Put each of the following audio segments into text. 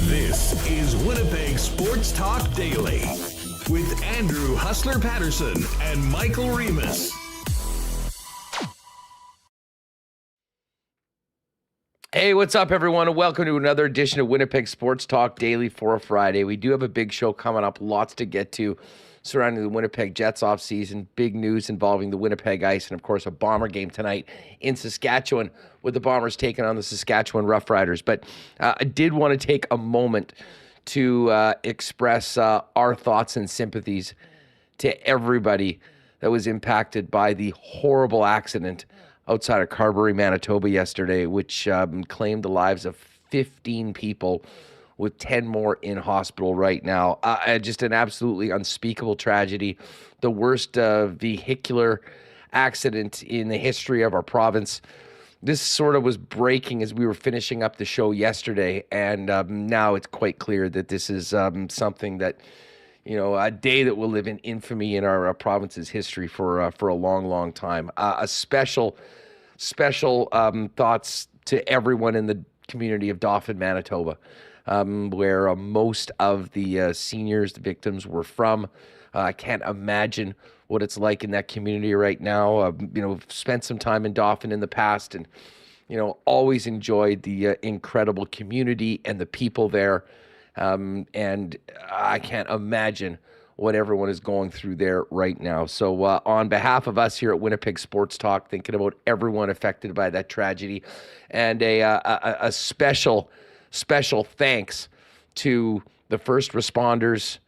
This is Winnipeg Sports Talk Daily with Andrew Hustler Paterson and Michael Remis. Hey, what's up, everyone, and welcome to another edition of Winnipeg Sports Talk Daily for a Friday. We do have a big show coming up, lots to get to surrounding the Winnipeg Jets offseason, big news involving the Winnipeg Ice, and, of course, a Bomber game tonight in Saskatchewan with the Bombers taking on the Saskatchewan Roughriders. But I did want to take a moment to express our thoughts and sympathies to everybody that was impacted by the horrible accident outside of Harbour, Manitoba yesterday, which claimed the lives of 15 people, with 10 more in hospital right now. Just an absolutely unspeakable tragedy. The worst vehicular accident in the history of our province. This sort of was breaking as we were finishing up the show yesterday, and now it's quite clear that this is something that, you know, a day that will live in infamy in our province's history for a long, long time. A special thoughts to everyone in the community of Dauphin, Manitoba, where most of the seniors, the victims, were from. I can't imagine what it's like in that community right now. You know, spent some time in Dauphin in the past, and, you know, always enjoyed the incredible community and the people there. And I can't imagine what everyone is going through there right now. So on behalf of us here at Winnipeg Sports Talk, thinking about everyone affected by that tragedy, and a special thanks to the first responders,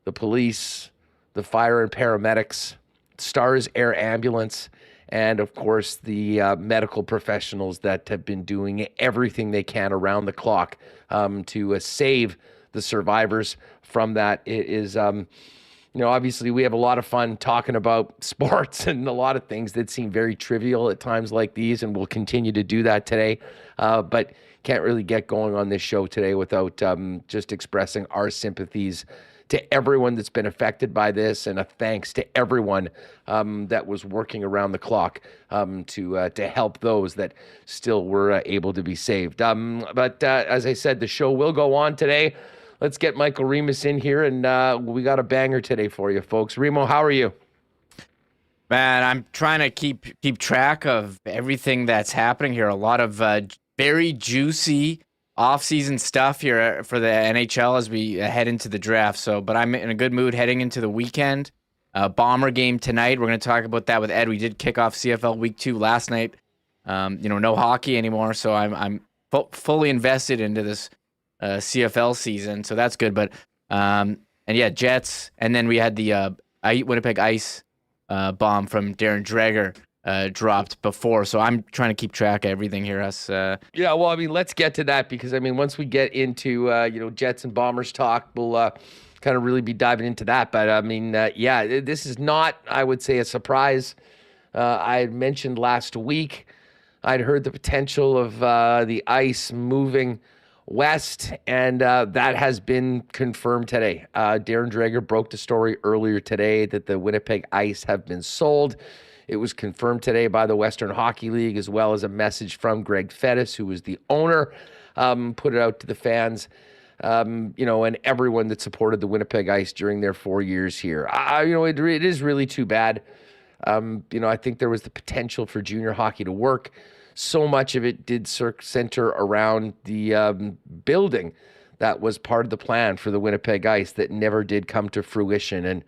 the police, the fire and paramedics, Stars Air Ambulance, and of course the medical professionals that have been doing everything they can around the clock to save the survivors from that. It is, you know, obviously we have a lot of fun talking about sports and a lot of things that seem very trivial at times like these, and we'll continue to do that today. But can't really get going on this show today without just expressing our sympathies to everyone that's been affected by this, and a thanks to everyone that was working around the clock to help those that still were able to be saved. But as I said, the show will go on today. Let's get Michael Remis in here, and we got a banger today for you, folks. Remo, how are you? Man, I'm trying to keep track of everything that's happening here. A lot of very juicy off-season stuff here for the NHL as we head into the draft. But I'm in a good mood heading into the weekend. Bomber game tonight. We're going to talk about that with Ed. We did kick off CFL Week 2 last night. You know, no hockey anymore, so I'm fully invested into this CFL season, so that's good. But and yeah, Jets, and then we had the Winnipeg Ice bomb from Darren Dreger dropped before, so I'm trying to keep track of everything here. Yeah, well, I mean, let's get to that, because I mean, once we get into you know, Jets and Bombers talk, we'll kind of really be diving into that. But I mean, yeah, this is not, I would say, a surprise. I had mentioned last week I'd heard the potential of the Ice moving west, and that has been confirmed today. Darren Dreger broke the story earlier today that the Winnipeg Ice have been sold. It was confirmed today by the Western Hockey League, as well as a message from Greg Fettis, who was the owner, put it out to the fans, you know, and everyone that supported the Winnipeg Ice during their 4 years here. You know, it is really too bad. You know, I think there was the potential for junior hockey to work. So much of it did center around the building that was part of the plan for the Winnipeg Ice that never did come to fruition. And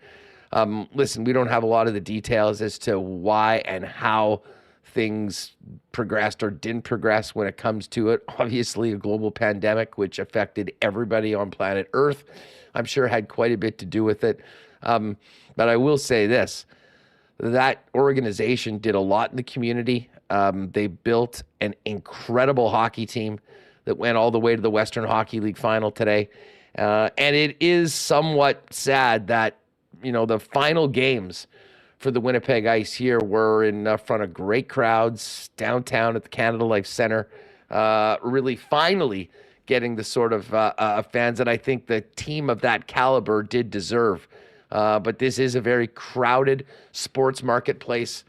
listen, we don't have a lot of the details as to why and how things progressed or didn't progress when it comes to it. Obviously, a global pandemic, which affected everybody on planet Earth, I'm sure had quite a bit to do with it. But I will say this. that organization did a lot in the community. They built an incredible hockey team that went all the way to the Western Hockey League final today. And it is somewhat sad that, the final games for the Winnipeg Ice here were in front of great crowds downtown at the Canada Life Center, really finally getting the sort of fans that I think the team of that caliber did deserve. But this is a very crowded sports marketplace.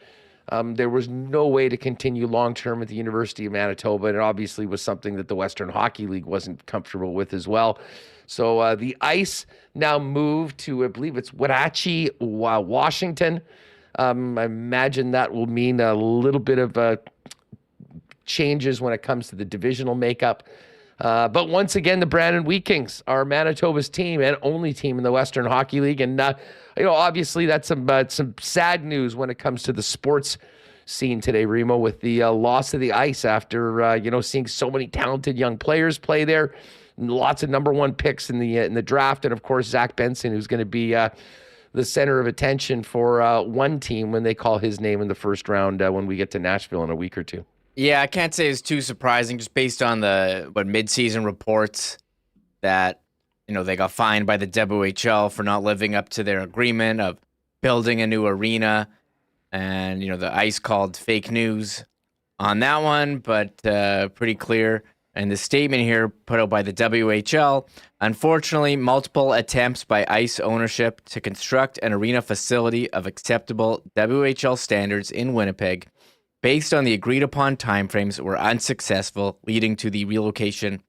There was no way to continue long-term at the University of Manitoba, and it obviously was something that the Western Hockey League wasn't comfortable with as well. So the Ice now moved to, I believe it's Wenatchee, Washington. I imagine that will mean a little bit of changes when it comes to the divisional makeup. But once again, the Brandon Wheat Kings are Manitoba's team and only team in the Western Hockey League. And, obviously that's some sad news when it comes to the sports scene today, Remo, with the loss of the Ice after, seeing so many talented young players play there. Lots of number one picks in the draft. And, of course, Zach Benson, who's going to be the center of attention for one team when they call his name in the first round when we get to Nashville in a week or two. Yeah, I can't say it's too surprising just based on mid-season reports that, they got fined by the WHL for not living up to their agreement of building a new arena. And, the Ice called fake news on that one, but pretty clear. And the statement here put out by the WHL, unfortunately, multiple attempts by Ice ownership to construct an arena facility of acceptable WHL standards in Winnipeg based on the agreed-upon timeframes were unsuccessful, leading to the relocation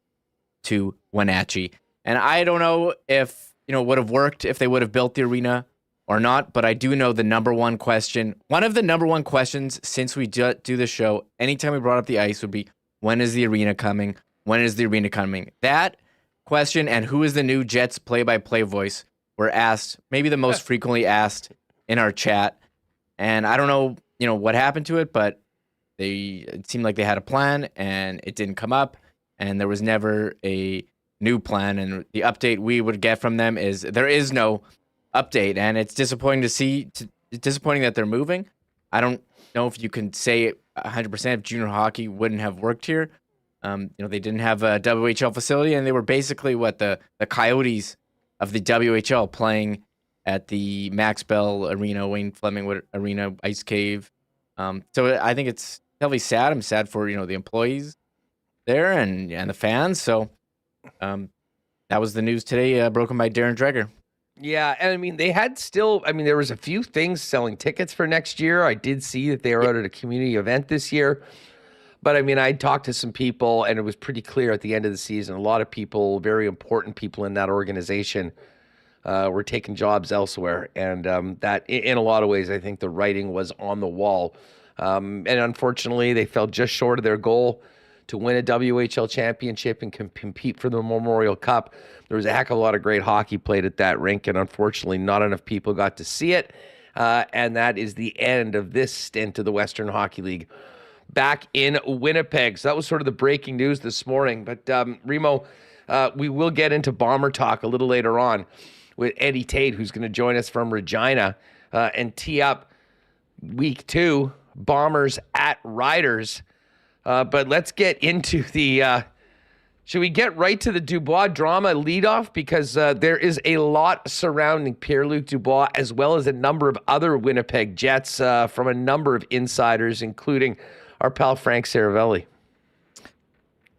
to Wenatchee. And I don't know if, would have worked if they would have built the arena or not, but I do know the number one question. One of the number one questions since we do the show, anytime we brought up the Ice, would be, when is the arena coming? When is the arena coming? That question and who is the new Jets play-by-play voice were asked, maybe the most frequently asked in our chat. And I don't know, what happened to it, but it seemed like they had a plan and it didn't come up and there was never a new plan. And the update we would get from them is there is no update, and it's disappointing to see. It's disappointing that they're moving. I don't know if you can say 100% if junior hockey wouldn't have worked here. They didn't have a WHL facility, and they were basically the Coyotes of the WHL playing at the Max Bell Arena, Wayne Fleming Arena, Ice Cave. So I think it's definitely sad. I'm sad for the employees there and the fans. So that was the news today, broken by Darren Dreger. Yeah, and they had there was a few things selling tickets for next year. I did see that they were out at a community event this year. But I talked to some people, and it was pretty clear at the end of the season, a lot of people, very important people in that organization, were taking jobs elsewhere. And that, in a lot of ways, I think the writing was on the wall. And unfortunately, they fell just short of their goal to win a WHL championship and compete for the Memorial Cup. There was a heck of a lot of great hockey played at that rink, and unfortunately, not enough people got to see it. And that is the end of this stint of the Western Hockey League back in Winnipeg. So that was sort of the breaking news this morning. But Remo, we will get into Bomber talk a little later on with Eddie Tait, who's going to join us from Regina and tee up week 2, Bombers at Riders. But let's get into the should we get right to the Dubois drama leadoff? Because there is a lot surrounding Pierre-Luc Dubois, as well as a number of other Winnipeg Jets from a number of insiders, including our pal Frank Saravelli.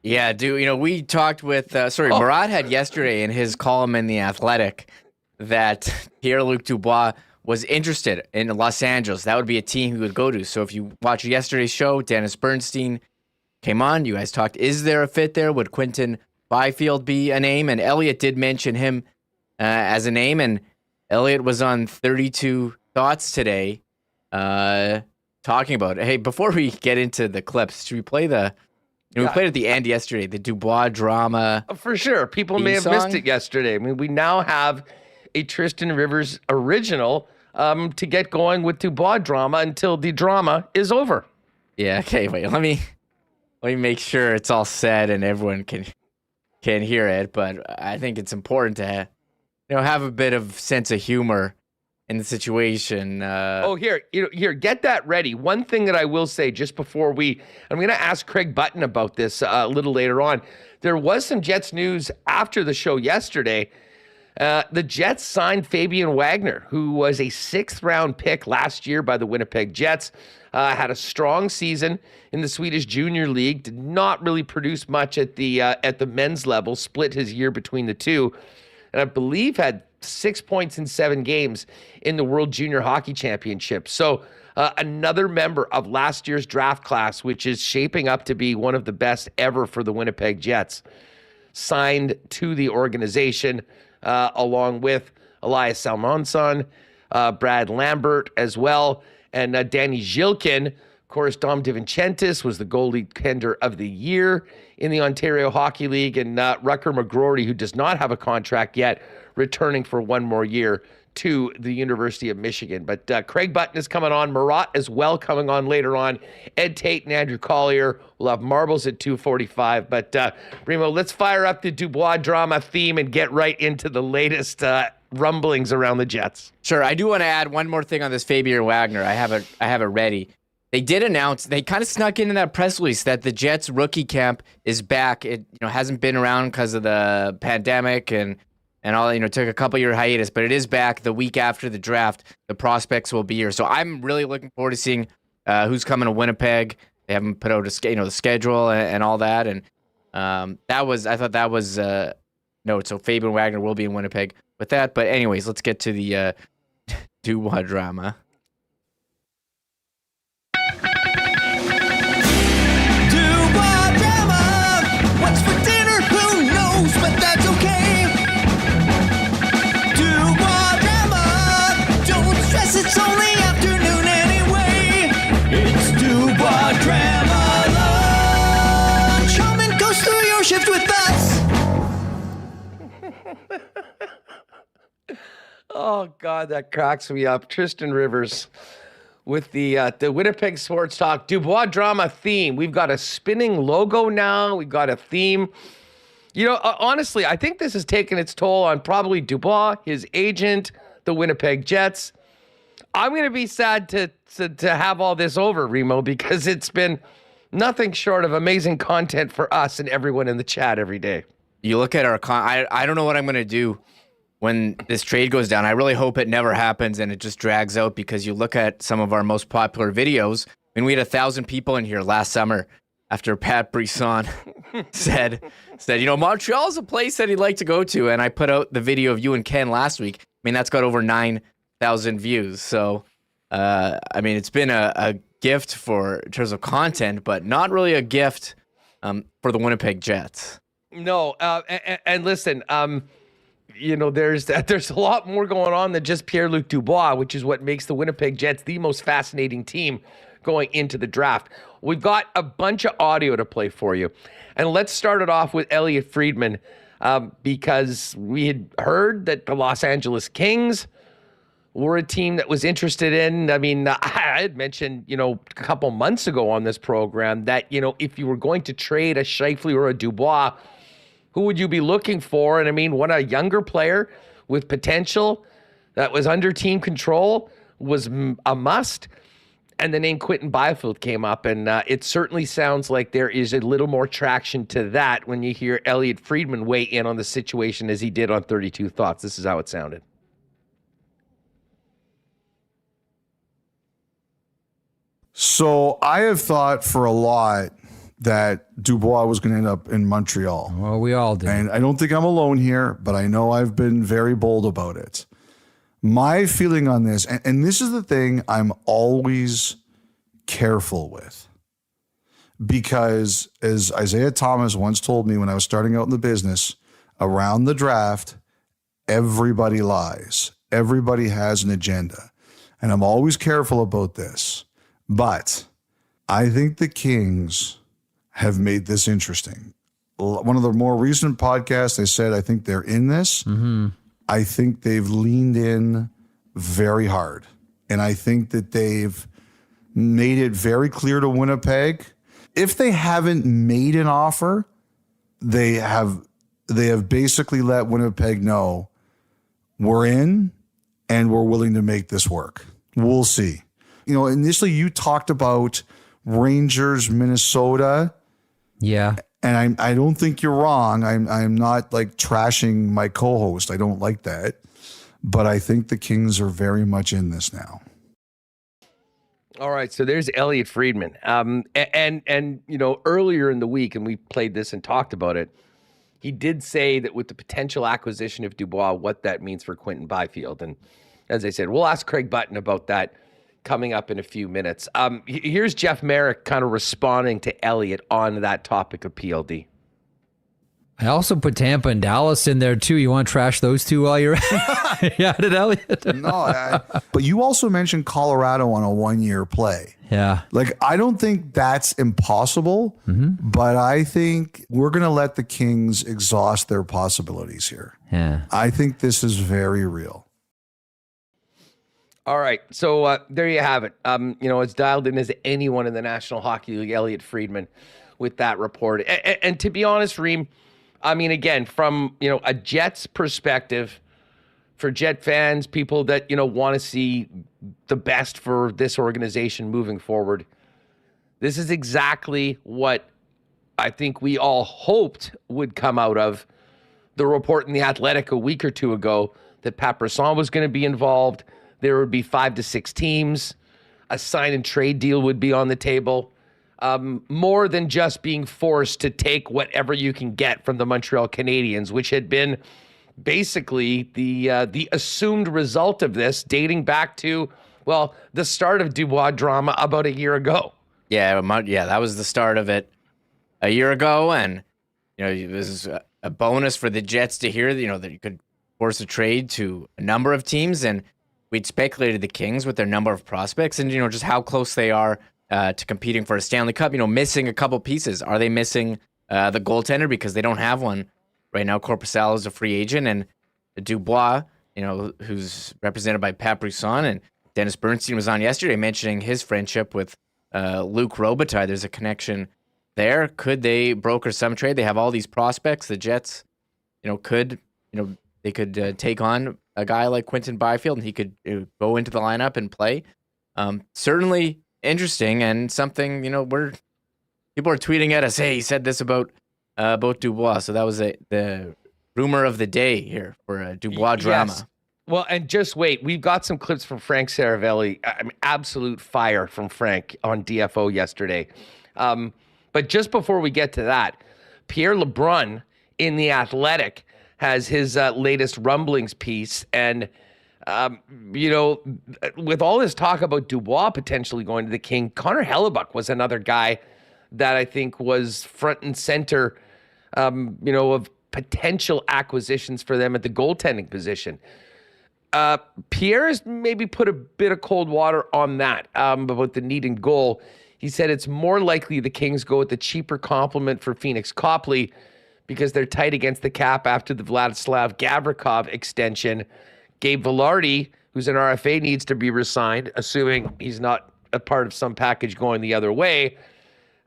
Yeah, we talked with, Murat had yesterday in his column in The Athletic that Pierre-Luc Dubois was interested in Los Angeles. That would be a team he would go to. So if you watch yesterday's show, Dennis Bernstein came on. You guys talked, is there a fit there? Would Quinton Byfield be a name? And Elliot did mention him as a name. And Elliot was on 32 Thoughts today talking about it. Hey, before we get into the clips, should we play we played at the end yesterday, the Dubois drama. For sure. People may have missed it yesterday. We now have a Tristan Rivers original to get going with Dubois drama until the drama is over. Yeah, okay, wait, let me make sure it's all said and everyone can hear it, but I think it's important to have a bit of sense of humor in the situation. Here, get that ready. One thing that I will say just before I'm going to ask Craig Button about this a little later on. There was some Jets news after the show yesterday. The Jets signed Fabian Wagner, who was a 6th-round pick last year by the Winnipeg Jets. Had a strong season in the Swedish Junior League. Did not really produce much at the men's level. Split his year between the two, and I believe had 6 points in 7 games in the World Junior Hockey Championship. So another member of last year's draft class, which is shaping up to be one of the best ever for the Winnipeg Jets, signed to the organization along with Elias Salmonson, Brad Lambert as well, and Danny Zhilkin. Of course, Dom DeVincentis was the goaltender of the year in the Ontario Hockey League, and Rucker McGrory, who does not have a contract yet, returning for one more year to the University of Michigan. But Craig Button is coming on. Murat as well coming on later on. Ed Tait and Andrew Collier will have marbles at 2:45. But Remo, let's fire up the Dubois drama theme and get right into the latest rumblings around the Jets. Sure. I do want to add one more thing on this Fabian Wagner. I have it ready. They did announce, they kind of snuck in that press release that the Jets rookie camp is back. It hasn't been around because of the pandemic and all, took a couple year hiatus, but it is back the week after the draft. The prospects will be here. So I'm really looking forward to seeing who's coming to Winnipeg. They haven't put out the schedule and all that. And I thought that was note. So Fabian Wagner will be in Winnipeg with that. But anyways, let's get to the Dubois drama. Dubois drama. What's for dinner? Who knows? But that's okay. Dubois drama. Don't stress, it's only afternoon anyway. It's Dubois drama lunch. Come and go through your shift with us. Oh, God, that cracks me up. Tristan Rivers with the Winnipeg Sports Talk Dubois drama theme. We've got a spinning logo now. We've got a theme. Honestly, I think this has taken its toll on probably Dubois, his agent, the Winnipeg Jets. I'm going to be sad to have all this over, Remo, because it's been nothing short of amazing content for us and everyone in the chat every day. You look at our I don't know what I'm going to do when this trade goes down. I really hope it never happens and it just drags out, because you look at some of our most popular videos. I mean, we had 1,000 people in here last summer after Pat Brisson said, Montreal's a place that he'd like to go to. And I put out the video of you and Ken last week. I mean, that's got over 9,000 views. So, it's been a gift in terms of content, but not really a gift for the Winnipeg Jets. No, and listen, there's a lot more going on than just Pierre-Luc Dubois, which is what makes the Winnipeg Jets the most fascinating team going into the draft. We've got a bunch of audio to play for you. And let's start it off with Elliotte Friedman, because we had heard that the Los Angeles Kings were a team that was interested in. I mean, I had mentioned, a couple months ago on this program that, if you were going to trade a Scheifele or a Dubois, who would you be looking for? And I mean, a younger player with potential that was under team control was a must. And the name Quinton Byfield came up, and it certainly sounds like there is a little more traction to that when you hear Elliotte Friedman weigh in on the situation as he did on 32 Thoughts. This is how it sounded. So I have thought for a lot that Dubois was going to end up in Montreal. Well, we all did. And I don't think I'm alone here, but I know I've been very bold about it. My feeling on this, and this is the thing I'm always careful with, because as Isaiah Thomas once told me when I was starting out in the business, around the draft, everybody lies. Everybody has an agenda. And I'm always careful about this. But I think the Kings have made this interesting. One of the more recent podcasts, they said, I think they're in this. Mm-hmm. I think they've leaned in very hard. And I think that they've made it very clear to Winnipeg. If they haven't made an offer, they have basically let Winnipeg know we're in, and we're willing to make this work. We'll see. You know, initially you talked about Rangers, Minnesota. Yeah. And I don't think you're wrong. I'm not like trashing my co-host. I don't like that. But I think the Kings are very much in this now. All right, so there's Elliot Friedman. And you know, earlier in the week, and we played this and talked about it, he did say that with the potential acquisition of Dubois, what that means for Quinton Byfield. And as I said, we'll ask Craig Button about that coming up in a few minutes. Here's Jeff Merrick kind of responding to Elliot on that topic of PLD. I also put Tampa and Dallas in there too. You want to trash those two while you're at it, Elliot? No, but you also mentioned Colorado on a 1-year play. Yeah. Like, I don't think that's impossible, but I think we're going to let the Kings exhaust their possibilities here. Yeah. I think this is very real. All right, so there you have it. You know, it's dialed in as anyone in the National Hockey League, Elliot Friedman, with that report. And to be honest, Reem, I mean, again, from, you know, a Jets perspective, for Jet fans, people that, you know, want to see the best for this organization moving forward, this is exactly what I think we all hoped would come out of the report in The Athletic a week or two ago, that Paterson was going to be involved. There would be 5 to 6 teams. A sign and trade deal would be on the table. More than just being forced to take whatever you can get from the Montreal Canadiens, which had been basically the assumed result of this, dating back to, well, the start of Dubois drama about a year ago. Yeah, that was the start of it a year ago, and you know, it was a bonus for the Jets to hear, you know, that you could force a trade to a number of teams, and we'd speculated the Kings with their number of prospects and, you know, just how close they are to competing for a Stanley Cup, you know, missing a couple pieces. Are they missing the goaltender because they don't have one right now? Korpisalo is a free agent, and Dubois, you know, who's represented by Paterson, and Dennis Bernstein was on yesterday mentioning his friendship with Luc Robitaille. There's a connection there. Could they broker some trade? They have all these prospects. The Jets, you know, they could take on a guy like Quinton Byfield, and he could go into the lineup and play. Certainly interesting, and something, you know, people are tweeting at us, hey, he said this about Dubois. So that was the rumor of the day here for Dubois drama. Yes. Well, and just wait, we've got some clips from Frank Saravelli. I mean, absolute fire from Frank on DFO yesterday. But just before we get to that, Pierre LeBrun in The Athletic has his latest rumblings piece. And, you know, with all this talk about Dubois potentially going to the King, Connor Hellebuck was another guy that I think was front and center, you know, of potential acquisitions for them at the goaltending position. Pierre's maybe put a bit of cold water on that about the need in goal. He said it's more likely the Kings go with the cheaper complement for Phoenix Copley because they're tight against the cap after the Vladislav Gavrikov extension. Gabe Vilardi, who's an RFA, needs to be re-signed, assuming he's not a part of some package going the other way.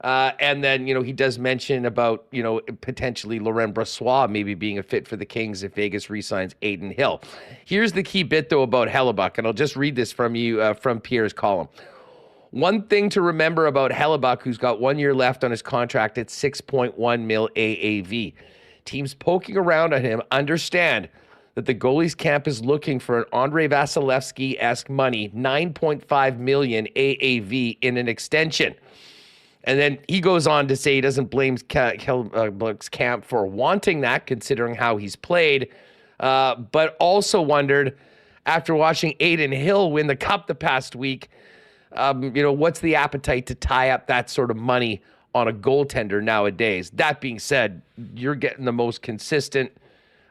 And then, you know, he does mention about, you know, potentially Laurent Brossoit maybe being a fit for the Kings if Vegas re-signs Adin Hill. Here's the key bit, though, about Hellebuck, and I'll just read this from you, from Pierre's column. One thing to remember about Hellebuck, who's got 1 year left on his contract at $6.1 million AAV. Teams poking around on him understand that the goalies camp is looking for an Andrei Vasilevsky-esque money, $9.5 million AAV in an extension. And then he goes on to say he doesn't blame Hellebuck's camp for wanting that, considering how he's played, but also wondered, after watching Adin Hill win the Cup the past week, you know, what's the appetite to tie up that sort of money on a goaltender nowadays? That being said, you're getting the most consistent,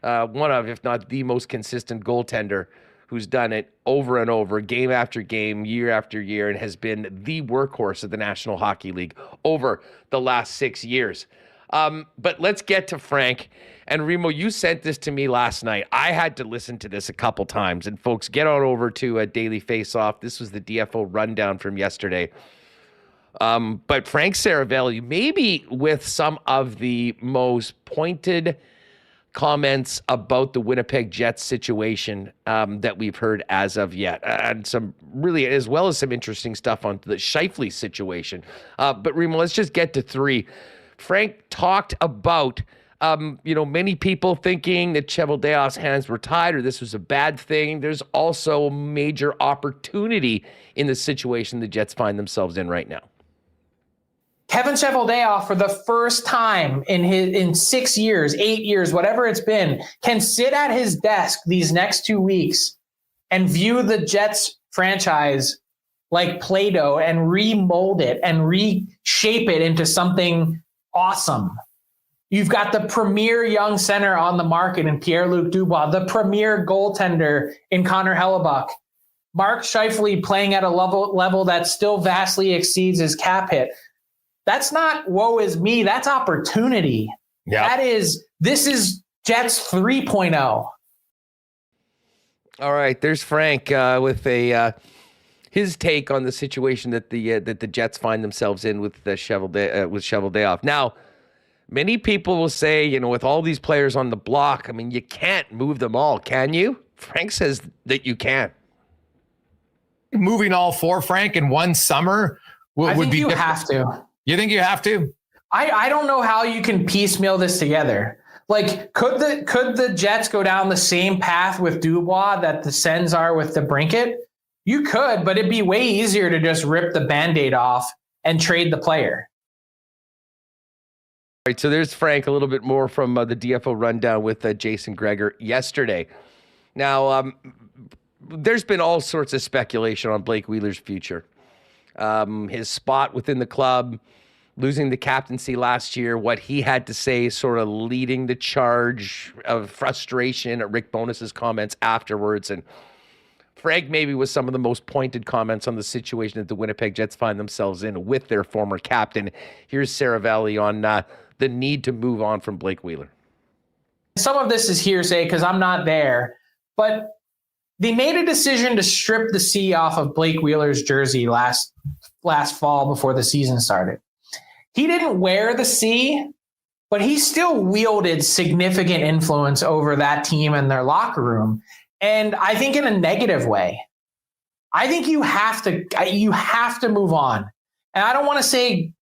one of, if not the most consistent goaltender who's done it over and over, game after game, year after year, and has been the workhorse of the National Hockey League over the last 6 years. But let's get to Frank. And Remo, you sent this to me last night. I had to listen to this a couple times. And folks, get on over to Daily Faceoff. This was the DFO rundown from yesterday. But Frank Saravelli, maybe with some of the most pointed comments about the Winnipeg Jets situation that we've heard as of yet, and some really, as well as some interesting stuff on the Scheifele situation. But Remo, let's just get to three. Frank talked about, many people thinking that Cheveldayoff's hands were tied or this was a bad thing. There's also a major opportunity in the situation the Jets find themselves in right now. Kevin Cheveldayoff, for the first time in 6 years, 8 years, whatever it's been, can sit at his desk these next 2 weeks and view the Jets franchise like Play-Doh and remold it and reshape it into something awesome. You've got the premier young center on the market in Pierre-Luc Dubois, the premier goaltender in Connor Hellebuck, Mark Scheifele playing at a level that still vastly exceeds his cap hit. That's not woe is me. That's opportunity. Yeah. This is Jets 3.0. All right. There's Frank with his take on the situation that the Jets find themselves in with Cheveldayoff. Now, many people will say, with all these players on the block, I mean, you can't move them all, can you? Frank says that you can. Moving all four, Frank, in one summer would be different. Have to. You think you have to? I don't know how you can piecemeal this together. Like, could the Jets go down the same path with Dubois that the Sens are with the Brinket? You could, but it'd be way easier to just rip the Band-Aid off and trade the player. All right, so there's Frank, a little bit more from the DFO rundown with Jason Gregor yesterday. Now, there's been all sorts of speculation on Blake Wheeler's future. His spot within the club, losing the captaincy last year, what he had to say, sort of leading the charge of frustration at Rick Bonus's comments afterwards. And Frank maybe was some of the most pointed comments on the situation that the Winnipeg Jets find themselves in with their former captain. Here's Saravalli on the need to move on from Blake Wheeler. Some of this is hearsay because I'm not there, but they made a decision to strip the C off of Blake Wheeler's jersey last fall before the season started. He didn't wear the C, but he still wielded significant influence over that team and their locker room. And I think in a negative way. I think you have to move on. And I don't want to say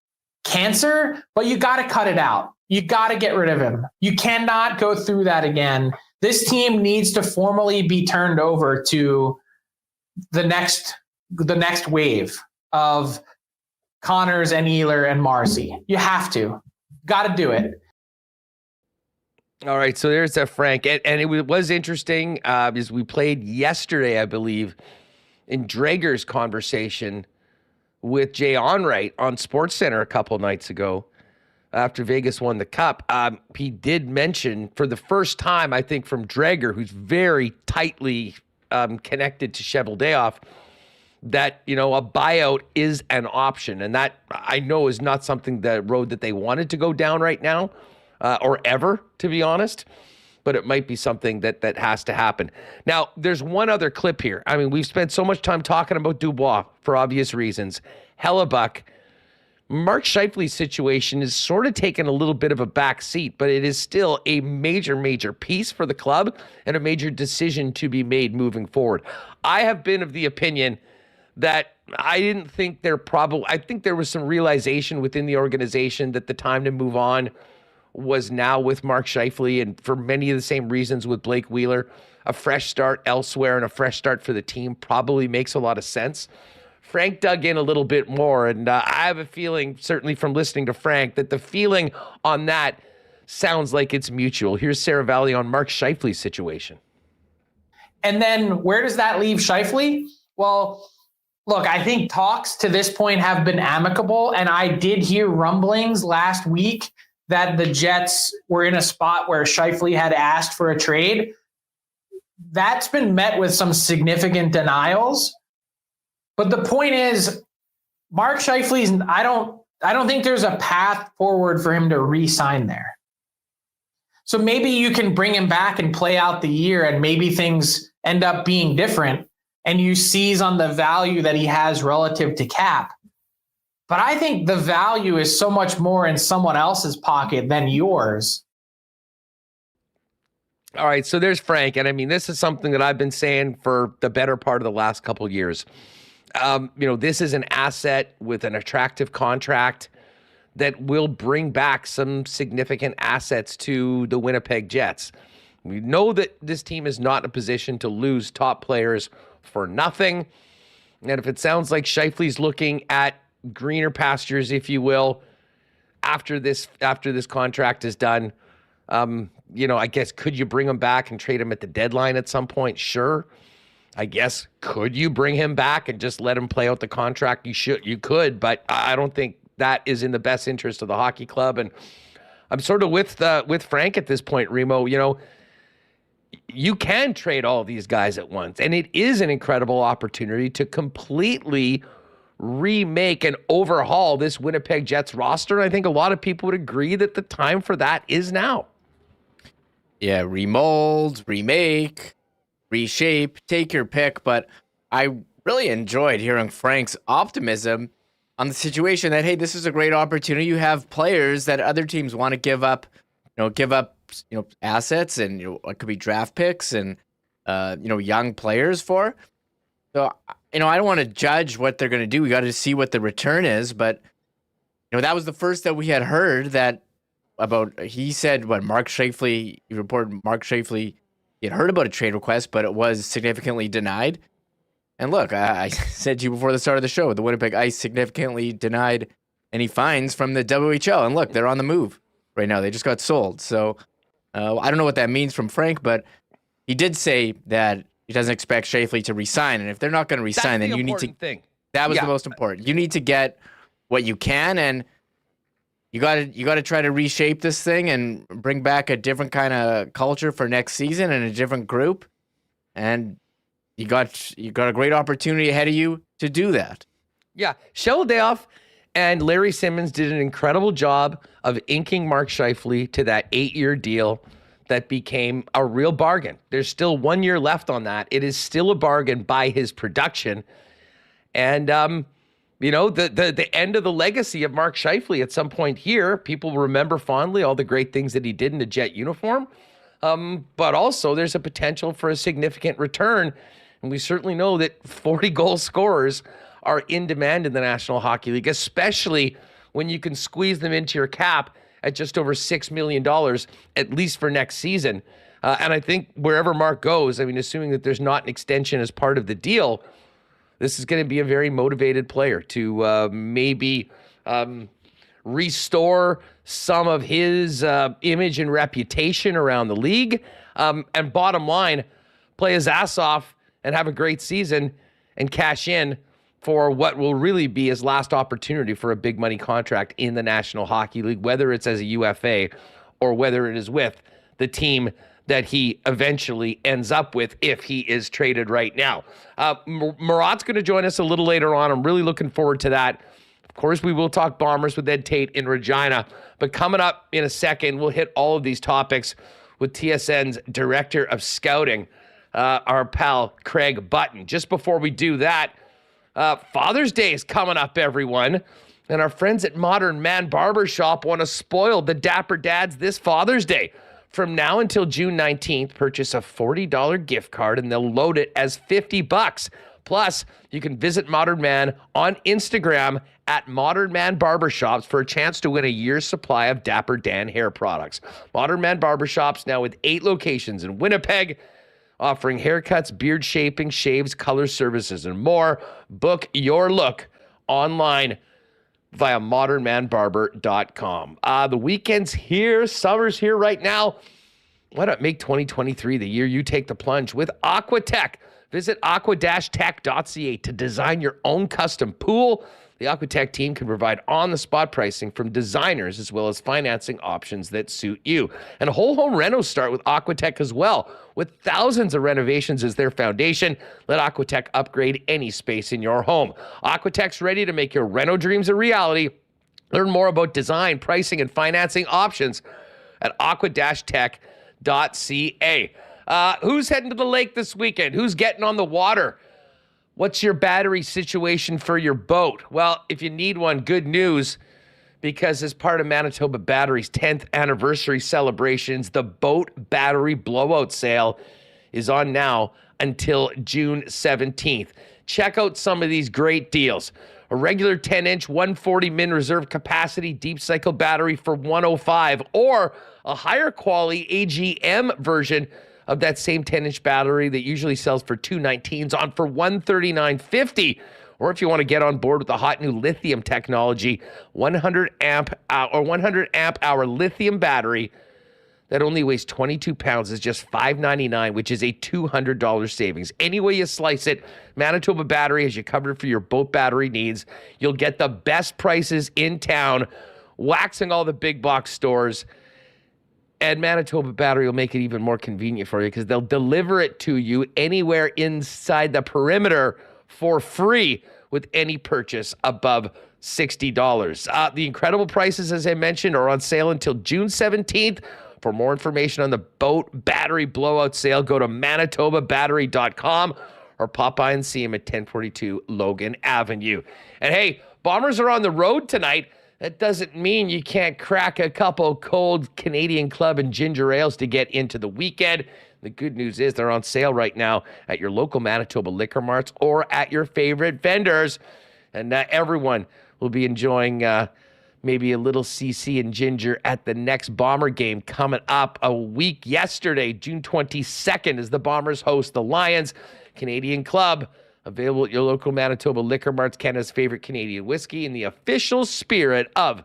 cancer, but you got to cut it out. You got to get rid of him. You cannot go through that again. This team needs to formally be turned over to the next wave of Connors and Wheeler and Marcy. You have to. Got to do it. All right, so there's Frank. And it was interesting because we played yesterday, I believe, in Drager's conversation with Jay Onright on SportsCenter a couple nights ago after Vegas won the Cup. He did mention for the first time, I think, from Drager, who's very tightly connected to Cheveldayoff, that, a buyout is an option. And that, I know, is not something, the road that they wanted to go down right now, or ever, to be honest. But it might be something that has to happen. Now, there's one other clip here. I mean, we've spent so much time talking about Dubois for obvious reasons. Hellebuck, Mark Scheifele's situation is sort of taken a little bit of a back seat, but it is still a major, major piece for the club and a major decision to be made moving forward. I have been of the opinion that I didn't think I think there was some realization within the organization that the time to move on was now with Mark Scheifele, and for many of the same reasons with Blake Wheeler, a fresh start elsewhere and a fresh start for the team probably makes a lot of sense. Frank dug in a little bit more, and I have a feeling, certainly from listening to Frank, that the feeling on that sounds like it's mutual. Here's Saravalli on Mark Scheifele's situation. And then where does that leave Scheifele? Well, look, I think talks to this point have been amicable, and I did hear rumblings last week that the Jets were in a spot where Scheifele had asked for a trade. That's been met with some significant denials. But the point is, Mark Scheifele's, I don't think there's a path forward for him to re-sign there. So maybe you can bring him back and play out the year, and maybe things end up being different and you seize on the value that he has relative to cap. But I think the value is so much more in someone else's pocket than yours. All right, so there's Frank, and I mean, this is something that I've been saying for the better part of the last couple of years. This is an asset with an attractive contract that will bring back some significant assets to the Winnipeg Jets. We know that this team is not in a position to lose top players for nothing. And if it sounds like Scheifele's looking at greener pastures, if you will, after this contract is done, I guess, could you bring him back and trade him at the deadline at some point? Sure. I guess, could you bring him back and just let him play out the contract? You could, but I don't think that is in the best interest of the hockey club. And I'm sort of with Frank at this point, Remo. You can trade all these guys at once, and it is an incredible opportunity to completely remake and overhaul this Winnipeg Jets roster. And I think a lot of people would agree that the time for that is now. Yeah, remold, remake, reshape, take your pick. But I really enjoyed hearing Frank's optimism on the situation that, hey, this is a great opportunity. You have players that other teams want to give up assets, and it could be draft picks and young players for. So I don't want to judge what they're going to do. We got to see what the return is, but that was the first that we had heard that about. He said Mark Scheifele. He reported Mark Scheifele. He had heard about a trade request, but it was significantly denied. And look, I said to you before the start of the show, the Winnipeg Ice significantly denied any fines from the WHL, and look, they're on the move right now. They just got sold. So I don't know what that means from Frank, but he did say that he doesn't expect Scheifele to resign. And if they're not going to resign, then you need to. That was the most important. You need to get what you can, and you got to try to reshape this thing and bring back a different kind of culture for next season and a different group. And you got a great opportunity ahead of you to do that. Yeah, Sheldale and Larry Simmons did an incredible job of inking Mark Scheifele to that 8-year deal that became a real bargain. There's still 1 year left on that. It is still a bargain by his production. And, the end of the legacy of Mark Scheifele at some point here, people remember fondly all the great things that he did in a Jet uniform. But also there's a potential for a significant return. And we certainly know that 40 goal scorers are in demand in the National Hockey League, especially when you can squeeze them into your cap at just over $6 million, at least for next season. And I think wherever Mark goes, assuming that there's not an extension as part of the deal, this is going to be a very motivated player to maybe restore some of his image and reputation around the league. And bottom line, play his ass off and have a great season and cash in for what will really be his last opportunity for a big money contract in the National Hockey League, whether it's as a UFA or whether it is with the team that he eventually ends up with if he is traded right now. Murat's going to join us a little later on. I'm really looking forward to that. Of course, we will talk Bombers with Ed Tait in Regina. But coming up in a second, we'll hit all of these topics with TSN's Director of Scouting, our pal Craig Button. Just before we do that, Father's Day is coming up, everyone. And our friends at Modern Man Barbershop want to spoil the dapper dads this Father's Day. From now until June 19th, purchase a $40 gift card and they'll load it as $50. Plus, you can visit Modern Man on Instagram at Modern Man Barbershops for a chance to win a year's supply of Dapper Dan hair products. Modern Man Barbershops now with 8 locations in Winnipeg, offering haircuts, beard shaping, shaves, color services, and more. Book your look online via modernmanbarber.com. The weekend's here. Summer's here right now. Why not make 2023 the year you take the plunge with Aquatech? Visit aqua-tech.ca to design your own custom pool. The Aquatech team can provide on-the-spot pricing from designers as well as financing options that suit you. And whole home renos start with Aquatech as well. With thousands of renovations as their foundation, let Aquatech upgrade any space in your home. Aquatech's ready to make your reno dreams a reality. Learn more about design, pricing, and financing options at aqua-tech.ca. Who's heading to the lake this weekend? Who's getting on the water? What's your battery situation for your boat? Well, if you need one, good news, because as part of Manitoba Battery's 10th anniversary celebrations, the Boat Battery Blowout Sale is on now until June 17th. Check out some of these great deals. A regular 10-inch 140 min reserve capacity deep cycle battery for $105, or a higher quality AGM version of that same 10-inch battery that usually sells for $219 on for $139.50. Or if you want to get on board with the hot new lithium technology, 100 amp hour lithium battery that only weighs 22 pounds is just $599, which is a $200 savings. Any way you slice it, Manitoba Battery has you covered for your boat battery needs. You'll get the best prices in town, waxing all the big box stores. And Manitoba Battery will make it even more convenient for you because they'll deliver it to you anywhere inside the perimeter for free with any purchase above $60. The incredible prices, as I mentioned, are on sale until June 17th. For more information on the Boat Battery Blowout Sale, go to manitobabattery.com or pop by and see them at 1042 Logan Avenue. And hey, Bombers are on the road tonight. That doesn't mean you can't crack a couple cold Canadian Club and ginger ales to get into the weekend. The good news is they're on sale right now at your local Manitoba liquor marts or at your favorite vendors. And everyone will be enjoying maybe a little CC and ginger at the next Bomber game coming up a week yesterday. June 22nd as the Bombers host the Lions. Canadian Club, available at your local Manitoba liquor marts, Canada's favorite Canadian whiskey in the official spirit of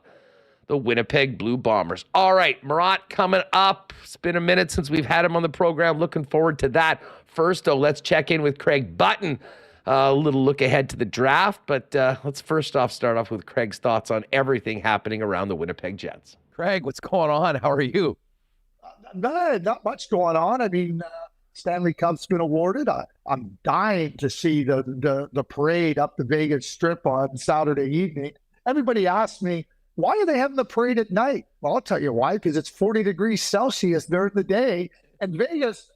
the Winnipeg Blue Bombers. All right, Murat coming up. It's been a minute since we've had him on the program. Looking forward to that. First, though, let's check in with Craig Button. A little look ahead to the draft, but let's first off start off with Craig's thoughts on everything happening around the Winnipeg Jets. Craig, what's going on? How are you? Not much going on. I mean, Stanley Cup's been awarded. I'm dying to see the parade up the Vegas Strip on Saturday evening. Everybody asks me, why are they having the parade at night? Well, I'll tell you why, because it's 40 degrees Celsius during the day. And Vegas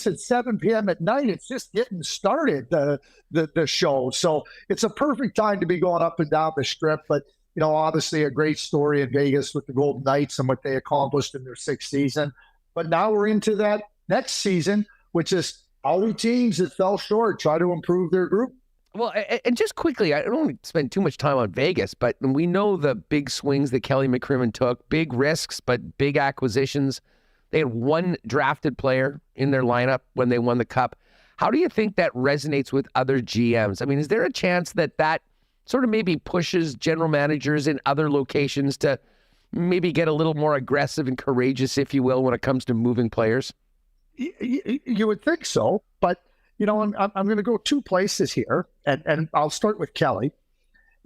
at 7 p.m. at night, it's just getting started, the show. So it's a perfect time to be going up and down the Strip. But, you know, obviously a great story in Vegas with the Golden Knights and what they accomplished in their sixth season. But now we're into that next season, which is all the teams that fell short try to improve their group. Well, and just quickly, I don't want to spend too much time on Vegas, but we know the big swings that Kelly McCrimmon took, big risks, but big acquisitions. They had one drafted player in their lineup when they won the Cup. How do you think that resonates with other GMs? I mean, is there a chance that sort of maybe pushes general managers in other locations to maybe get a little more aggressive and courageous, if you will, when it comes to moving players? You would think so, but you know, I'm going to go two places here, and I'll start with Kelly.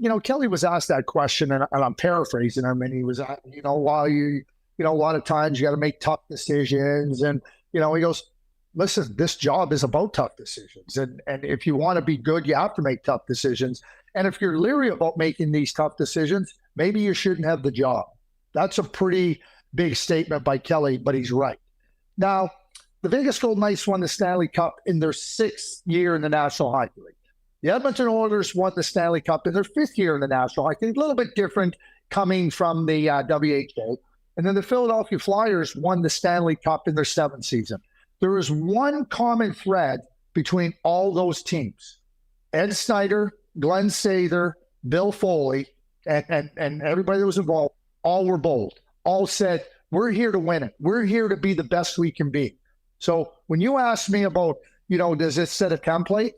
You know, Kelly was asked that question, and I'm paraphrasing him, and he was, you know, while you know, a lot of times you got to make tough decisions, and you know, he goes, listen, this job is about tough decisions, and if you want to be good, you have to make tough decisions, and if you're leery about making these tough decisions, maybe you shouldn't have the job. That's a pretty big statement by Kelly, but he's right. Now, the Vegas Golden Knights won the Stanley Cup in their 6th year in the National Hockey League. The Edmonton Oilers won the Stanley Cup in their 5th year in the National Hockey League, a little bit different coming from the WHA. And then the Philadelphia Flyers won the Stanley Cup in their 7th season. There is one common thread between all those teams. Ed Snyder, Glenn Sather, Bill Foley, and everybody that was involved, all were bold. All said, we're here to win it. We're here to be the best we can be. So when you ask me about, you know, does it set a template?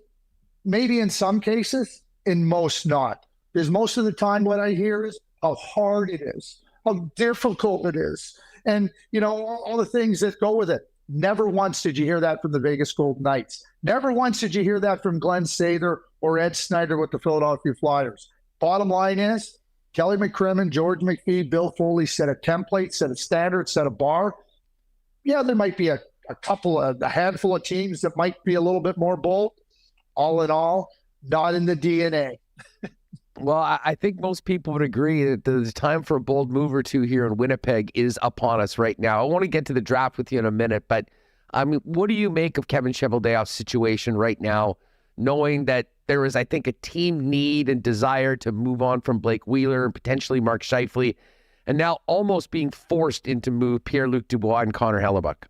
Maybe in some cases, in most not. Because most of the time what I hear is how hard it is, how difficult it is, and, you know, all the things that go with it. Never once did you hear that from the Vegas Golden Knights. Never once did you hear that from Glenn Sather or Ed Snyder with the Philadelphia Flyers. Bottom line is, Kelly McCrimmon, George McPhee, Bill Foley set a template, set a standard, set a bar. Yeah, there might be a handful of teams that might be a little bit more bold. All in all, not in the DNA. Well, I think most people would agree that the time for a bold move or two here in Winnipeg is upon us right now. I want to get to the draft with you in a minute, but I mean, what do you make of Kevin Cheveldayoff's situation right now, knowing that there was, I think, a team need and desire to move on from Blake Wheeler and potentially Mark Scheifele, and now almost being forced into move Pierre-Luc Dubois and Connor Hellebuck.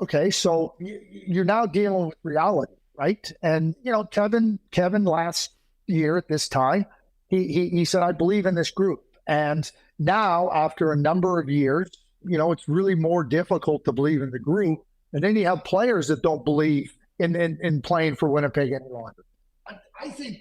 Okay, so you're now dealing with reality, right? And, Kevin last year at this time, he said, I believe in this group. And now, after a number of years, it's really more difficult to believe in the group. And then you have players that don't believe in playing for Winnipeg any longer. I think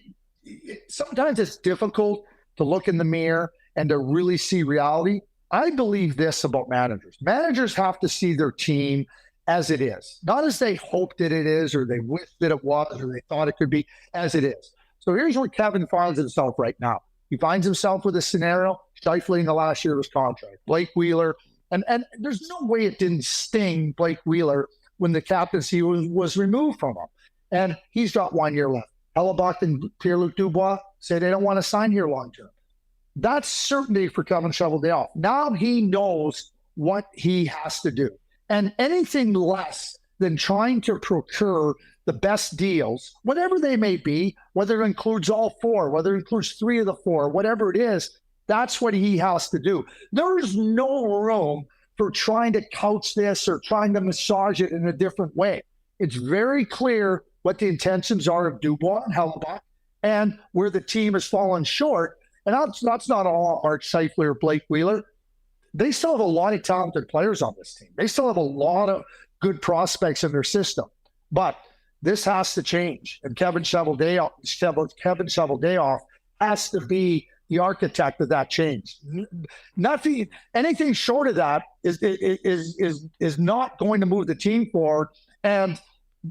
sometimes it's difficult to look in the mirror and to really see reality. I believe this about managers. Managers have to see their team as it is, not as they hoped that it is, or they wished that it was, or they thought it could be, as it is. So here's where Kevin finds himself right now. He finds himself with a scenario, Scheifele in the last year of his contract, Blake Wheeler, and there's no way it didn't sting Blake Wheeler when the captaincy was removed from him. And he's got 1 year left. Hellebuck and Pierre-Luc Dubois say they don't want to sign here long-term. That's certainty for Kevin Cheveldayoff. Now he knows what he has to do. And anything less than trying to procure the best deals, whatever they may be, whether it includes all four, whether it includes 3 of the 4, whatever it is, that's what he has to do. There's no room for trying to couch this or trying to massage it in a different way. It's very clear what the intentions are of Dubois and Hellebuck and where the team has fallen short. And that's not all Mark Scheifele or Blake Wheeler. They still have a lot of talented players on this team. They still have a lot of good prospects in their system. But this has to change. And Kevin Cheveldayoff has to be the architect of that change. Anything short of that is not going to move the team forward. And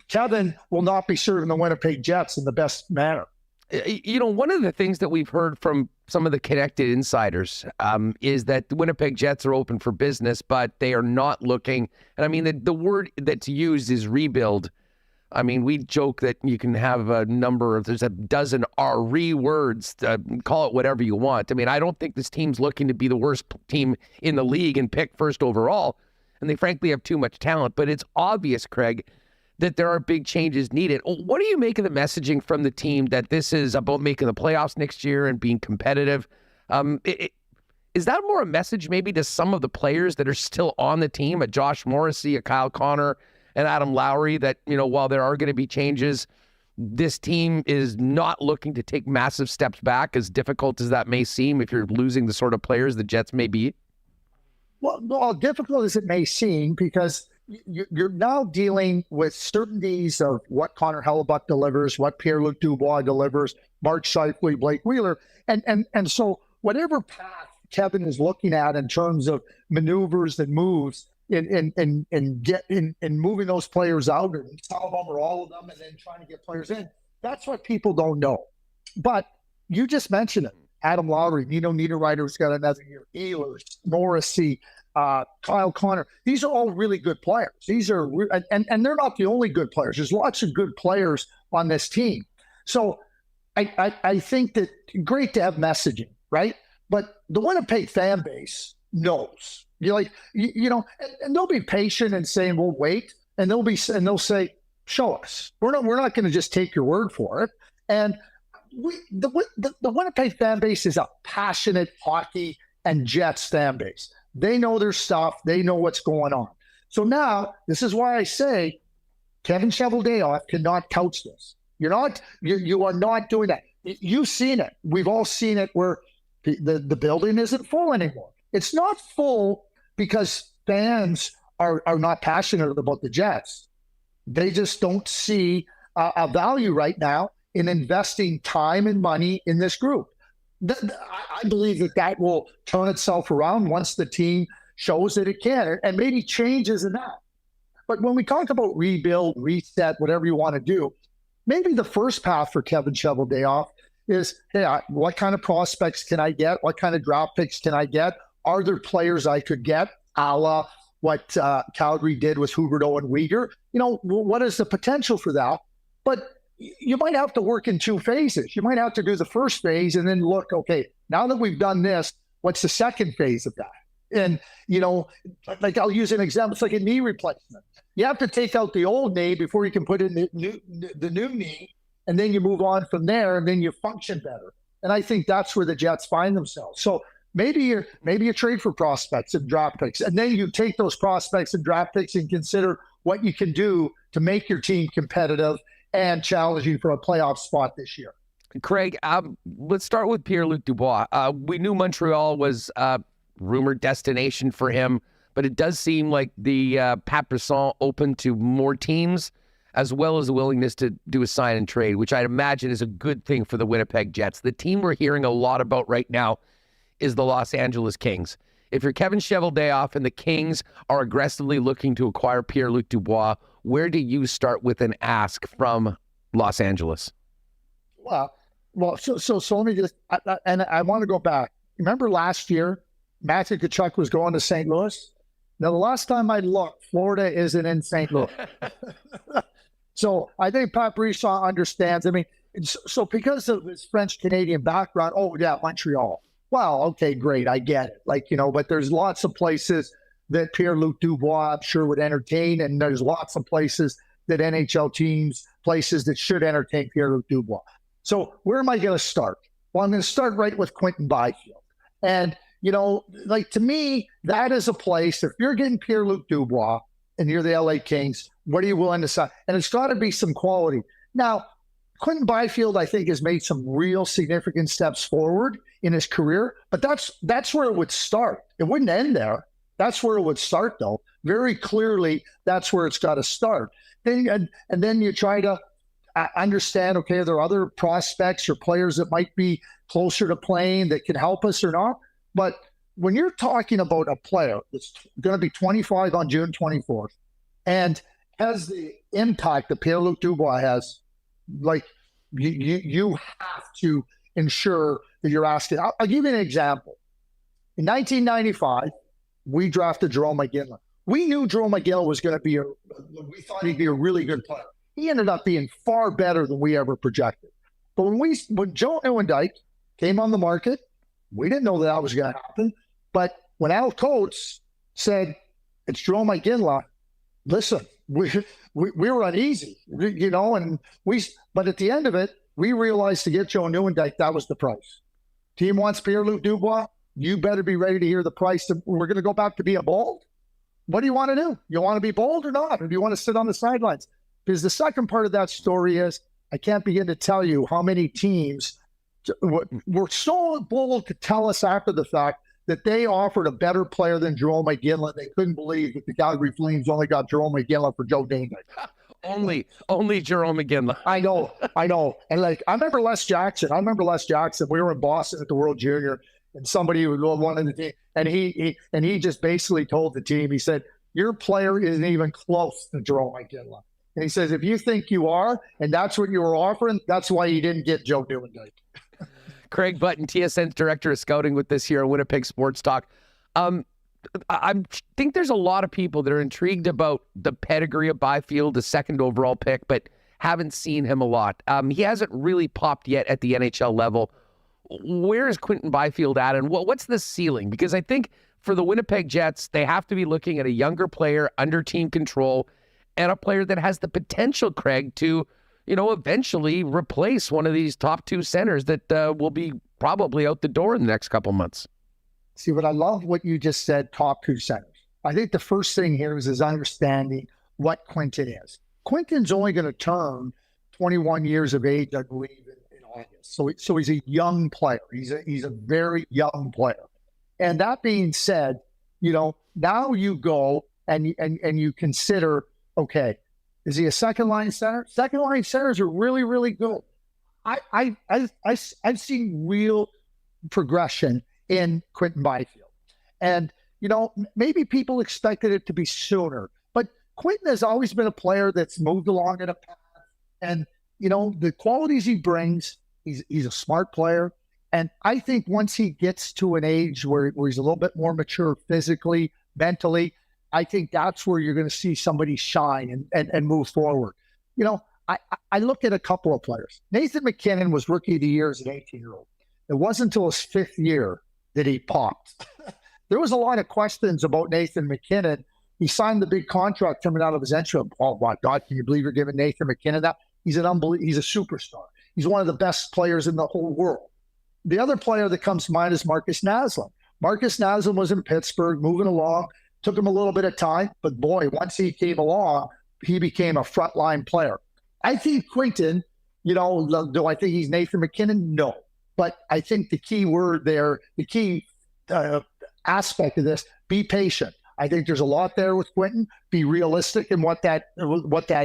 Kevin will not be serving the Winnipeg Jets in the best manner. One of the things that we've heard from some of the connected insiders is that the Winnipeg Jets are open for business, but they are not looking. And I mean, the word that's used is rebuild. I mean, we joke that you can have there's a dozen RE words, call it whatever you want. I mean, I don't think this team's looking to be the worst team in the league and pick first overall. And they frankly have too much talent, but it's obvious, Craig, that there are big changes needed. What do you make of the messaging from the team that this is about making the playoffs next year and being competitive? Is that more a message maybe to some of the players that are still on the team, a Josh Morrissey, a Kyle Connor, and Adam Lowry, that, while there are going to be changes, this team is not looking to take massive steps back, as difficult as that may seem if you're losing the sort of players the Jets may be? Well, difficult as it may seem, because you're now dealing with certainties of what Connor Hellebuck delivers, what Pierre-Luc Dubois delivers, Mark Scheifele, Blake Wheeler. And so whatever path Kevin is looking at in terms of maneuvers and moves in moving those players out, or some of them or all of them, and then trying to get players in, that's what people don't know. But you just mentioned it. Adam Lowry, Niederreiter's got another year, Ehlers, Morrissey, Kyle Connor. These are all really good players. These are, and they're not the only good players. There's lots of good players on this team. So I think that great to have messaging, right? But the Winnipeg fan base knows. And they'll be patient and saying, we'll wait. And they'll say, show us. We're not going to just take your word for it. And the Winnipeg fan base is a passionate hockey and Jets fan base. They know their stuff. They know what's going on. So now, this is why I say Kevin Cheveldayoff cannot couch this. You are not doing that. You've seen it. We've all seen it where the building isn't full anymore. It's not full because fans are not passionate about the Jets. They just don't see a value right now in investing time and money in this group. I believe that will turn itself around once the team shows that it can, and maybe changes in that. But when we talk about rebuild, reset, whatever you want to do, maybe the first path for Kevin Cheveldayoff is, hey, what kind of prospects can I get? What kind of draft picks can I get? Are there players I could get, a la what Calgary did with Huberdeau and Weegar? What is the potential for that? But you might have to work in 2 phases. You might have to do the first phase and then look, okay, now that we've done this, what's the second phase of that? And, like I'll use an example. It's like a knee replacement. You have to take out the old knee before you can put in the new knee. and then you move on from there, and then you function better. And I think that's where the Jets find themselves. So maybe you trade for prospects and draft picks, and then you take those prospects and draft picks and consider what you can do to make your team competitive and challenging for a playoff spot this year. Craig, let's start with Pierre-Luc Dubois. We knew Montreal was a rumored destination for him, but it does seem like the Paterson open to more teams, as well as the willingness to do a sign and trade, which I'd imagine is a good thing for the Winnipeg Jets. The team we're hearing a lot about right now is the Los Angeles Kings. If you're Kevin Cheveldayoff and the Kings are aggressively looking to acquire Pierre-Luc Dubois, where do you start with an ask from Los Angeles? Well, so let me just, I want to go back. Remember last year, Matthew Tkachuk was going to St. Louis? Now, the last time I looked, Florida isn't in St. Louis. So I think Pat Brisson understands. I mean, so because of his French-Canadian background, oh, yeah, Montreal. Well, okay, great. I get it. But there's lots of places that Pierre-Luc Dubois, I'm sure, would entertain, and there's lots of places that NHL teams, places that should entertain Pierre-Luc Dubois. So where am I going to start? Well, I'm going to start right with Quinton Byfield. And, to me, that is a place, if you're getting Pierre-Luc Dubois and you're the LA Kings, what are you willing to sign? And it's got to be some quality. Now, Quinton Byfield, I think, has made some real significant steps forward in his career, but that's where it would start. It wouldn't end there. That's where it would start, though. Very clearly, that's where it's got to start. And then you try to understand, okay, are there other prospects or players that might be closer to playing that can help us or not? But when you're talking about a player that's going to be 25 on June 24th and has the impact that Pierre-Luc Dubois has, you have to ensure that you're asking. I'll give you an example. In 1995, we drafted Jarome Iginla. We knew Jarome Iginla was going to be we thought he'd be a really good player. He ended up being far better than we ever projected. But when Joe Nieuwendyk came on the market, we didn't know that was going to happen. But when Al Coates said, it's Jarome Iginla, listen, we were uneasy, but at the end of it, we realized to get Joe Nieuwendyk, that was the price. Team wants Pierre-Luc Dubois. You better be ready to hear the price. We're going to go back to being bold. What do you want to do? You want to be bold or not? Or do you want to sit on the sidelines? Because the second part of that story is, I can't begin to tell you how many teams were so bold to tell us after the fact that they offered a better player than Jarome Iginla. They couldn't believe that the Calgary Flames only got Jarome Iginla for Joe Nieuwendyk. Only Jarome Iginla. I know. And I remember Les Jackson. We were in Boston at the World Junior, and somebody was one of the team, and he just basically told the team, he said, your player isn't even close to Jarome Iginla. And he says, if you think you are, and that's what you were offering, that's why you didn't get Joe Nieuwendyk. Craig Button, TSN's Director of Scouting with this here on Winnipeg Sports Talk. I think there's a lot of people that are intrigued about the pedigree of Byfield, the second overall pick, but haven't seen him a lot. He hasn't really popped yet at the NHL level. Where is Quinton Byfield at, and what's the ceiling? Because I think for the Winnipeg Jets, they have to be looking at a younger player under team control and a player that has the potential, Craig, to eventually replace one of these top two centers that will be probably out the door in the next couple months. See, what I love what you just said, top two centers. I think the first thing here is understanding what Quinton is. Quinton's only going to turn 21 years of age, I believe, in August. So he's a young player. He's a very young player. And that being said, now you go and you consider, okay, is he a second line center? Second line centers are really, really good. I've seen real progression in Quinton Byfield. And, maybe people expected it to be sooner, but Quinton has always been a player that's moved along at a path. And, the qualities he brings, he's a smart player. And I think once he gets to an age where he's a little bit more mature physically, mentally, I think that's where you're going to see somebody shine and move forward. I look at a couple of players. Nathan MacKinnon was Rookie of the Year as an 18-year-old. It wasn't until his fifth year that he popped. There was a lot of questions about Nathan MacKinnon. He signed the big contract coming out of his entry. Oh, my God, can you believe you're giving Nathan MacKinnon that? He's a superstar. He's one of the best players in the whole world. The other player that comes to mind is Marcus Naslund. Marcus Naslund was in Pittsburgh, moving along. Took him a little bit of time, but boy, once he came along, he became a frontline player. I think Quinton, do I think he's Nathan McKinnon? No. But I think the key word there, the key aspect of this, be patient. I think there's a lot there with Quinton. Be realistic in what that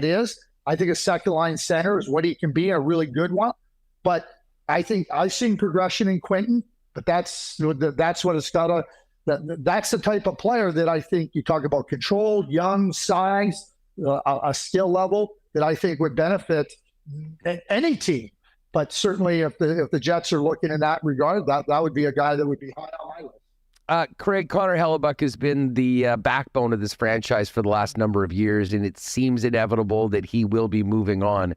is. I think a second line center is what he can be, a really good one. But I think I've seen progression in Quinton, but that's what it's got to. That's the type of player that I think you talk about: control, young, size, a skill level that I think would benefit any team. But certainly, if the Jets are looking in that regard, that would be a guy that would be high on my list. Craig, Connor Hellebuyck has been the backbone of this franchise for the last number of years, and it seems inevitable that he will be moving on.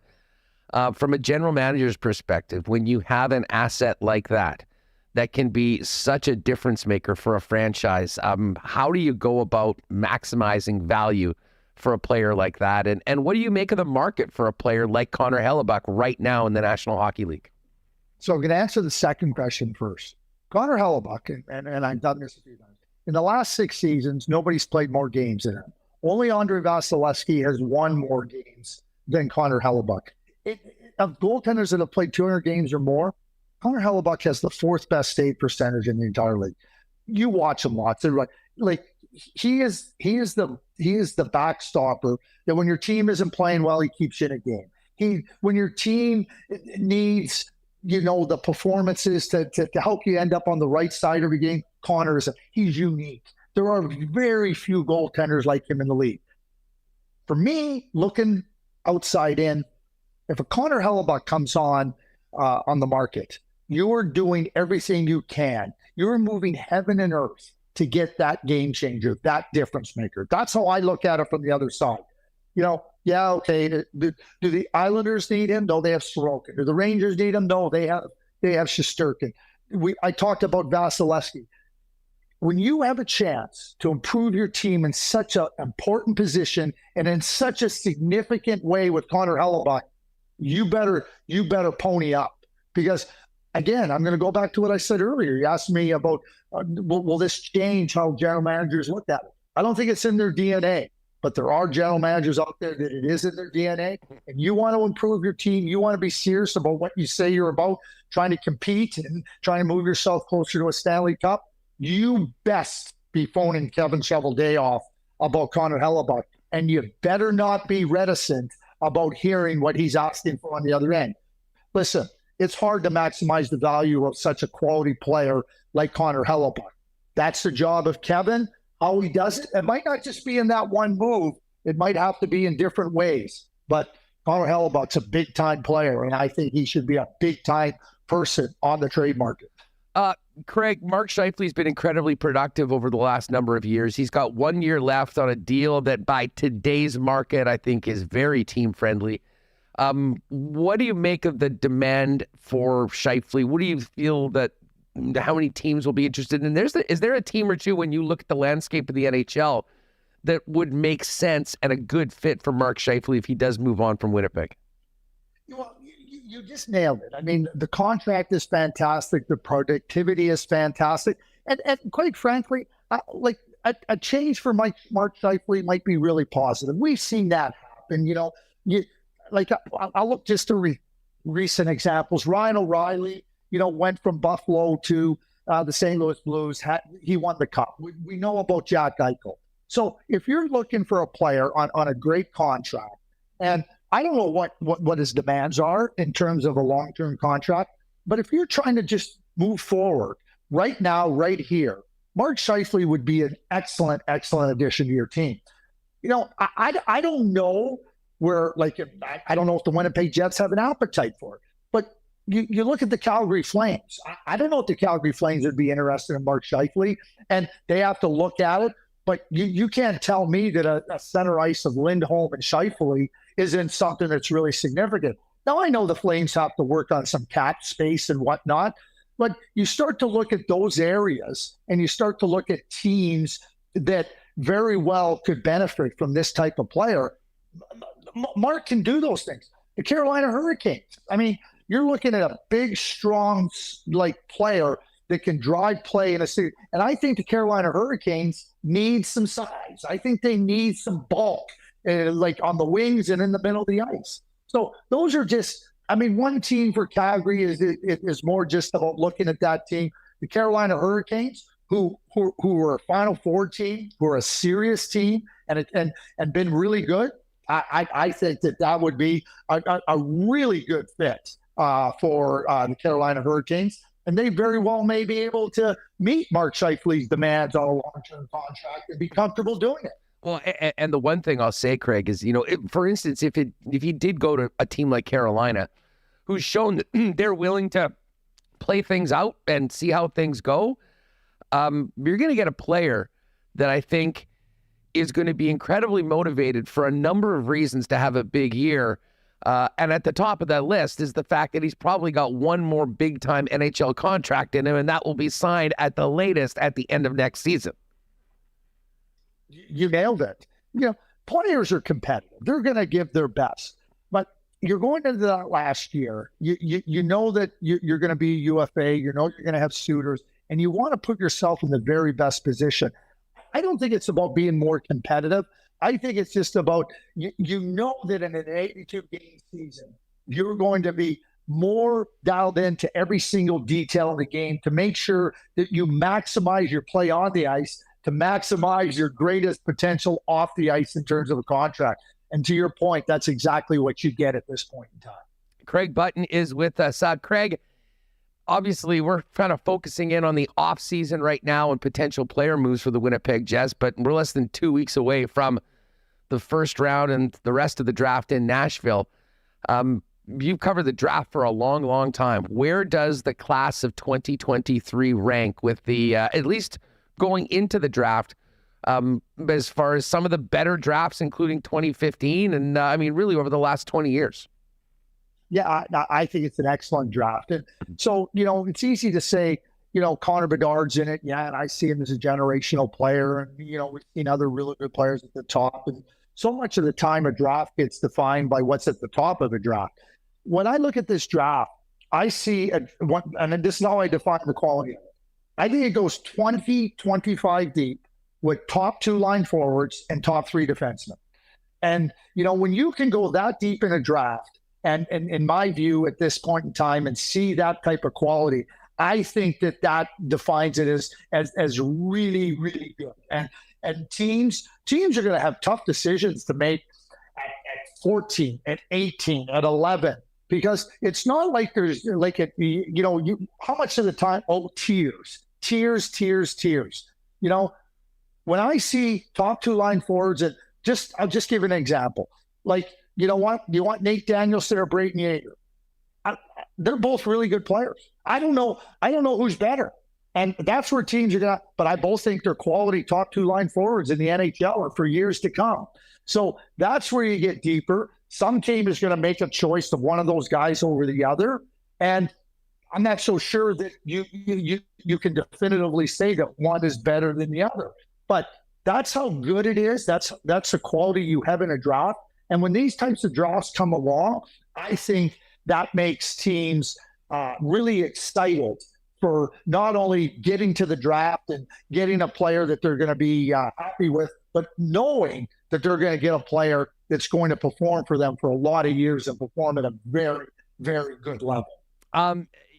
From a general manager's perspective, when you have an asset like that can be such a difference maker for a franchise, how do you go about maximizing value for a player like that? And what do you make of the market for a player like Connor Hellebuyck right now in the National Hockey League? So I'm going to answer the second question first. Connor Hellebuyck, and I've done this a few times, in the last 6 seasons, nobody's played more games than him. Only Andre Vasilevsky has won more games than Connor Hellebuyck. Of goaltenders that have played 200 games or more, Connor Hellebuyck has the 4th best save percentage in the entire league. You watch him lots. Like he is the backstopper that when your team isn't playing well, he keeps you in a game. When your team needs the performances to help you end up on the right side of the game, he's unique. There are very few goaltenders like him in the league. For me, looking outside in, if a Connor Hellebuyck comes on the market, you are doing everything you can. You're moving heaven and earth to get that game changer, that difference maker. That's how I look at it from the other side. Okay, do the Islanders need him? No, they have Sorokin. Do the Rangers need him? No, they have Shesterkin. I talked about Vasilevsky. When you have a chance to improve your team in such an important position and in such a significant way with Connor Hellebuyck, you better pony up. Because again, I'm going to go back to what I said earlier. You asked me about will this change how general managers look at it? I don't think it's in their DNA. But there are general managers out there that it is in their DNA. And you want to improve your team. You want to be serious about what you say you're about, trying to compete and trying to move yourself closer to a Stanley Cup. You best be phoning Kevin Cheveldayoff about Connor Hellebuyck. And you better not be reticent about hearing what he's asking for on the other end. Listen, it's hard to maximize the value of such a quality player like Connor Hellebuyck. That's the job of Kevin. How he does it, it might not just be in that one move. It might have to be in different ways. But Connor Hellebuyck's a big-time player, and I think he should be a big-time person on the trade market. Craig, Mark Scheifele's been incredibly productive over the last number of years. He's got 1 year left on a deal that by today's market, I think is very team-friendly. What do you make of the demand for Scheifele? What do you feel that how many teams will be interested in? Is there a team or two when you look at the landscape of the NHL that would make sense and a good fit for Mark Scheifele if he does move on from Winnipeg? Well, you just nailed it. I mean, the contract is fantastic. The productivity is fantastic. And quite frankly, a change for Mark Scheifele might be really positive. We've seen that happen. I'll look just to recent examples. Ryan O'Reilly, went from Buffalo to the St. Louis Blues. He won the Cup. We know about Jack Eichel. So if you're looking for a player on a great contract, and I don't know what his demands are in terms of a long-term contract, but if you're trying to just move forward right now, right here, Mark Scheifele would be an excellent addition to your team. I don't know where, I don't know if the Winnipeg Jets have an appetite for it, but you look at the Calgary Flames. I don't know if the Calgary Flames would be interested in Mark Scheifele, and they have to look at it. But you can't tell me that a center ice of Lindholm and Scheifele isn't something that's really significant. Now, I know the Flames have to work on some cap space and whatnot, but you start to look at those areas and you start to look at teams that very well could benefit from this type of player. Mark can do those things. the Carolina Hurricanes. I mean, you're looking at a big, strong, player that can drive play in a series. And I think the Carolina Hurricanes need some size. I think they need some bulk, on the wings and in the middle of the ice. So those are just, one team for Calgary is more just about looking at that team. The Carolina Hurricanes, who are a Final Four team, who are a serious team and been really good. I think that would be a really good fit for the Carolina Hurricanes. And they very well may be able to meet Mark Scheifele's demands on a long-term contract and be comfortable doing it. Well, and the one thing I'll say, Craig, is, for instance, if he did go to a team like Carolina, who's shown that they're willing to play things out and see how things go, you're going to get a player that I think is going to be incredibly motivated for a number of reasons to have a big year. And at the top of that list is the fact that he's probably got one more big-time NHL contract in him, and that will be signed at the latest at the end of next season. You nailed it. Players are competitive. They're going to give their best. But you're going into that last year. You know that you're going to be UFA. You know you're going to have suitors, and you want to put yourself in the very best position. I don't think it's about being more competitive. I think it's just about, you know that in an 82-game season, you're going to be more dialed into every single detail of the game to make sure that you maximize your play on the ice, to maximize your greatest potential off the ice in terms of a contract. And to your point, that's exactly what you get at this point in time. Craig Button is with us. Craig, obviously, we're kind of focusing in on the offseason right now and potential player moves for the Winnipeg Jets, but we're less than 2 weeks away from the first round and the rest of the draft in Nashville. You've covered the draft for a long, long time. Where does the class of 2023 rank with the, at least going into the draft, as far as some of the better drafts, including 2015 and, really over the last 20 years? Yeah, I think it's an excellent draft. And so, it's easy to say, Connor Bedard's in it. Yeah, and I see him as a generational player. And, we've seen other really good players at the top. And so much of the time a draft gets defined by what's at the top of a draft. When I look at this draft, I see, and this is how I define the quality of it. I think it goes 20-25 deep with top 2 line forwards and top 3 defensemen. And, when you can go that deep in a draft, and in my view, at this point in time, and see that type of quality, I think that defines it as really, really good. And teams are going to have tough decisions to make at 14, at 18, at 11, because it's not like there's how much of the time, tears. When I see top 2 line forwards, and I'll just give an example. You know what? You want Nate Danielson or Brayden Yager? They're both really good players. I don't know who's better. And that's where teams are going to, but I both think they're quality top 2 line forwards in the NHL for years to come. So that's where you get deeper. Some team is going to make a choice of one of those guys over the other. And I'm not so sure that you can definitively say that one is better than the other. But that's how good it is. That's the quality you have in a draft. And when these types of drafts come along, I think that makes teams really excited for not only getting to the draft and getting a player that they're going to be happy with, but knowing that they're going to get a player that's going to perform for them for a lot of years and perform at a very, very good level.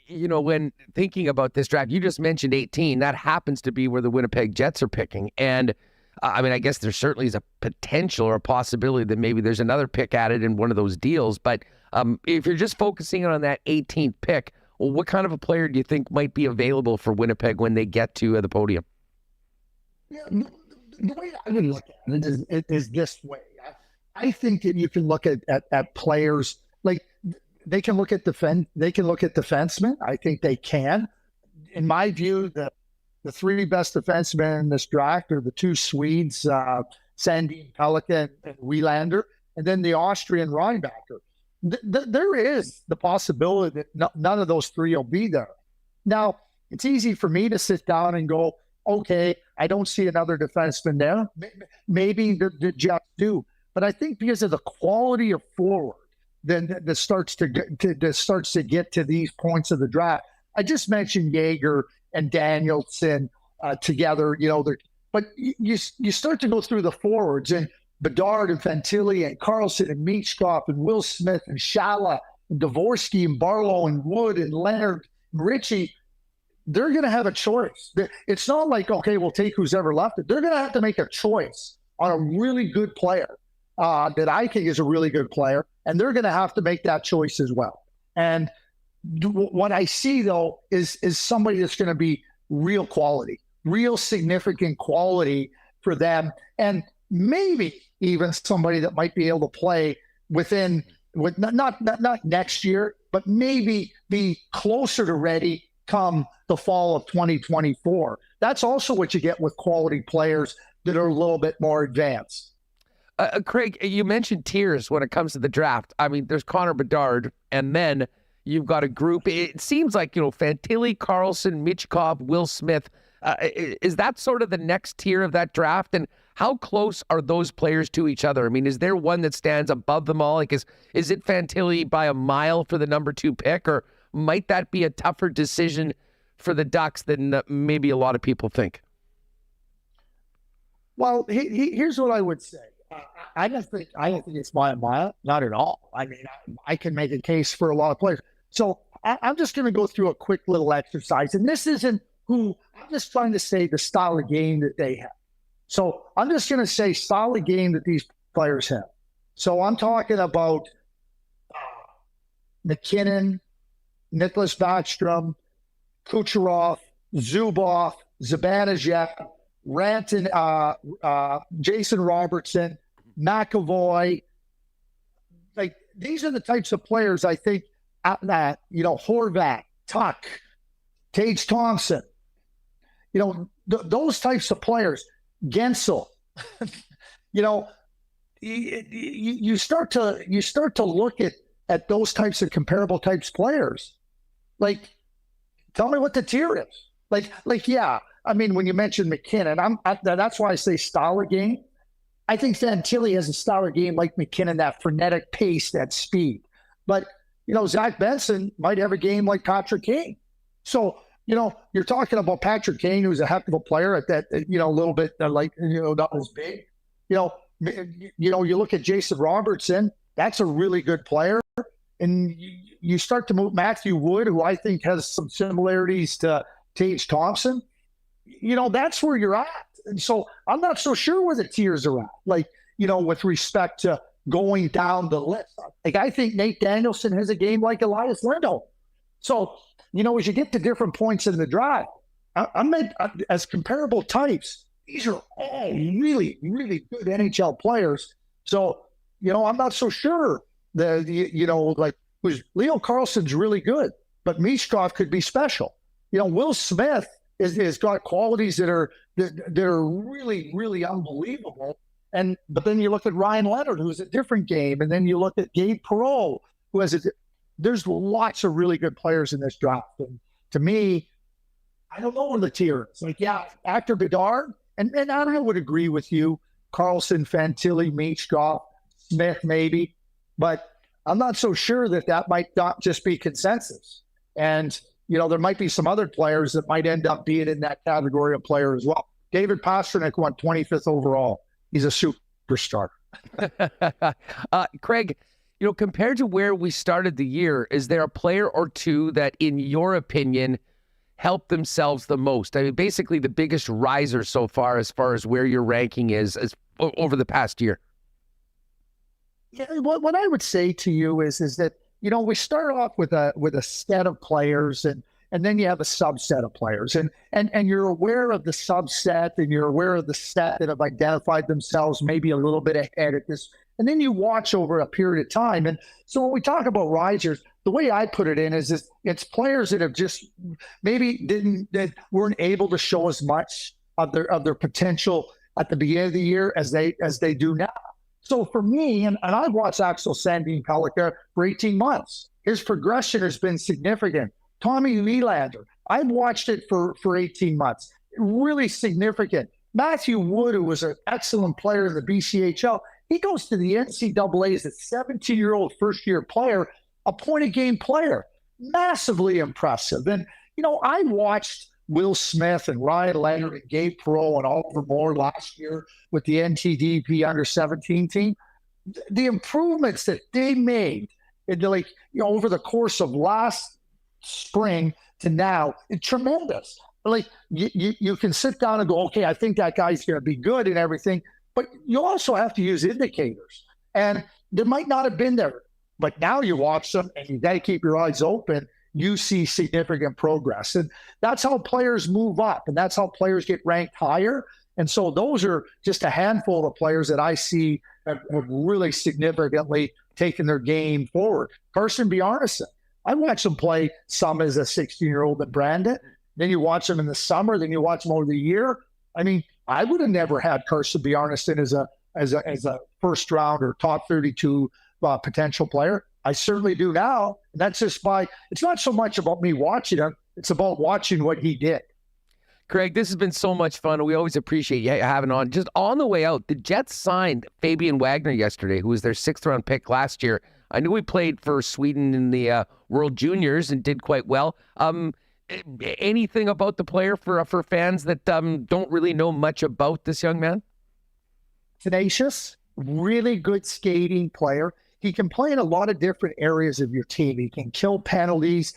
When thinking about this draft, you just mentioned 18. That happens to be where the Winnipeg Jets are picking. And I guess there certainly is a potential or a possibility that maybe there's another pick added in one of those deals. But if you're just focusing on that 18th pick, well, what kind of a player do you think might be available for Winnipeg when they get to the podium? Yeah, the way I would look at it is this way. I think that you can look at players like they can look at defensemen. I think they can. In my view, the 3 best defensemen in this draft are the 2 Swedes, Sandin Pellikka and Wielander, and then the Austrian Reinbacher. There is the possibility that none of those 3 will be there. Now, it's easy for me to sit down and go, okay, I don't see another defenseman there. Maybe the Jets do. But I think because of the quality of forward that starts to get to these points of the draft. I just mentioned Jaeger and Danielson together, but you start to go through the forwards, and Bedard and Fantilli and Carlson and Michkov and Will Smith and Shala and Dvorsky and Barlow and Wood and Leonard and Ritchie. They're going to have a choice. It's not like, okay, we'll take who's ever left. They're going to have to make a choice on a really good player that I think is a really good player, and they're going to have to make that choice as well. And what I see, though, is somebody that's going to be real quality, real significant quality for them, and maybe even somebody that might be able to play with not next year, but maybe be closer to ready come the fall of 2024. That's also what you get with quality players that are a little bit more advanced. Craig, you mentioned tiers when it comes to the draft. I mean, there's Connor Bedard, and then you've got a group. It seems like, Fantilli, Carlson, Michkov, Will Smith. Is that sort of the next tier of that draft? And how close are those players to each other? I mean, is there one that stands above them all? Like, is it Fantilli by a mile for the number 2 pick, or might that be a tougher decision for the Ducks than maybe a lot of people think? Well, here's what I would say. I don't think it's by a mile, not at all. I mean, I can make a case for a lot of players. So I'm just going to go through a quick little exercise, and this isn't I'm just trying to say the style of game that they have. So I'm just going to say style of game that these players have. So I'm talking about McKinnon, Nicholas Backstrom, Kucherov, Zubov, Zibanejad, Ranton, Jason Robertson, McAvoy. Like, these are the types of players I think that, Horvat, Tuck, Tage Thompson, those types of players, Gensel, you start to look at those types of comparable types of players. Like, tell me what the tier is. Yeah. I mean, when you mentioned McKinnon, that's why I say style of game. I think Fantilli has a style of game like McKinnon, that frenetic pace, that speed. But, Zach Benson might have a game like Patrick Kane. So, you're talking about Patrick Kane, who's a heck of a player at that, a little bit not as big. You look at Jason Robertson, that's a really good player. And you start to move Matthew Wood, who I think has some similarities to Tage Thompson. That's where you're at. And so I'm not so sure where the tiers are at, with respect to going down the list. Like, I think Nate Danielson has a game like Elias Lindholm. So, as you get to different points in the draft, I'm as comparable types. These are all really, really good NHL players. So, I'm not so sure Leo Carlson's really good, but Michkov could be special. Will Smith is got qualities that are really, really unbelievable. But then you look at Ryan Leonard, who's a different game, and then you look at Gabe Perreault, who has there's lots of really good players in this draft. And to me, I don't know where the tier is. After Bedard, and I would agree with you, Carlson, Fantilli, Michkov, Smith, maybe, but I'm not so sure that might not just be consensus. And there might be some other players that might end up being in that category of player as well. David Pastrnak went 25th overall. He's a superstar. Craig, compared to where we started the year, is there a player or two that, in your opinion, helped themselves the most? I mean, basically the biggest riser so far as where your ranking is over the past year. Yeah, what I would say to you is that, we start off with a set of players, and then you have a subset of players, and you're aware of the subset, and you're aware of the set that have identified themselves maybe a little bit ahead at this, and then you watch over a period of time. And so when we talk about risers, the way I put it in is it's players that have just maybe that weren't able to show as much of their potential at the beginning of the year as they do now. So for me, and I've watched Axel Sandin-Pellikka for 18 months. His progression has been significant. Tommy Nylander, I've watched it for 18 months. Really significant. Matthew Wood, who was an excellent player in the BCHL, He goes to the NCAA as a 17-year-old first-year player, a point-a-game player. Massively impressive. And, I watched Will Smith and Ryan Leonard and Gabe Perreault and Oliver Moore last year with the NTDP under-17 team. The improvements that they made over the course of last spring to now, it's tremendous. You can sit down and go, okay, I think that guy's going to be good and everything, but you also have to use indicators. And they might not have been there, but now you watch them and you got to keep your eyes open. You see significant progress. And that's how players move up, and that's how players get ranked higher. And so those are just a handful of players that I see have really significantly taken their game forward. Carson Bjarnason, I watched him play some as a 16-year-old at Brandon. Then you watch him in the summer. Then you watch him over the year. I mean, I would have never had Carson Bjarnason as a first round or top 32 potential player. I certainly do now. And that's just it's not so much about me watching him. It's about watching what he did. Craig, this has been so much fun. We always appreciate you having on. Just on the way out, the Jets signed Fabian Wagner yesterday, who was their 6th-round pick last year. I knew he played for Sweden in the World Juniors and did quite well. Anything about the player for fans that don't really know much about this young man? Tenacious, really good skating player. He can play in a lot of different areas of your team. He can kill penalties.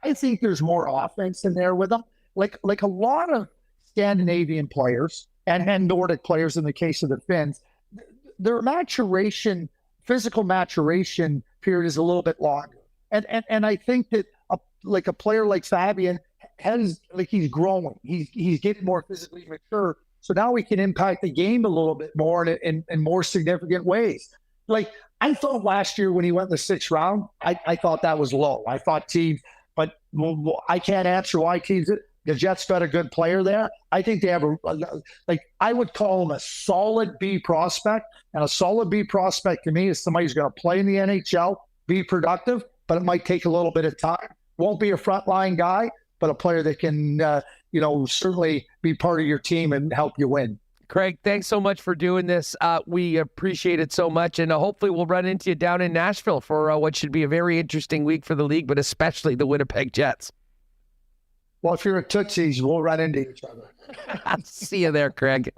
I think there's more offense in there with him. Like a lot of Scandinavian players and Nordic players in the case of the Finns, their physical maturation period is a little bit longer. And I think that a player like Fabian he's growing. He's getting more physically mature. So now he can impact the game a little bit more in more significant ways. I thought last year when he went in the 6th round, I thought that was low. I thought teams, but I can't answer why teams. The Jets got a good player there. I think they have I would call him a solid B prospect. And a solid B prospect to me is somebody who's going to play in the NHL, be productive, but it might take a little bit of time. Won't be a frontline guy, but a player that can, certainly be part of your team and help you win. Craig, thanks so much for doing this. We appreciate it so much, and hopefully we'll run into you down in Nashville for what should be a very interesting week for the league, but especially the Winnipeg Jets. Well, if you're at Tootsie's, we'll run into each other. See you there, Craig.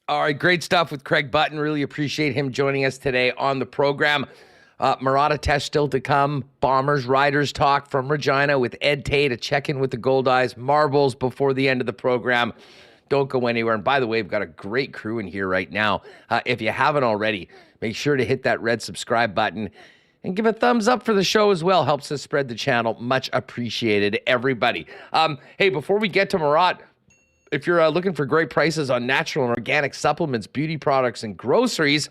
All right, great stuff with Craig Button. Really appreciate him joining us today on the program. Murat test still to come. Bombers, Riders talk from Regina with Ed Tait, a check-in with the Goldeyes. Marbles before the end of the program. Don't go anywhere. And by the way, we've got a great crew in here right now. If you haven't already, make sure to hit that red subscribe button and give a thumbs up for the show as well. Helps us spread the channel. Much appreciated, everybody. Hey, before we get to Murat, if you're looking for great prices on natural and organic supplements, beauty products, and groceries,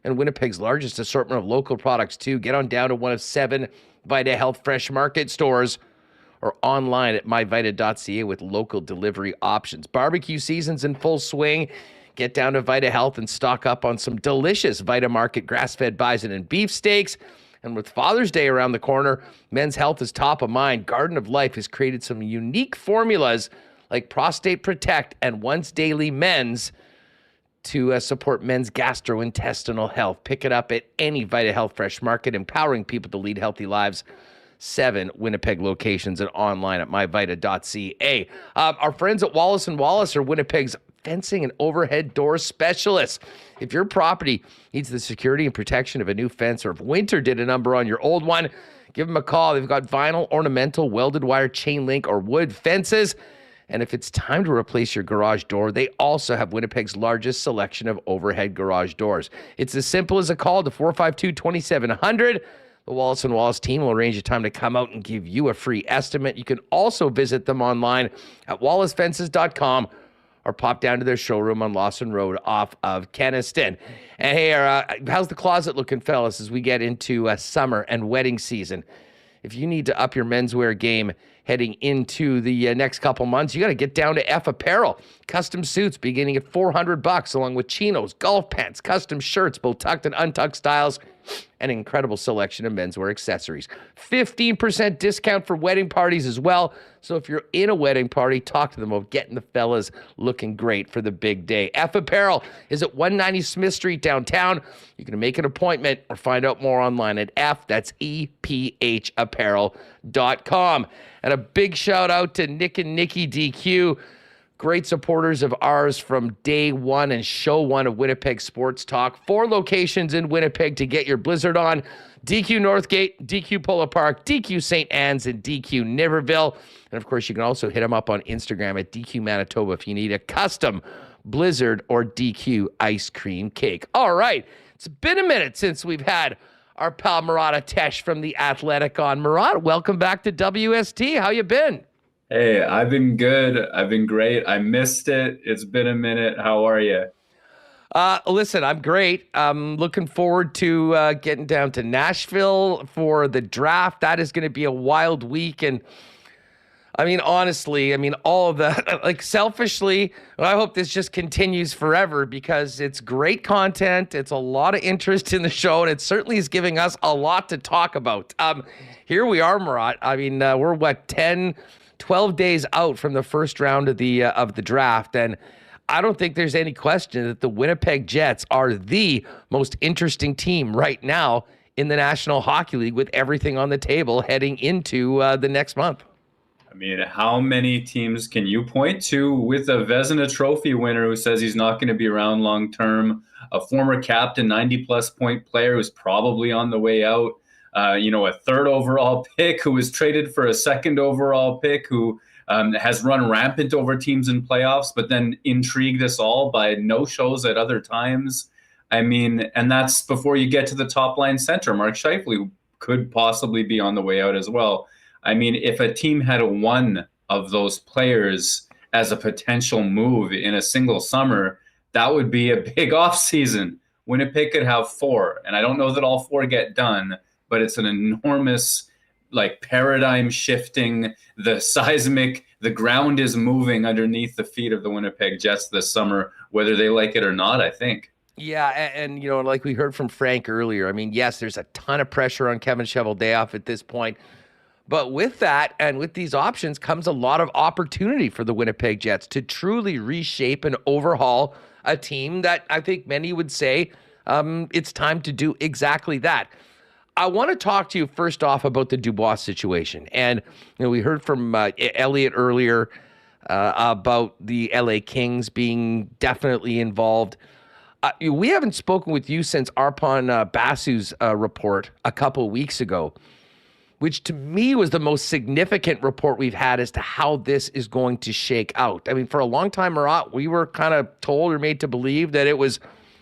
and Winnipeg's largest assortment of local products too, get on down to one of 7 Vita Health Fresh Market stores or online at myvita.ca with local delivery options. Barbecue season's in full swing. Get down to Vita Health and stock up on some delicious Vita Market grass-fed bison and beef steaks. And with Father's Day around the corner, men's health is top of mind. Garden of Life has created some unique formulas like Prostate Protect and Once Daily Men's to support men's gastrointestinal health. Pick it up at any Vita Health Fresh Market, empowering people to lead healthy lives. 7 Winnipeg locations and online at myvita.ca. Our friends at Wallace & Wallace are Winnipeg's fencing and overhead door specialists. If your property needs the security and protection of a new fence, or if winter did a number on your old one, give them a call. They've got vinyl, ornamental, welded wire, chain link, or wood fences. And if it's time to replace your garage door, they also have Winnipeg's largest selection of overhead garage doors. It's as simple as a call to 452-2700. The Wallace & Wallace team will arrange a time to come out and give you a free estimate. You can also visit them online at wallacefences.com or pop down to their showroom on Lawson Road off of Kenniston. And hey, how's the closet looking, fellas, as we get into summer and wedding season? If you need to up your menswear game heading into the next couple months, you got to get down to F Apparel. Custom suits beginning at $400, along with chinos, golf pants, custom shirts, both tucked and untucked styles, and an incredible selection of menswear accessories. 15% discount for wedding parties as well. So if you're in a wedding party, talk to them about getting the fellas looking great for the big day. F Apparel is at 190 Smith Street downtown. You can make an appointment or find out more online at that's EPHapparel.com. And a big shout out to Nick and Nikki DQ. Great supporters of ours from day one and show one of Winnipeg Sports Talk. 4 locations in Winnipeg to get your blizzard on. DQ Northgate, DQ Polo Park, DQ St. Anne's, and DQ Niverville. And, of course, you can also hit them up on Instagram at DQ Manitoba if you need a custom blizzard or DQ ice cream cake. All right. It's been a minute since we've had our pal Murat Tesh from The Athletic on. Murat, welcome back to WST. How you been? Hey, I've been good. I've been great. I missed it. It's been a minute. How are you? Listen, I'm great. I'm looking forward to getting down to Nashville for the draft. That is going to be a wild week. And I mean, honestly, all of the, like selfishly, I hope this just continues forever because it's great content. It's a lot of interest in the show, and it certainly is giving us a lot to talk about. Here we are, Murat. We're 12 days out from the first round of the draft, and I don't think there's any question that the Winnipeg Jets are the most interesting team right now in the National Hockey League with everything on the table heading into the next month. I mean, how many teams can you point to with a Vezina Trophy winner who says he's not going to be around long term, a former captain, 90-plus point player who's probably on the way out, a third overall pick who was traded for a second overall pick who has run rampant over teams in playoffs, but then intrigued us all by no-shows at other times. I mean, and that's before you get to the top-line center, Mark Scheifele, who could possibly be on the way out as well. I mean, if a team had one of those players as a potential move in a single summer, that would be a big offseason. Winnipeg could have 4, and I don't know that all 4 get done, but it's an enormous, paradigm shifting, the seismic, the ground is moving underneath the feet of the Winnipeg Jets this summer, whether they like it or not, I think. Yeah, and like we heard from Frank earlier, yes, there's a ton of pressure on Kevin Cheveldayoff at this point. But with that and with these options comes a lot of opportunity for the Winnipeg Jets to truly reshape and overhaul a team that I think many would say it's time to do exactly that. I want to talk to you first off about the Dubois situation. And we heard from Elliot earlier about the LA Kings being definitely involved. We haven't spoken with you since Arpon Basu's report a couple weeks ago, which to me was the most significant report we've had as to how this is going to shake out. For a long time, Murat, we were kind of told or made to believe that it was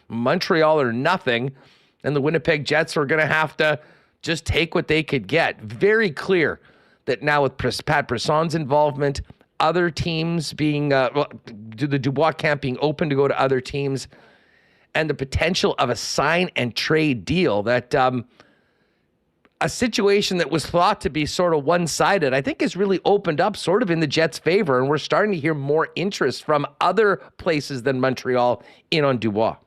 Montreal or nothing, and the Winnipeg Jets were going to have to just take what they could get. Very clear that now with Paterson's involvement, other teams being, the Dubois camp being open to go to other teams, and the potential of a sign and trade deal that a situation that was thought to be sort of one-sided, I think has really opened up sort of in the Jets' favor, and we're starting to hear more interest from other places than Montreal in on Dubois.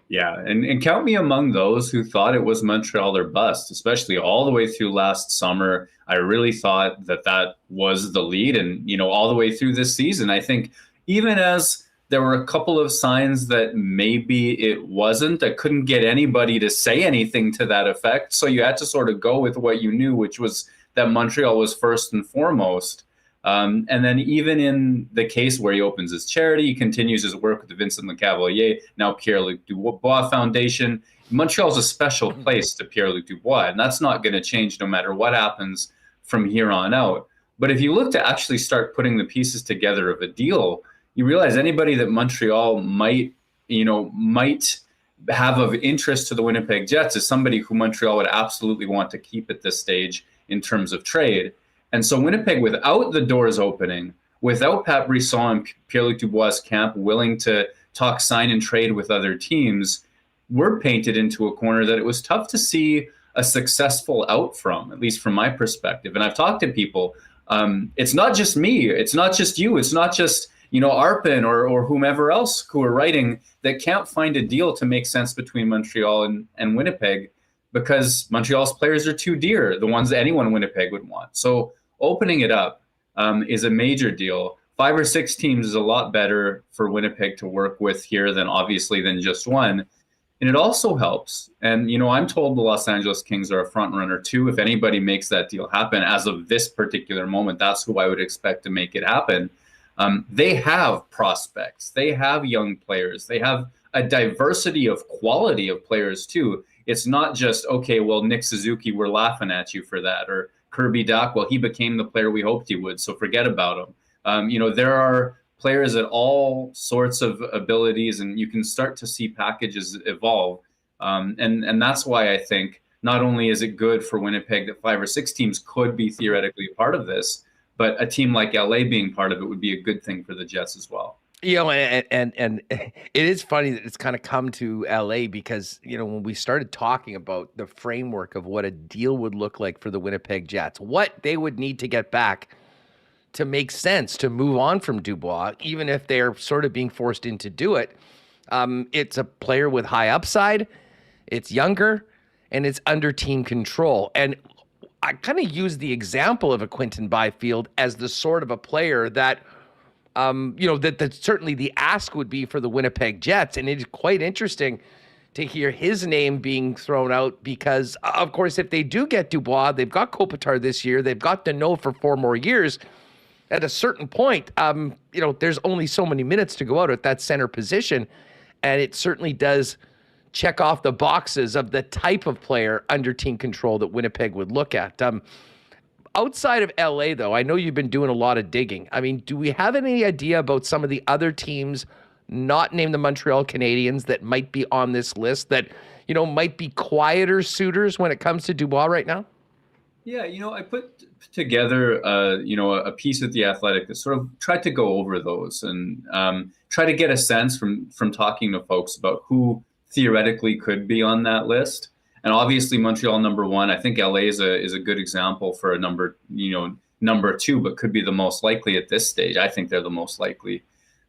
Yeah, and count me among those who thought it was Montreal or bust, especially all the way through last summer. I really thought that was the lead, and, all the way through this season. I think even as there were a couple of signs that maybe it wasn't, I couldn't get anybody to say anything to that effect. So you had to sort of go with what you knew, which was that Montreal was first and foremost. And then even in the case where he opens his charity, he continues his work with the Vincent LeCavalier, now Pierre-Luc Dubois Foundation. Montreal's a special place to Pierre-Luc Dubois, and that's not going to change no matter what happens from here on out. But if you look to actually start putting the pieces together of a deal, you realize anybody that Montreal might have of interest to the Winnipeg Jets is somebody who Montreal would absolutely want to keep at this stage in terms of trade. And so Winnipeg, without the doors opening, without Pat Brisson and Pierre-Luc Dubois' camp willing to talk sign and trade with other teams, we're painted into a corner that it was tough to see a successful out from, at least from my perspective. And I've talked to people. It's not just me. It's not just you. It's not just Arpon or whomever else who are writing that can't find a deal to make sense between Montreal and Winnipeg because Montreal's players are too dear, the ones that anyone in Winnipeg would want. So opening it up is a major deal. 5 or 6 teams is a lot better for Winnipeg to work with here than just one. And it also helps. And, I'm told the Los Angeles Kings are a front runner too. If anybody makes that deal happen, as of this particular moment, that's who I would expect to make it happen. They have prospects. They have young players. They have a diversity of quality of players too. It's not just, okay, well, Nick Suzuki, we're laughing at you for that. Or Kirby Dach, well, he became the player we hoped he would, so forget about him. There are players at all sorts of abilities, and you can start to see packages evolve. And that's why I think not only is it good for Winnipeg that 5 or 6 teams could be theoretically a part of this, but a team like LA being part of it would be a good thing for the Jets as well. And it is funny that it's kind of come to LA because, when we started talking about the framework of what a deal would look like for the Winnipeg Jets, what they would need to get back to make sense to move on from Dubois, even if they're sort of being forced into do it. It's a player with high upside, it's younger, and it's under team control. And I kind of use the example of a Quinton Byfield as the sort of a player that, that certainly the ask would be for the Winnipeg Jets. And it's quite interesting to hear his name being thrown out because, of course, if they do get Dubois, they've got Kopitar this year, they've got Deneau for 4 more years. At a certain point, there's only so many minutes to go out at that center position. And it certainly does check off the boxes of the type of player under team control that Winnipeg would look at. Outside of LA, though, I know you've been doing a lot of digging. I mean, do we have any idea about some of the other teams not named the Montreal Canadiens that might be on this list that, might be quieter suitors when it comes to Dubois right now? Yeah, I put together, a piece at The Athletic that sort of tried to go over those and try to get a sense from talking to folks about who theoretically could be on that list. And obviously Montreal number 1. I think LA is a good example for a number 2, but could be the most likely at this stage. I think they're the most likely.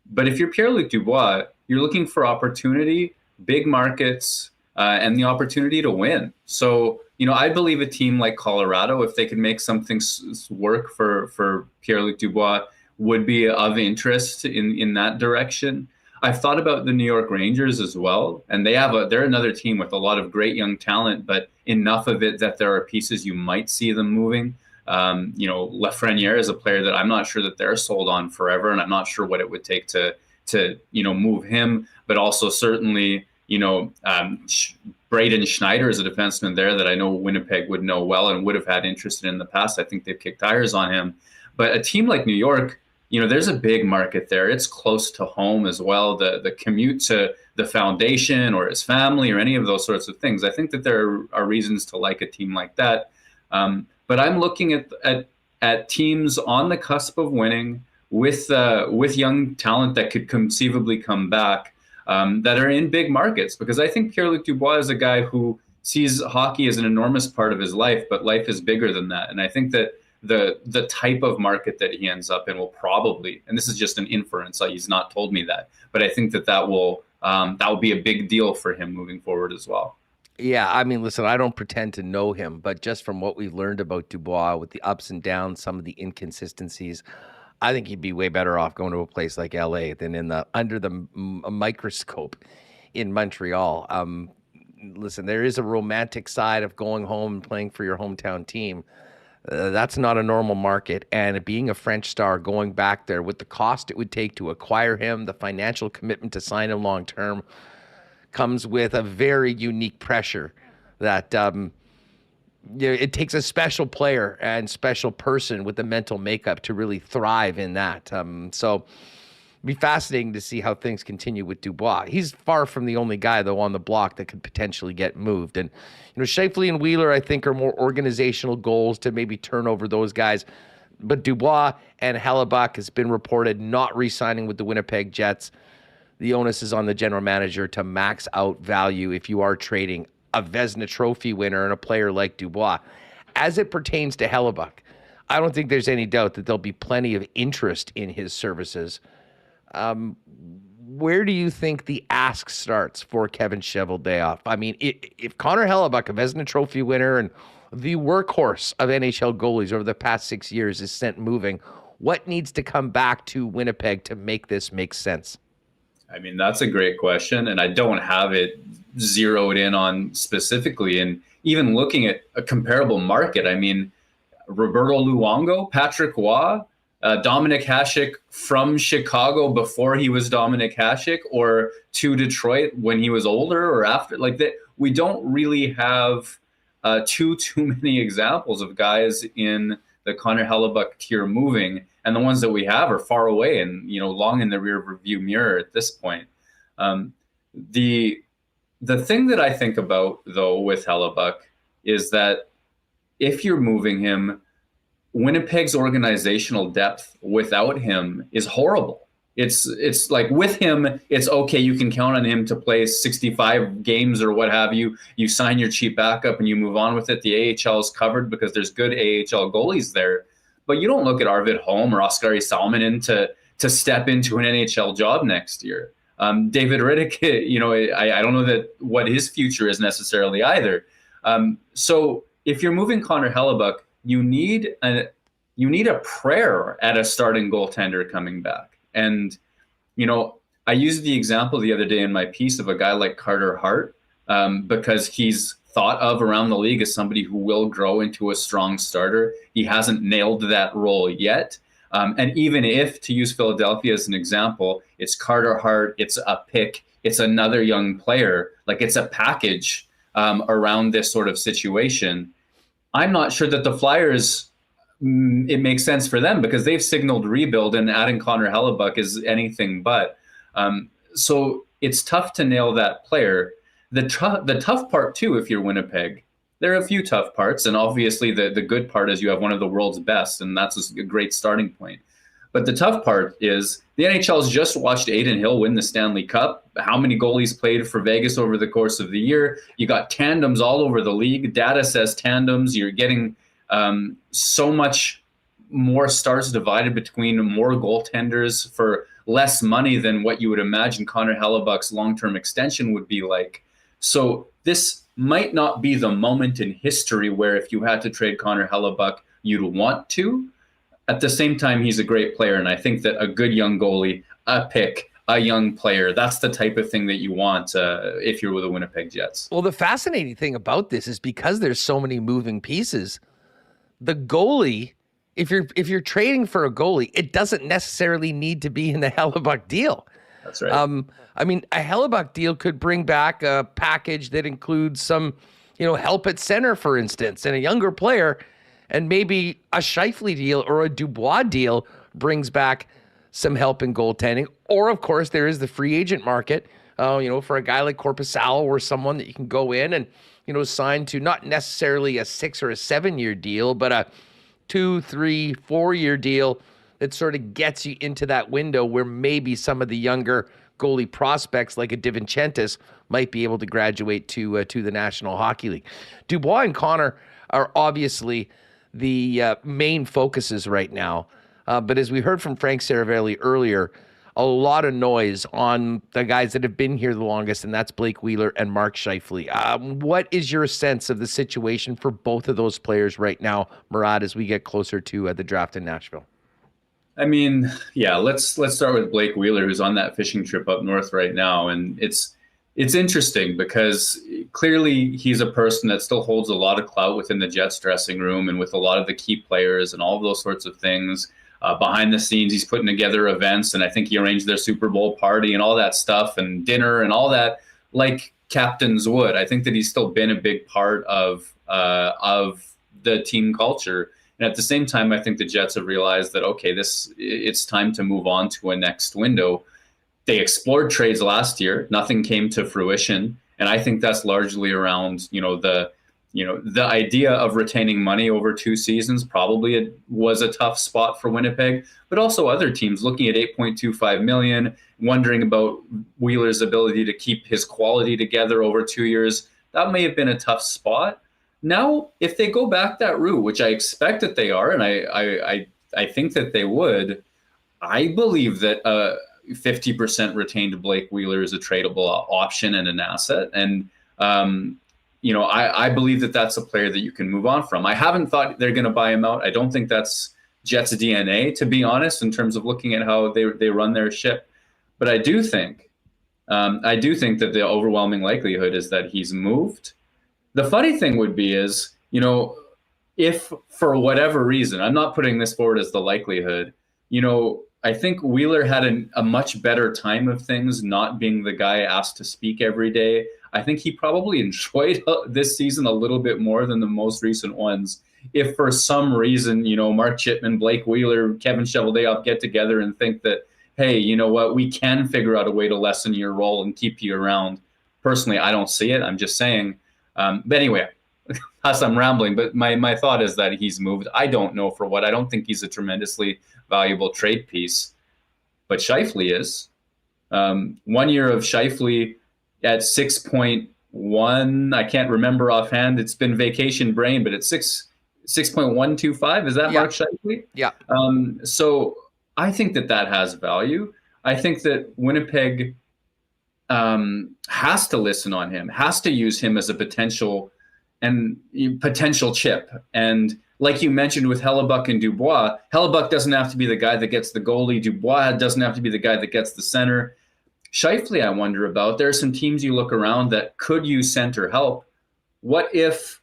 But if you're Pierre-Luc Dubois, you're looking for opportunity, big markets, and the opportunity to win. So, I believe a team like Colorado, if they could make something work for Pierre-Luc Dubois, would be of interest in that direction. I've thought about the New York Rangers as well, and they're another team with a lot of great young talent, but enough of it that there are pieces you might see them moving. Lafreniere is a player that I'm not sure that they're sold on forever, and I'm not sure what it would take to move him, but also certainly, Braden Schneider is a defenseman there that I know Winnipeg would know well and would have had interest in the past. I think they've kicked tires on him. But a team like New York, there's a big market there. It's close to home as well. The commute to the foundation or his family or any of those sorts of things. I think that there are reasons to like a team like that. But I'm looking at teams on the cusp of winning with young talent that could conceivably come back. That are in big markets, because I think Pierre-Luc Dubois is a guy who sees hockey as an enormous part of his life, but life is bigger than that. And I think that the type of market that he ends up in will probably, and this is just an inference, he's not told me that, but I think that will be a big deal for him moving forward as well. Yeah, I mean, listen, I don't pretend to know him, but just from what we've learned about Dubois with the ups and downs, some of the inconsistencies, I think he'd be way better off going to a place like LA than under the microscope in Montreal. Listen, there is a romantic side of going home and playing for your hometown team. That's not a normal market. And being a French star, going back there with the cost it would take to acquire him, the financial commitment to sign him long term, comes with a very unique pressure that it takes a special player and special person with the mental makeup to really thrive in that. So it'd be fascinating to see how things continue with Dubois. He's far from the only guy, though, on the block that could potentially get moved. And, Scheifele and Wheeler, I think, are more organizational goals to maybe turn over those guys. But Dubois and Hellebuyck has been reported not re-signing with the Winnipeg Jets. The onus is on the general manager to max out value if you are trading a Vezina Trophy winner and a player like Dubois. As it pertains to Hellebuyck, I don't think there's any doubt that there'll be plenty of interest in his services. Where do you think the ask starts for Kevin Cheveldayoff? I mean, if Connor Hellebuyck, a Vezina Trophy winner and the workhorse of NHL goalies over the past 6 years, is sent moving, What needs to come back to Winnipeg to make this make sense? I mean, that's a great question, and I don't have it zeroed in on specifically. And even looking at a comparable market, I mean, Roberto Luongo, Patrick Waugh, Dominic Hasek from Chicago before he was Dominic Hasek, or to Detroit when he was older or after. Like that, we don't really have too many examples of guys in the Connor Hellebuyck tier moving, and the ones that we have are far away and long in the rear view mirror at this point. The thing that I think about though with Hellebuyck is that if you're moving him, Winnipeg's organizational depth without him is horrible. It's like with him, it's okay. You can count on him to play 65 games or what have you. You sign your cheap backup and you move on with it. The AHL is covered because there's good AHL goalies there. But you don't look at Arvid Holm or Oskari Salminen to step into an NHL job next year. David Riddick, I don't know that what his future is necessarily either. So if you're moving Connor Hellebuyck, you need a prayer at a starting goaltender coming back. And, I used the example the other day in my piece of a guy like Carter Hart, because he's thought of around the league as somebody who will grow into a strong starter. He hasn't nailed that role yet. And even if, to use Philadelphia as an example, it's Carter Hart, it's a pick, it's another young player, like it's a package around this sort of situation. I'm not sure that the Flyers, it makes sense for them because they've signaled rebuild, and adding Connor Hellebuyck is anything but. So it's tough to nail that player. The tough part too, if you're Winnipeg, there are a few tough parts, and obviously the good part is you have one of the world's best, and that's a great starting point. But the tough part is the NHL's just watched Adin Hill win the Stanley Cup. How many goalies played for Vegas over the course of the year? You got tandems all over the league. Data says tandems. You're getting so much more stars divided between more goaltenders for less money than what you would imagine Connor Hellebuyck's long-term extension would be like. So this might not be the moment in history where if you had to trade Connor Hellebuyck, you'd want to. At the same time, he's a great player, and I think that a good young goalie, a pick, a young player, that's the type of thing that you want if you're with the Winnipeg Jets. Well, the fascinating thing about this is because there's so many moving pieces, the goalie, if you're trading for a goalie, it doesn't necessarily need to be in the Hellebuyck deal. That's right. I mean, a Hellebuyck deal could bring back a package that includes some, help at center, for instance, and a younger player, and maybe a Scheifele deal or a Dubois deal brings back some help in goaltending. Or, of course, there is the free agent market, for a guy like Korpisalo or someone that you can go in and, sign to not necessarily a 6 or a 7 year deal, but a 2, 3, 4 year deal that sort of gets you into that window where maybe some of the younger goalie prospects like a DiVincentis might be able to graduate to the National Hockey League. Dubois and Connor are obviously the main focuses right now. But as we heard from Frank Saravelli earlier, a lot of noise on the guys that have been here the longest, and that's Blake Wheeler and Mark Scheifele. What is your sense of the situation for both of those players right now, Murat, as we get closer to the draft in Nashville? I mean, yeah, let's start with Blake Wheeler, who's on that fishing trip up north right now. And it's interesting because clearly he's a person that still holds a lot of clout within the Jets dressing room and with a lot of the key players and all of those sorts of things. Behind the scenes, he's putting together events, and I think he arranged their Super Bowl party and all that stuff and dinner and all that, like captains would. I think that he's still been a big part of the team culture. And at the same time, I think the Jets have realized that, okay, it's time to move on to a next window. They explored trades last year. Nothing came to fruition. And I think that's largely around, the idea of retaining money over 2 seasons probably was a tough spot for Winnipeg, but also other teams looking at $8.25 million, wondering about Wheeler's ability to keep his quality together over 2 years. That may have been a tough spot. Now, if they go back that route, which I expect that they are, and I think that they would, I believe that 50% retained Blake Wheeler is a tradable option and an asset. And, I believe that that's a player that you can move on from. I haven't thought they're going to buy him out. I don't think that's Jets DNA, to be honest, in terms of looking at how they run their ship. But I do think that the overwhelming likelihood is that he's moved. The funny thing would be is, if for whatever reason, I'm not putting this forward as the likelihood, I think Wheeler had a much better time of things not being the guy asked to speak every day. I think he probably enjoyed this season a little bit more than the most recent ones. If for some reason, Mark Chipman, Blake Wheeler, Kevin Cheveldayoff get together and think that, hey, you know what, we can figure out a way to lessen your role and keep you around. Personally, I don't see it. I'm just saying. But anyway, as I'm rambling, but my thought is that he's moved. I don't know for what. I don't think he's a tremendously valuable trade piece. But Scheifele is. 1 year of Scheifele at 6.1. I can't remember offhand. It's been vacation brain, but it's 6.125. Is that Mark Scheifele? Yeah. So I think that has value. I think that Winnipeg has to listen on him, has to use him as a potential chip. And like you mentioned with Hellebuyck and Dubois, Hellebuyck doesn't have to be the guy that gets the goalie. Dubois doesn't have to be the guy that gets the center. Scheifele, I wonder about. There are some teams you look around that could use center help. What if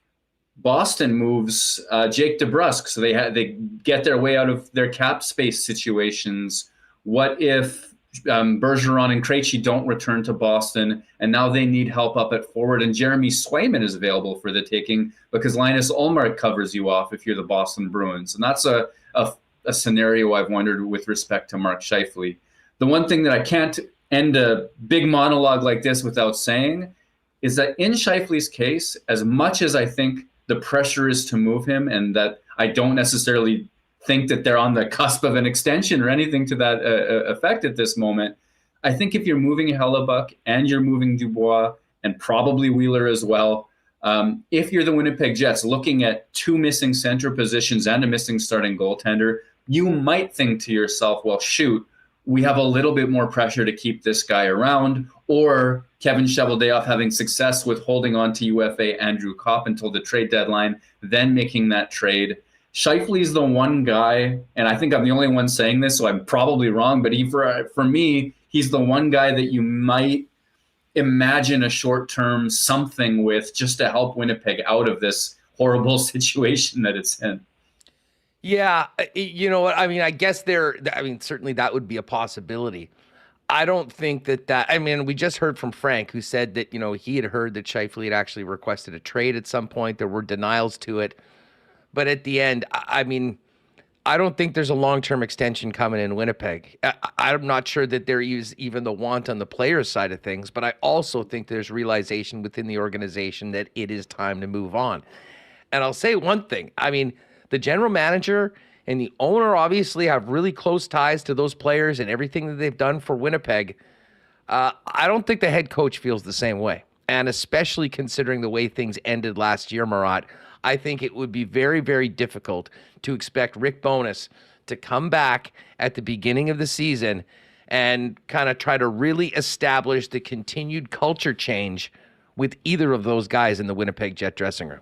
Boston moves Jake DeBrusk so they get their way out of their cap space situations? What if Bergeron and Krejci don't return to Boston, and now they need help up at forward, and Jeremy Swayman is available for the taking because Linus Ullmark covers you off if you're the Boston Bruins? And that's a scenario I've wondered with respect to Mark Scheifele. The one thing that I can't end a big monologue like this without saying is that in Scheifele's case, as much as I think the pressure is to move him, and that I don't necessarily think that they're on the cusp of an extension or anything to that effect at this moment, I think if you're moving Hellebuyck and you're moving Dubois and probably Wheeler as well, if you're the Winnipeg Jets looking at 2 missing center positions and a missing starting goaltender, you might think to yourself, well, shoot, we have a little bit more pressure to keep this guy around, or Kevin Cheveldayoff having success with holding on to UFA Andrew Kopp until the trade deadline, then making that trade. Scheifele is the one guy, and I think I'm the only one saying this, so I'm probably wrong, but for me, he's the one guy that you might imagine a short-term something with just to help Winnipeg out of this horrible situation that it's in. Yeah, you know what? I mean, I guess certainly that would be a possibility. I don't think we just heard from Frank, who said that, he had heard that Scheifele had actually requested a trade at some point. There were denials to it. But at the end, I don't think there's a long-term extension coming in Winnipeg. I'm not sure that there is even the want on the players' side of things, but I also think there's realization within the organization that it is time to move on. And I'll say one thing. The general manager and the owner obviously have really close ties to those players and everything that they've done for Winnipeg. I don't think the head coach feels the same way. And especially considering the way things ended last year, Murat, I think it would be very, very difficult to expect Rick Bowness to come back at the beginning of the season and kind of try to really establish the continued culture change with either of those guys in the Winnipeg Jet dressing room.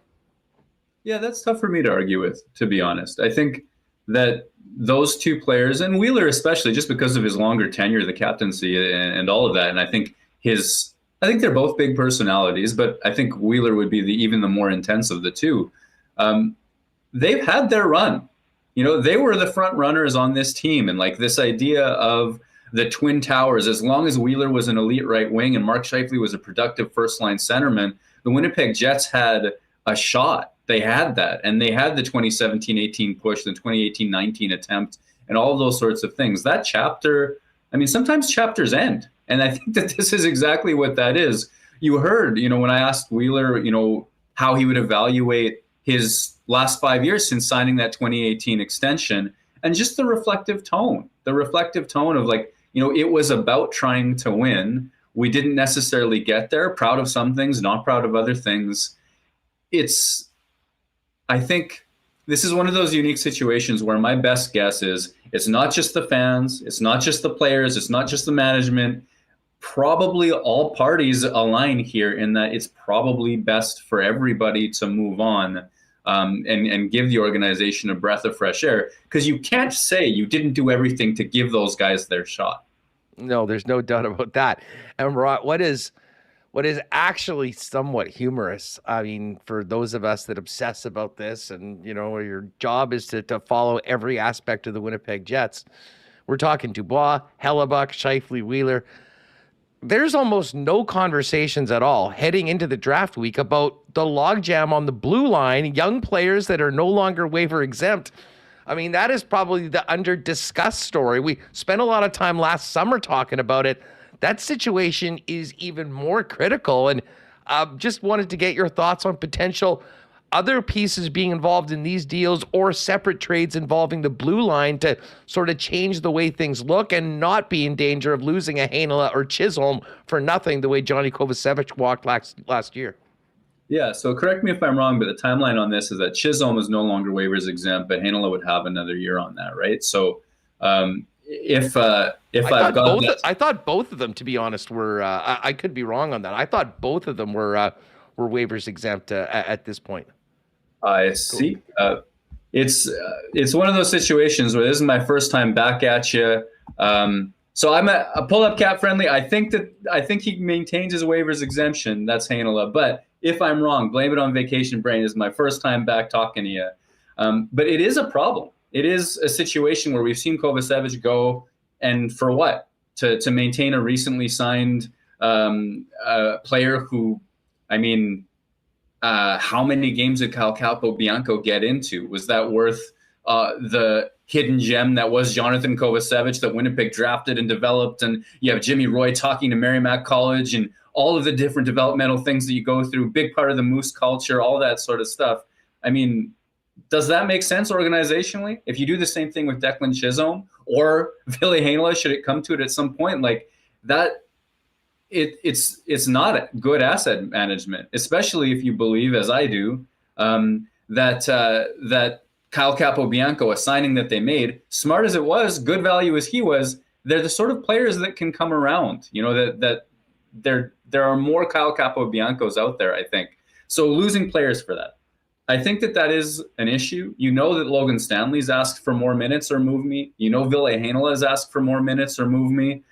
Yeah, that's tough for me to argue with, to be honest. I think that those two players, and Wheeler especially, just because of his longer tenure, the captaincy and all of that, and I think they're both big personalities, but I think Wheeler would be even the more intense of the two. They've had their run. They were the front runners on this team, and like this idea of the Twin Towers, as long as Wheeler was an elite right wing and Mark Scheifele was a productive first-line centerman, the Winnipeg Jets had a shot. They had that, and they had the 2017-18 push, the 2018-19 attempt, and all of those sorts of things. That chapter, sometimes chapters end. And I think that this is exactly what that is. You heard, when I asked Wheeler, how he would evaluate his last 5 years since signing that 2018 extension, and just the reflective tone of like, it was about trying to win. We didn't necessarily get there, proud of some things, not proud of other things. I think this is one of those unique situations where my best guess is it's not just the fans, it's not just the players, it's not just the management. Probably all parties align here in that it's probably best for everybody to move on. and give the organization a breath of fresh air, because you can't say you didn't do everything to give those guys their shot. No, there's no doubt about that. And Murat, what is actually somewhat humorous, I mean, for those of us that obsess about this, and your job is to follow every aspect of the Winnipeg Jets. We're talking Dubois, Hellebuyck, Scheifele, Wheeler. There's almost no conversations at all heading into the draft week about the logjam on the blue line, young players that are no longer waiver exempt. I mean, that is probably the under-discussed story. We spent a lot of time last summer talking about it. That situation is even more critical, and just wanted to get your thoughts on potential other pieces being involved in these deals or separate trades involving the blue line to sort of change the way things look and not be in danger of losing a Heinola or Chisholm for nothing the way Johnny Kovacevic walked last year. Yeah, so correct me if I'm wrong, but the timeline on this is that Chisholm is no longer waivers exempt, but Heinola would have another year on that, right? So if I thought both of them, to be honest, were I could be wrong on that. I thought both of them were waivers exempt at this point. I see. It's one of those situations where this is my first time back at you. So I'm a pull-up cap friendly. I think he maintains his waivers exemption. That's Heinola. But if I'm wrong, blame it on vacation brain. This is my first time back talking to you. But it is a problem. It is a situation where we've seen Kovacevic go, and for what? To maintain a recently signed player who, I mean, how many games did Kyle Capobianco get into? Was that worth the hidden gem that was Jonathan Kovacevic that Winnipeg drafted and developed? And you have Jimmy Roy talking to Merrimack College and all of the different developmental things that you go through, big part of the Moose culture, all that sort of stuff. I mean, does that make sense organizationally? If you do the same thing with Declan Chisholm or Ville Heinola, should it come to it at some point, like that, it's not a good asset management, especially if you believe, as I do, that Kyle Capobianco, a signing that they made, smart as it was, good value as he was, they're the sort of players that can come around. That there are more Kyle Capobiancos out there, I think. So losing players for that, I think that is an issue. That Logan Stanley's asked for more minutes or move me. Ville Heinola has asked for more minutes or move me.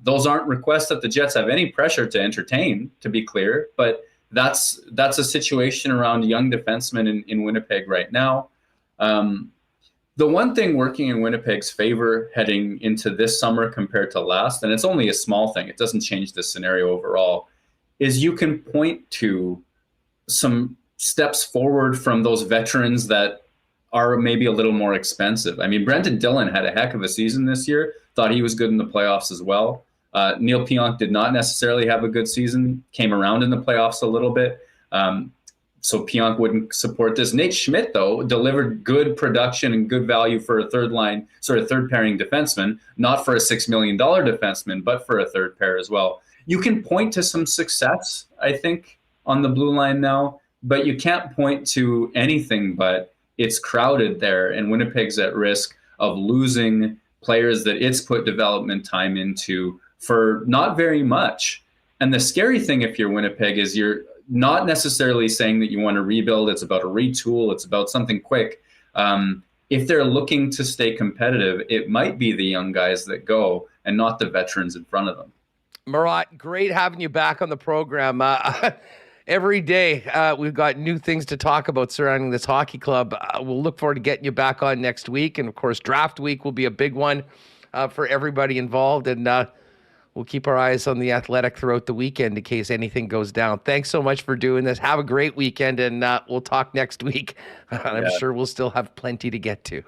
Those aren't requests that the Jets have any pressure to entertain, to be clear, but that's a situation around young defensemen in Winnipeg right now. The one thing working in Winnipeg's favor heading into this summer compared to last, and it's only a small thing, it doesn't change the scenario overall, is you can point to some steps forward from those veterans that are maybe a little more expensive. I mean, Brendan Dillon had a heck of a season this year. Thought he was good in the playoffs as well. Neil Pionk did not necessarily have a good season, came around in the playoffs a little bit. So Pionk wouldn't support this. Nate Schmidt, though, delivered good production and good value for a third pairing defenseman, not for a $6 million defenseman, but for a third pair as well. You can point to some success, I think, on the blue line now, but you can't point to anything but it's crowded there, and Winnipeg's at risk of losing players that it's put development time into for not very much. And the scary thing, if you're Winnipeg, is you're not necessarily saying that you want to rebuild. It's about a retool. It's about something quick. If they're looking to stay competitive, it might be the young guys that go and not the veterans in front of them. Murat, great having you back on the program. Every day we've got new things to talk about surrounding this hockey club. We'll look forward to getting you back on next week. And, of course, draft week will be a big one for everybody involved. And we'll keep our eyes on the Athletic throughout the weekend in case anything goes down. Thanks so much for doing this. Have a great weekend, and we'll talk next week. I'm sure we'll still have plenty to get to.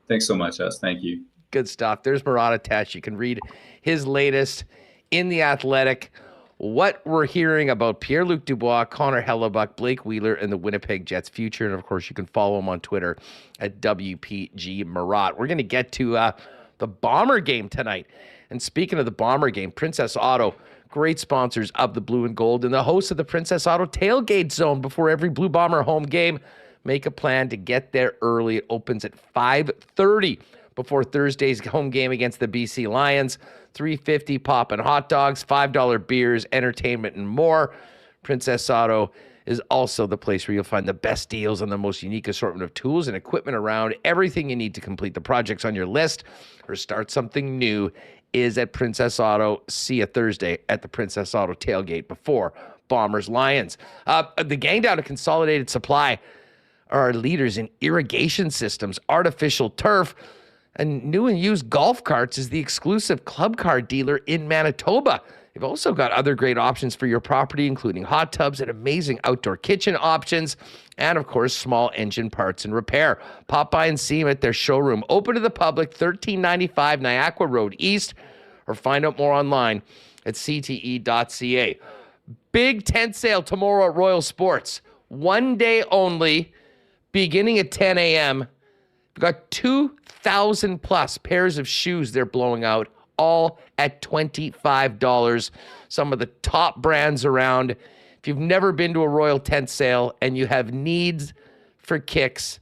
Thanks so much, us. Thank you. Good stuff. There's Murat Tait. You can read his latest in the Athletic. What we're hearing about Pierre-Luc Dubois, Connor Hellebuyck, Blake Wheeler, and the Winnipeg Jets' future. And, of course, you can follow him on Twitter at WPG Murat. We're going to get to the Bomber game tonight. And speaking of the Bomber game, Princess Auto, great sponsors of the Blue and Gold, and the host of the Princess Auto Tailgate Zone before every Blue Bomber home game. Make a plan to get there early. It opens at 5:30 before Thursday's home game against the BC Lions. $3.50 pop and hot dogs, $5 beers, entertainment, and more. Princess Auto is also the place where you'll find the best deals on the most unique assortment of tools and equipment around. Everything you need to complete the projects on your list or start something new is at Princess Auto. See you Thursday at the Princess Auto tailgate before Bombers Lions. The gang down at Consolidated Supply are our leaders in irrigation systems, artificial turf, and new and used golf carts is the exclusive club car dealer in Manitoba. They've also got other great options for your property, including hot tubs and amazing outdoor kitchen options, and of course, small engine parts and repair. Pop by and see them at their showroom, open to the public, 1395 Niagara Road East, or find out more online at cte.ca. Big tent sale tomorrow at Royal Sports. 1 day only, beginning at 10 a.m. We've got 2,000 plus pairs of shoes they're blowing out, all at $25. Some of the top brands around. If you've never been to a Royal tent sale and you have needs for kicks,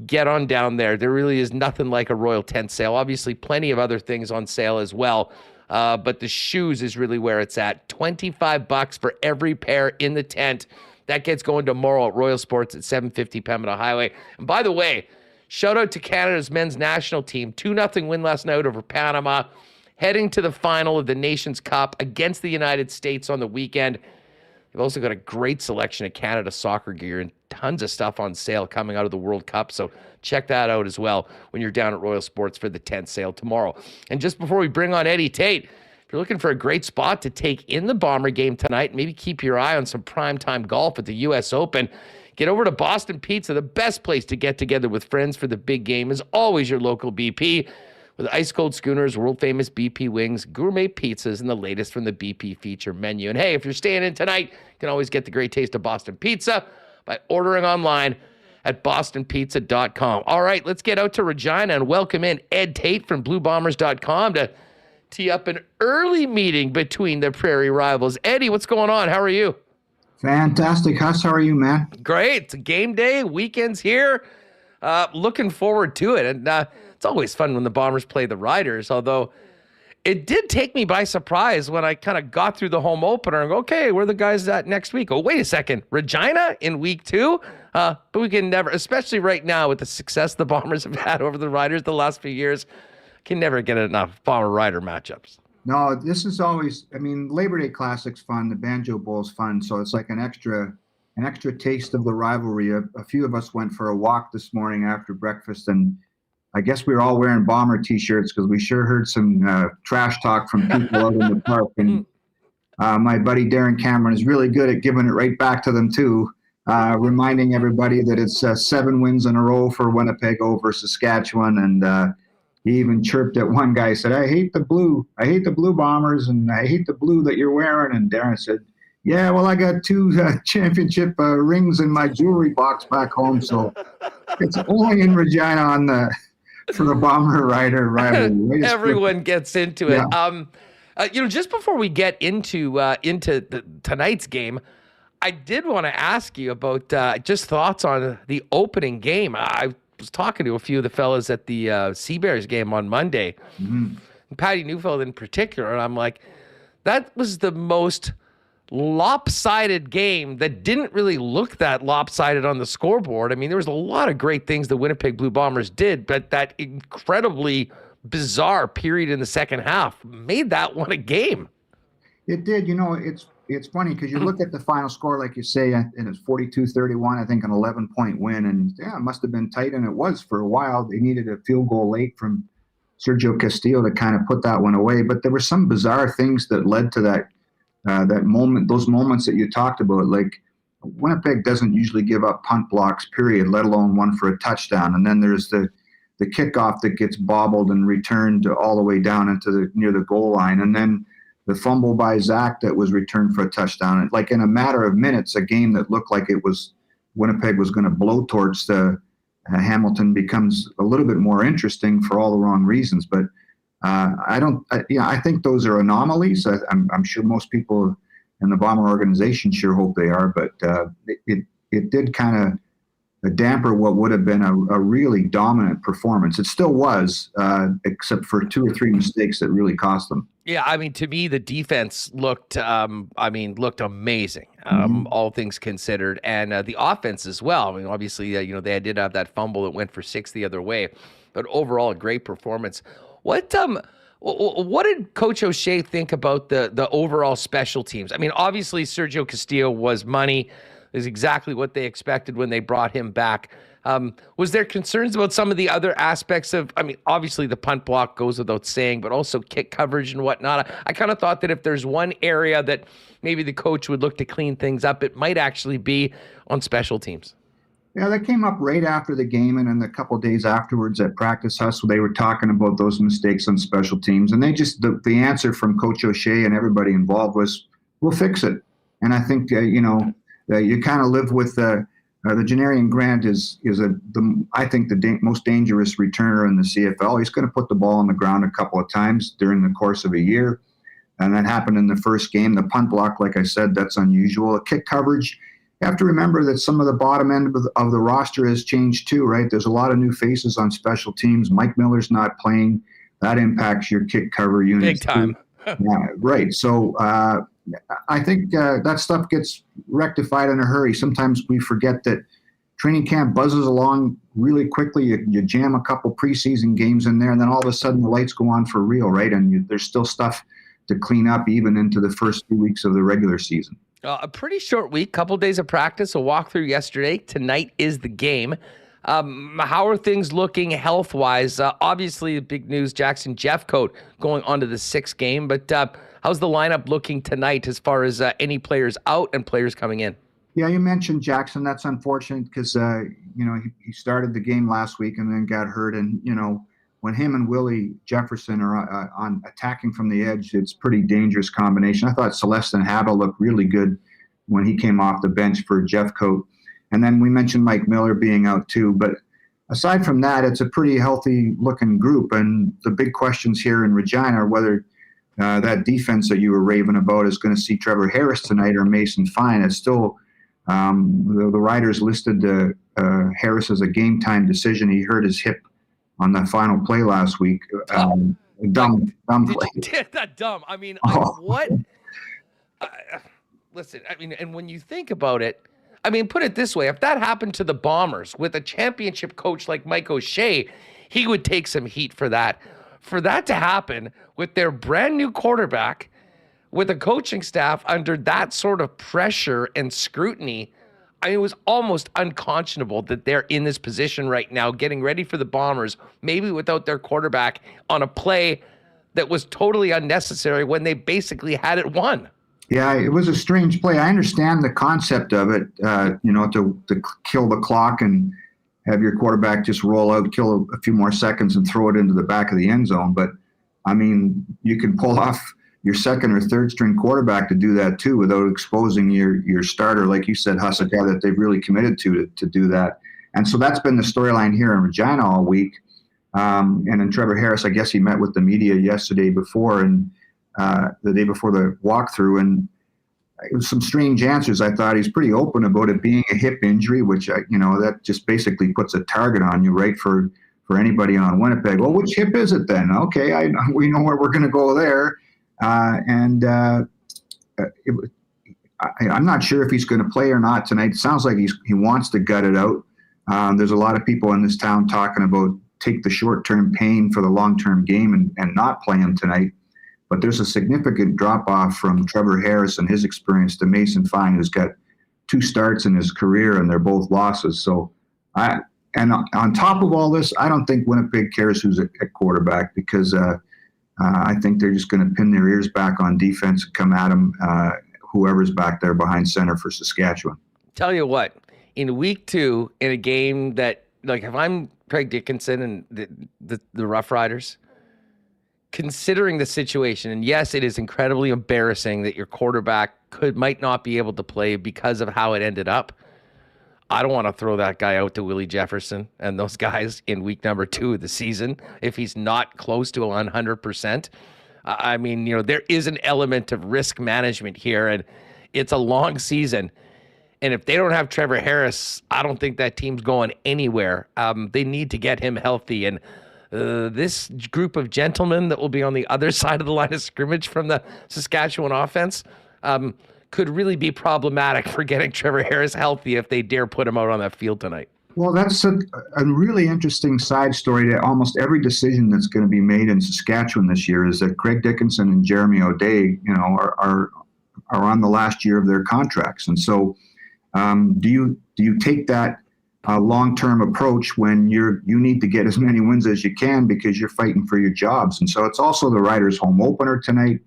get on down there. There really is nothing like a Royal tent sale. Obviously, plenty of other things on sale as well. But the shoes is really where it's at. $25 for every pair in the tent. That gets going tomorrow at Royal Sports at 750 Pembina Highway. And by the way, shout out to Canada's men's national team. 2-0 win last night over Panama. Heading to the final of the Nations Cup against the United States on the weekend. They've also got a great selection of Canada soccer gear and tons of stuff on sale coming out of the World Cup. So check that out as well when you're down at Royal Sports for the tent sale tomorrow. And just before we bring on Eddie Tait, if you're looking for a great spot to take in the Bomber game tonight, maybe keep your eye on some primetime golf at the U.S. Open, get over to Boston Pizza. The best place to get together with friends for the big game is always your local BP. With ice-cold schooners, world-famous BP wings, gourmet pizzas, and the latest from the BP feature menu. And hey, if you're staying in tonight, you can always get the great taste of Boston Pizza by ordering online at bostonpizza.com. All right, let's get out to Regina and welcome in Ed Tait from bluebombers.com to tee up an early meeting between the Prairie rivals. Eddie, what's going on? How are you? Fantastic. Huss, how are you, man? Great. It's a game day. Weekend's here. Looking forward to it. And it's always fun when the Bombers play the Riders, although it did take me by surprise when I kind of got through the home opener and go, okay, where are the guys at next week? Oh, wait a second. Regina in week 2? But we can never, especially right now with the success the Bombers have had over the Riders the last few years, can never get enough Bomber-Rider matchups. No, this is always, I mean, Labor Day Classic's fun. The Banjo Bowl's fun. So it's like an extra taste of the rivalry. A few of us went for a walk this morning after breakfast, and I guess we were all wearing Bomber T-shirts because we sure heard some trash talk from people out in the park. And my buddy Darren Cameron is really good at giving it right back to them too, reminding everybody that it's 7 wins in a row for Winnipeg over Saskatchewan. And he even chirped at one guy, said, I hate the blue Bombers, and I hate the blue that you're wearing. And Darren said, yeah, well, I got 2 championship rings in my jewelry box back home, so it's only in Regina for the Bomber-Rider rivalry. Everyone gets into it. Yeah. Just before we get into tonight's game, I did want to ask you about just thoughts on the opening game. I was talking to a few of the fellas at the Sea Bears game on Monday, Patty Neufeld in particular, and I'm like, that was the most lopsided game that didn't really look that lopsided on the scoreboard. I mean, there was a lot of great things the Winnipeg Blue Bombers did, but that incredibly bizarre period in the second half made that one a game. It did. It's funny because you look at the final score, like you say, and it's 42-31, I think, an 11-point win. And yeah, it must have been tight, and it was for a while. They needed a field goal late from Sergio Castillo to kind of put that one away. But there were some bizarre things that led to that moment, those moments that you talked about. Like, Winnipeg doesn't usually give up punt blocks, period, let alone one for a touchdown. And then there's the kickoff that gets bobbled and returned all the way down into near the goal line. And then the fumble by Zach that was returned for a touchdown. Like, in a matter of minutes, a game that looked like Winnipeg was going to blowtorch Hamilton becomes a little bit more interesting for all the wrong reasons. But I think those are anomalies. I'm sure most people in the Bomber organization sure hope they are, but it did kind of damper what would have been a really dominant performance. It still was, except for 2 or 3 mistakes that really cost them. Yeah, I mean, to me, the defense looked amazing, all things considered, and the offense as well. I mean, obviously, they did have that fumble that went for 6 the other way, but overall, a great performance. What did Coach O'Shea think about the overall special teams? I mean, obviously, Sergio Castillo was money. Is exactly what they expected when they brought him back. Was there concerns about some of the other aspects of, I mean, obviously the punt block goes without saying, but also kick coverage and whatnot. I kind of thought that if there's one area that maybe the coach would look to clean things up, it might actually be on special teams. Yeah, that came up right after the game, and then a couple of days afterwards at practice hustle, they were talking about those mistakes on special teams. And they just, the answer from Coach O'Shea and everybody involved was, we'll fix it. And I think, you kind of live with the Janarian Grant is I think the most dangerous returner in the CFL. He's going to put the ball on the ground a couple of times during the course of a year, and that happened in the first game. The punt block, like I said, that's unusual. A kick coverage, you have to remember that some of the bottom end of the roster has changed too, right? There's a lot of new faces on special teams. Mike Miller's not playing. That impacts your kick cover units. Big time. Yeah, right. So I think that stuff gets rectified in a hurry. Sometimes we forget that training camp buzzes along really quickly. You jam a couple preseason games in there, and then all of a sudden the lights go on for real, right? And there's still stuff to clean up even into the first 2 weeks of the regular season. A pretty short week, couple days of practice, a walkthrough yesterday. Tonight is the game. How are things looking health-wise? Obviously, big news, Jackson Jeffcoat going on to the 6th game, but how's the lineup looking tonight as far as any players out and players coming in? Yeah, you mentioned Jackson. That's unfortunate because, he started the game last week and then got hurt. And, when him and Willie Jefferson are on attacking from the edge, it's a pretty dangerous combination. I thought Celestin Habba looked really good when he came off the bench for Jeffcoat. And then we mentioned Mike Miller being out too. But aside from that, it's a pretty healthy looking group. And the big questions here in Regina are whether that defense that you were raving about is going to see Trevor Harris tonight or Mason Fine. It's still the Riders listed Harris as a game time decision. He hurt his hip on the final play last week. Dumb play. That dumb. I mean, what? Listen, I mean, and when you think about it, I mean, put it this way. If that happened to the Bombers with a championship coach like Mike O'Shea, he would take some heat for that. For that to happen with their brand new quarterback, with a coaching staff under that sort of pressure and scrutiny, I mean, it was almost unconscionable that they're in this position right now, getting ready for the Bombers, maybe without their quarterback on a play that was totally unnecessary when they basically had it won. Yeah, it was a strange play. I understand the concept of it, to kill the clock and have your quarterback just roll out, kill a few more seconds and throw it into the back of the end zone. But, I mean, you can pull off your second or third string quarterback to do that too without exposing your starter, like you said, Huss, a guy that they've really committed to do that. And so that's been the storyline here in Regina all week. And then Trevor Harris, I guess he met with the media yesterday before and the day before the walkthrough, and it was some strange answers. I thought he's pretty open about it being a hip injury, which that just basically puts a target on you, right? For anybody on Winnipeg. Well, which hip is it then? Okay, we know where we're going to go there. I'm not sure if he's going to play or not tonight. It sounds like he wants to gut it out. There's a lot of people in this town talking about take the short-term pain for the long-term game and not play him tonight. But there's a significant drop-off from Trevor Harris and his experience to Mason Fine, who's got 2 starts in his career, and they're both losses. So, and on top of all this, I don't think Winnipeg cares who's at quarterback because I think they're just going to pin their ears back on defense and come at them, whoever's back there behind center for Saskatchewan. Tell you what, in week 2, in a game that, like, if I'm Craig Dickinson and the Rough Riders, considering the situation, and yes, it is incredibly embarrassing that your quarterback might not be able to play because of how it ended up. I don't want to throw that guy out to Willie Jefferson and those guys in week number 2 of the season if he's not close to 100%. I mean, there is an element of risk management here, and it's a long season. And if they don't have Trevor Harris, I don't think that team's going anywhere. They need to get him healthy. And this group of gentlemen that will be on the other side of the line of scrimmage from the Saskatchewan offense could really be problematic for getting Trevor Harris healthy if they dare put him out on that field tonight. Well, that's a really interesting side story to almost every decision that's going to be made in Saskatchewan this year is that Craig Dickinson and Jeremy O'Day, are on the last year of their contracts. And so do you take that long-term approach when you need to get as many wins as you can because you're fighting for your jobs? And so it's also the Riders' home opener tonight.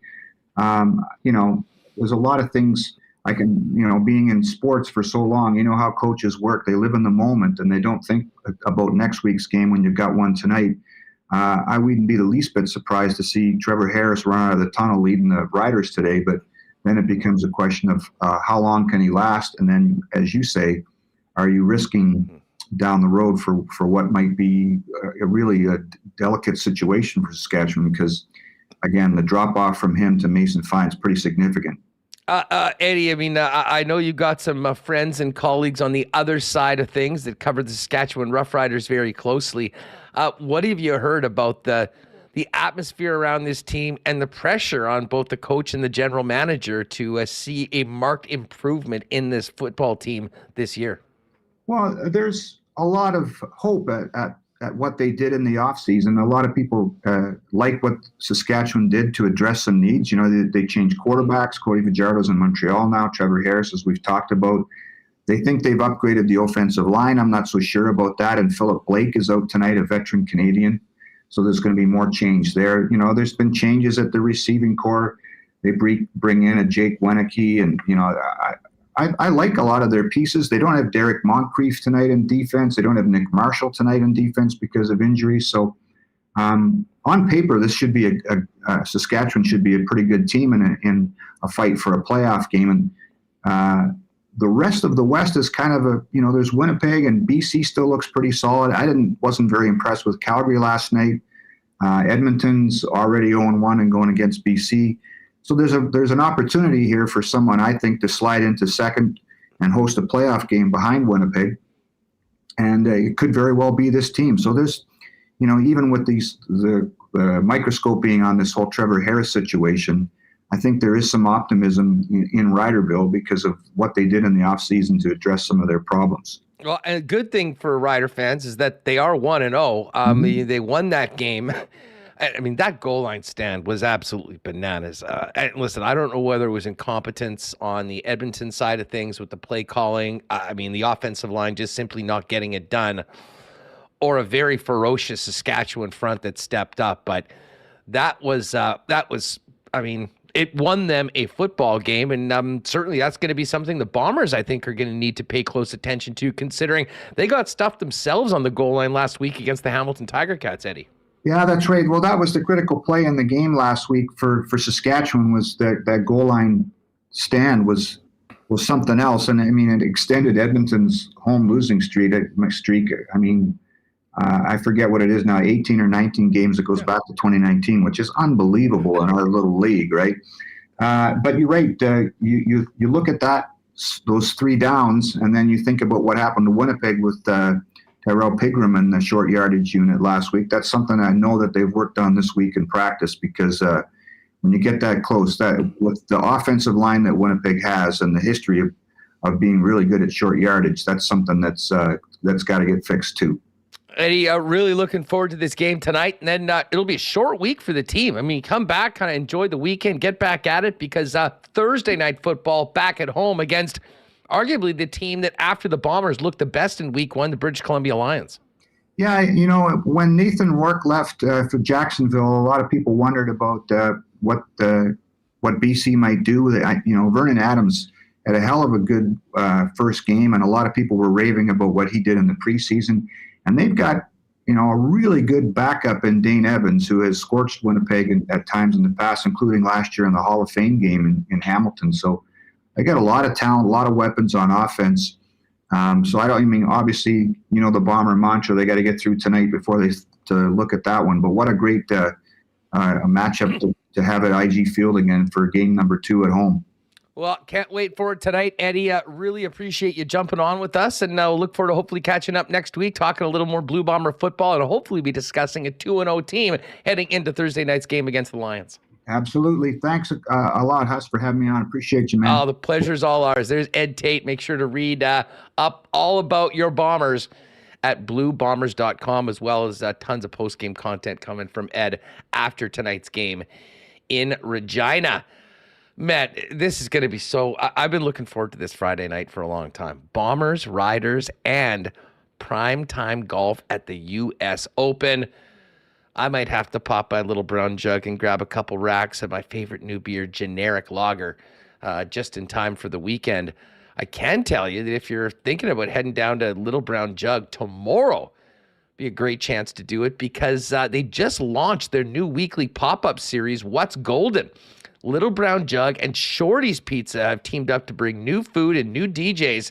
There's a lot of things being in sports for so long, you know how coaches work. They live in the moment and they don't think about next week's game when you've got one tonight. I wouldn't be the least bit surprised to see Trevor Harris run out of the tunnel leading the Riders today, but then it becomes a question of how long can he last? And then, as you say, are you risking down the road for what might be really a delicate situation for Saskatchewan? Because, again, the drop-off from him to Mason Fine is pretty significant. Eddie, I know you got some friends and colleagues on the other side of things that cover the Saskatchewan Roughriders very closely. What have you heard about the atmosphere around this team and the pressure on both the coach and the general manager to see a marked improvement in this football team this year? Well, there's a lot of hope at what they did in the offseason. A lot of people like what Saskatchewan did to address some needs. They changed quarterbacks. Cody Fajardo's in Montreal now. Trevor Harris, as we've talked about. They think they've upgraded the offensive line. I'm not so sure about that. And Philip Blake is out tonight, a veteran Canadian. So there's going to be more change there. There's been changes at the receiving core. They bring in a Jake Wenicky, and I like a lot of their pieces. They don't have Derek Moncrief tonight in defense. They don't have Nick Marshall tonight in defense because of injuries. So on paper, this should be Saskatchewan should be a pretty good team in a fight for a playoff game. And the rest of the West is kind of there's Winnipeg, and BC still looks pretty solid. Wasn't very impressed with Calgary last night. Edmonton's already 0-1 and going against BC. So there's an opportunity here for someone, I think, to slide into second and host a playoff game behind Winnipeg. And it could very well be this team. So there's, even with the microscope being on this whole Trevor Harris situation, I think there is some optimism in Riderville because of what they did in the offseason to address some of their problems. Well, a good thing for Rider fans is that they are 1-0. They won that game. That goal line stand was absolutely bananas. And listen, I don't know whether it was incompetence on the Edmonton side of things with the play calling. The offensive line just simply not getting it done, or a very ferocious Saskatchewan front that stepped up. But that was. It won them a football game, and certainly that's going to be something the Bombers, I think, are going to need to pay close attention to, considering they got stuffed themselves on the goal line last week against the Hamilton Tiger Cats, Eddie. Yeah, that's right. Well, that was the critical play in the game last week for Saskatchewan, was that goal line stand was something else. And it extended Edmonton's home losing streak. I forget what it is now, 18 or 19 games. It goes back to 2019, which is unbelievable in our little league, right? But you're right. You look at those three downs, and then you think about what happened to Winnipeg with Tyrell Pigram in the short yardage unit last week. That's something I know that they've worked on this week in practice, because when you get that close, that with the offensive line that Winnipeg has and the history of being really good at short yardage, that's something that's got to get fixed too. Eddie, really looking forward to this game tonight, and then it'll be a short week for the team. Come back, kind of enjoy the weekend, get back at it, because Thursday night football back at home against arguably the team that after the Bombers looked the best in week one, the British Columbia Lions. Yeah, when Nathan Rourke left for Jacksonville, a lot of people wondered about what BC might do. Vernon Adams had a hell of a good first game, and a lot of people were raving about what he did in the preseason. And they've got, a really good backup in Dane Evans, who has scorched Winnipeg at times in the past, including last year in the Hall of Fame game in Hamilton. So they got a lot of talent, a lot of weapons on offense. Obviously, the Bomber mantra, they got to get through tonight before to look at that one. But what a great matchup to have at IG Field again for game number 2 at home. Well, can't wait for it tonight, Eddie. Really appreciate you jumping on with us, and look forward to hopefully catching up next week, talking a little more Blue Bomber football, and hopefully be discussing a 2-0 team heading into Thursday night's game against the Lions. Absolutely. Thanks a lot, Huss, for having me on. Appreciate you, man. Oh, the pleasure's all ours. There's Ed Tait. Make sure to read up all about your Bombers at bluebombers.com, as well as tons of post-game content coming from Ed after tonight's game in Regina. Matt, this is going to be I've been looking forward to this Friday night for a long time. Bombers, Riders, and primetime golf at the U.S. Open. I might have to pop my little brown jug and grab a couple racks of my favorite new beer, Generic Lager, just in time for the weekend. I can tell you that if you're thinking about heading down to Little Brown Jug tomorrow, be a great chance to do it because they just launched their new weekly pop-up series, What's Golden? Little Brown Jug and Shorty's Pizza have teamed up to bring new food and new DJs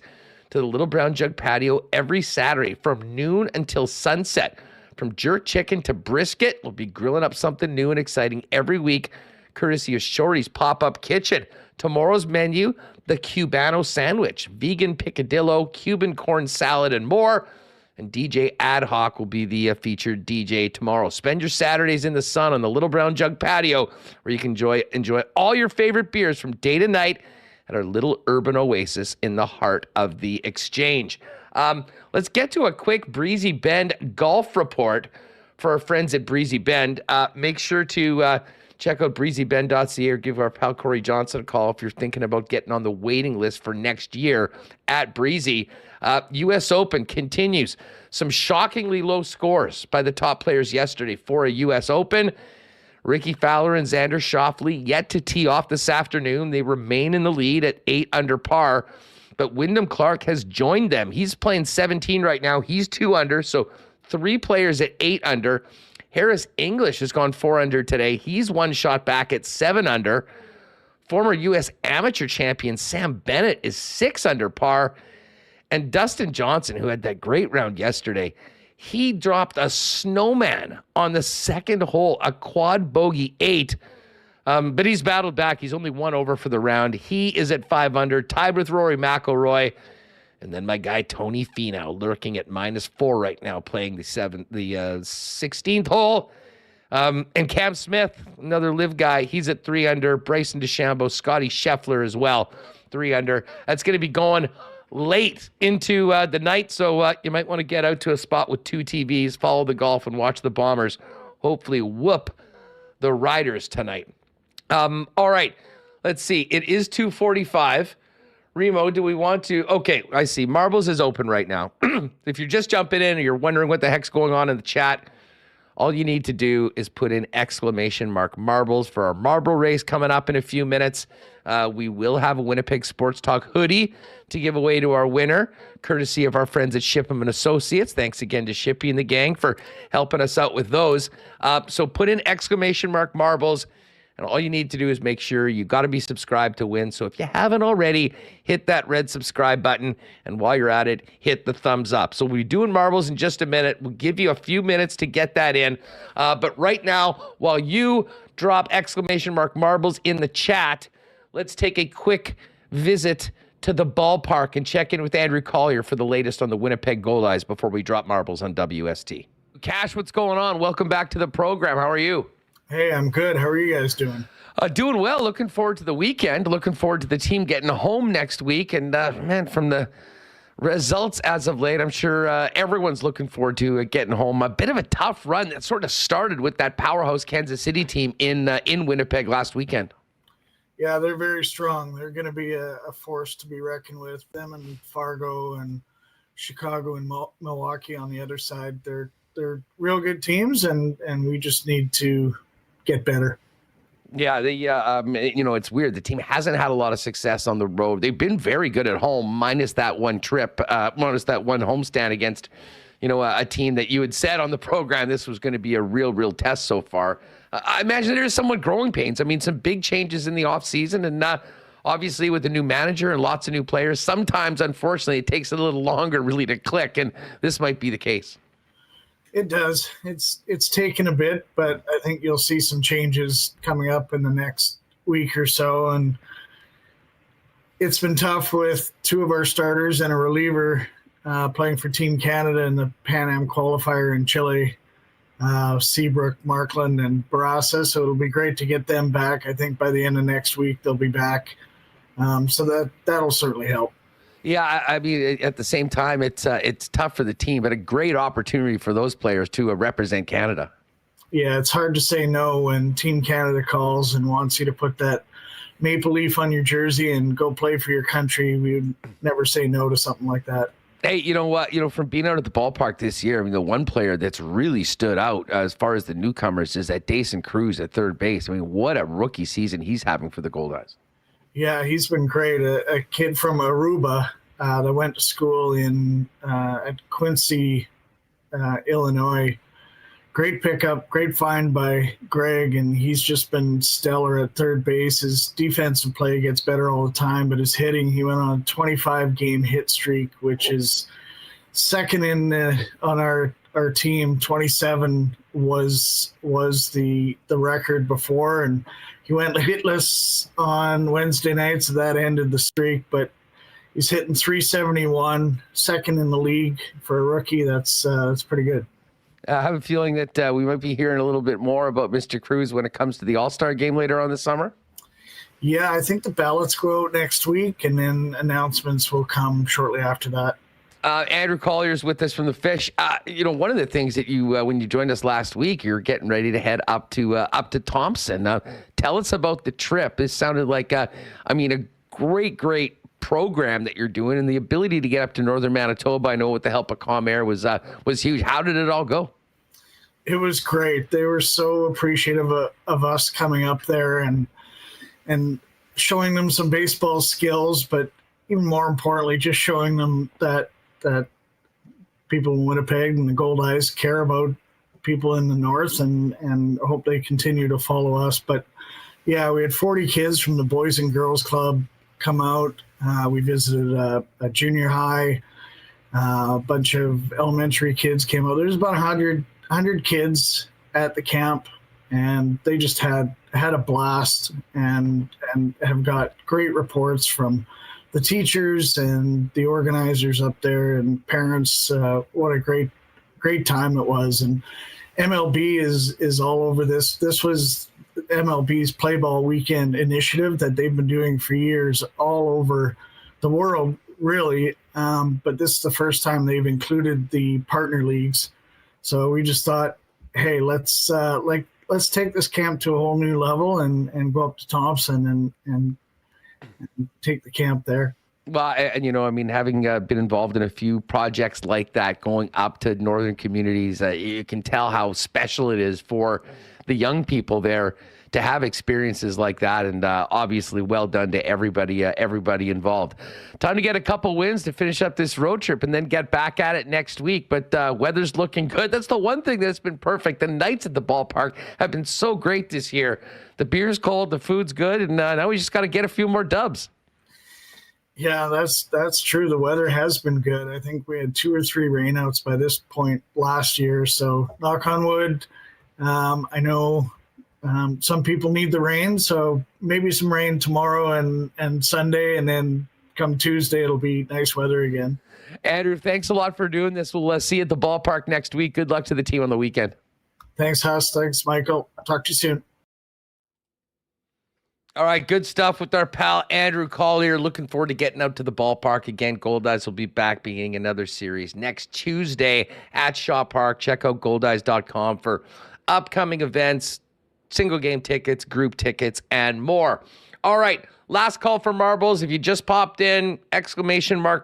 to the Little Brown Jug patio every Saturday from noon until sunset. From jerk chicken to brisket, we'll be grilling up something new and exciting every week, courtesy of Shorty's Pop-Up Kitchen. Tomorrow's menu, the Cubano Sandwich, vegan picadillo, Cuban corn salad, and more. And DJ Ad Hoc will be the featured DJ tomorrow. Spend your Saturdays in the sun on the Little Brown Jug patio, where you can enjoy all your favorite beers from day to night at our little urban oasis in the heart of the Exchange. Let's get to a quick Breezy Bend golf report for our friends at Breezy Bend. Make sure to check out breezybend.ca or give our pal Corey Johnson a call if you're thinking about getting on the waiting list for next year at Breezy. U.S. Open continues. Some shockingly low scores by the top players yesterday for a U.S. Open. Ricky Fowler and Xander Schauffele yet to tee off this afternoon. They remain in the lead at 8 under par, but Wyndham Clark has joined them. He's playing 17 right now. He's 2 under, so 3 players at 8 under. Harris English has gone 4 under today. He's 1 shot back at 7 under. Former U.S. amateur champion Sam Bennett is 6 under par. And Dustin Johnson, who had that great round yesterday, he dropped a snowman on the second hole, a quad bogey 8. But he's battled back. He's only 1 over for the round. He is at 5 under, tied with Rory McIlroy. And then my guy Tony Finau lurking at -4 right now, playing the 16th hole. And Cam Smith, another live guy, he's at 3 under. Bryson DeChambeau, Scotty Scheffler as well, 3 under. That's going to be going late into the night, so you might want to get out to a spot with 2 TVs, follow the golf, and watch the Bombers hopefully whoop the Riders tonight. All right, let's see. It is 2:45. Remo, do we want to? Okay, I see. Marbles is open right now. If you're just jumping in or you're wondering what the heck's going on in the chat, all you need to do is put in !marbles for our marble race coming up in a few minutes. We will have a Winnipeg Sports Talk hoodie to give away to our winner, courtesy of our friends at Shipham & Associates. Thanks again to Shippy and the gang for helping us out with those. So put in !marbles. And all you need to do is make sure you got to be subscribed to win. So if you haven't already, hit that red subscribe button. And while you're at it, hit the thumbs up. So we'll be doing marbles in just a minute. We'll give you a few minutes to get that in. But right now, while you drop !marbles in the chat, let's take a quick visit to the ballpark and check in with Andrew Collier for the latest on the Winnipeg Goldeyes before we drop marbles on WST. Cash, what's going on? Welcome back to the program. How are you? Hey, I'm good. How are you guys doing? Doing well. Looking forward to the weekend. Looking forward to the team getting home next week. And, man, from the results as of late, I'm sure everyone's looking forward to getting home. A bit of a tough run that sort of started with that powerhouse Kansas City team in Winnipeg last weekend. Yeah, they're very strong. They're going to be a force to be reckoned with. Them and Fargo and Chicago and Milwaukee on the other side. They're real good teams, and we just need to get better. Yeah, it's weird. The team hasn't had a lot of success on the road. They've been very good at home, minus that one trip, minus that one homestand against, a team that you had said on the program this was going to be a real test so far. I imagine there's somewhat growing pains. I mean, some big changes in the offseason, and obviously with a new manager and lots of new players, sometimes, unfortunately, it takes a little longer really to click, and this might be the case. It does. It's taken a bit, but I think you'll see some changes coming up in the next week or so. And it's been tough with two of our starters and a reliever playing for Team Canada in the Pan Am qualifier in Chile, Seabrook, Markland, and Barassa. So it'll be great to get them back. I think by the end of next week, they'll be back. So that'll certainly help. Yeah, I mean, at the same time, it's tough for the team, but a great opportunity for those players to represent Canada. Yeah, it's hard to say no when Team Canada calls and wants you to put that maple leaf on your jersey and go play for your country. We would never say no to something like that. Hey, you know what? From being out at the ballpark this year, I mean, the one player that's really stood out as far as the newcomers is that Dason Cruz at third base. I mean, what a rookie season he's having for the Goldeyes. Yeah, he's been great. A kid from Aruba that went to school at Quincy, Illinois. Great pickup, great find by Greg, and he's just been stellar at third base. His defensive play gets better all the time, but his hitting, he went on a 25-game hit streak, which is second on our team. 27 was the record before, and he went hitless on Wednesday night, so that ended the streak. But he's hitting 371, second in the league for a rookie. That's pretty good. I have a feeling that we might be hearing a little bit more about Mr. Cruz when it comes to the All-Star game later on this summer. Yeah, I think the ballots go out next week, and then announcements will come shortly after that. Andrew Collier's with us from the Fish. One of the things that you, when you joined us last week, you're getting ready to head up to Thompson. Tell us about the trip. This sounded like, a great program that you're doing, and the ability to get up to northern Manitoba. I know with the help of Comair was huge. How did it all go? It was great. They were so appreciative of us coming up there and showing them some baseball skills, but even more importantly, just showing them that people in Winnipeg and the Goldeyes care about people in the north, and hope they continue to follow us. But yeah, we had 40 kids from the Boys and Girls Club come out. We visited a junior high, a bunch of elementary kids came out. There's about 100 kids at the camp, and they just had a blast and have got great reports from the teachers and the organizers up there and parents. What a great time it was. And MLB is all over this. This was MLB's Play Ball Weekend initiative that they've been doing for years all over the world, really. But this is the first time they've included the partner leagues. So we just thought, hey, let's take this camp to a whole new level and go up to Thompson and take the camp there. Well, and having been involved in a few projects like that, going up to northern communities, you can tell how special it is for the young people there to have experiences like that. And obviously, well done to everybody involved. Time to get a couple wins to finish up this road trip and then get back at it next week. But weather's looking good. That's the one thing that's been perfect. The nights at the ballpark have been so great this year. The beer's cold, the food's good, and now we just got to get a few more dubs. Yeah, that's true. The weather has been good. I think we had 2 or 3 rainouts by this point last year. So knock on wood. I know some people need the rain, so maybe some rain tomorrow and Sunday, and then come Tuesday, it'll be nice weather again. Andrew, thanks a lot for doing this. We'll see you at the ballpark next week. Good luck to the team on the weekend. Thanks, Huss. Thanks, Michael. Talk to you soon. All right, good stuff with our pal Andrew Collier. Looking forward to getting out to the ballpark again. Goldeyes will be back beginning another series next Tuesday at Shaw Park. Check out goldeyes.com for upcoming events, single game tickets, group tickets, and more. All right, last call for marbles. If you just popped in, !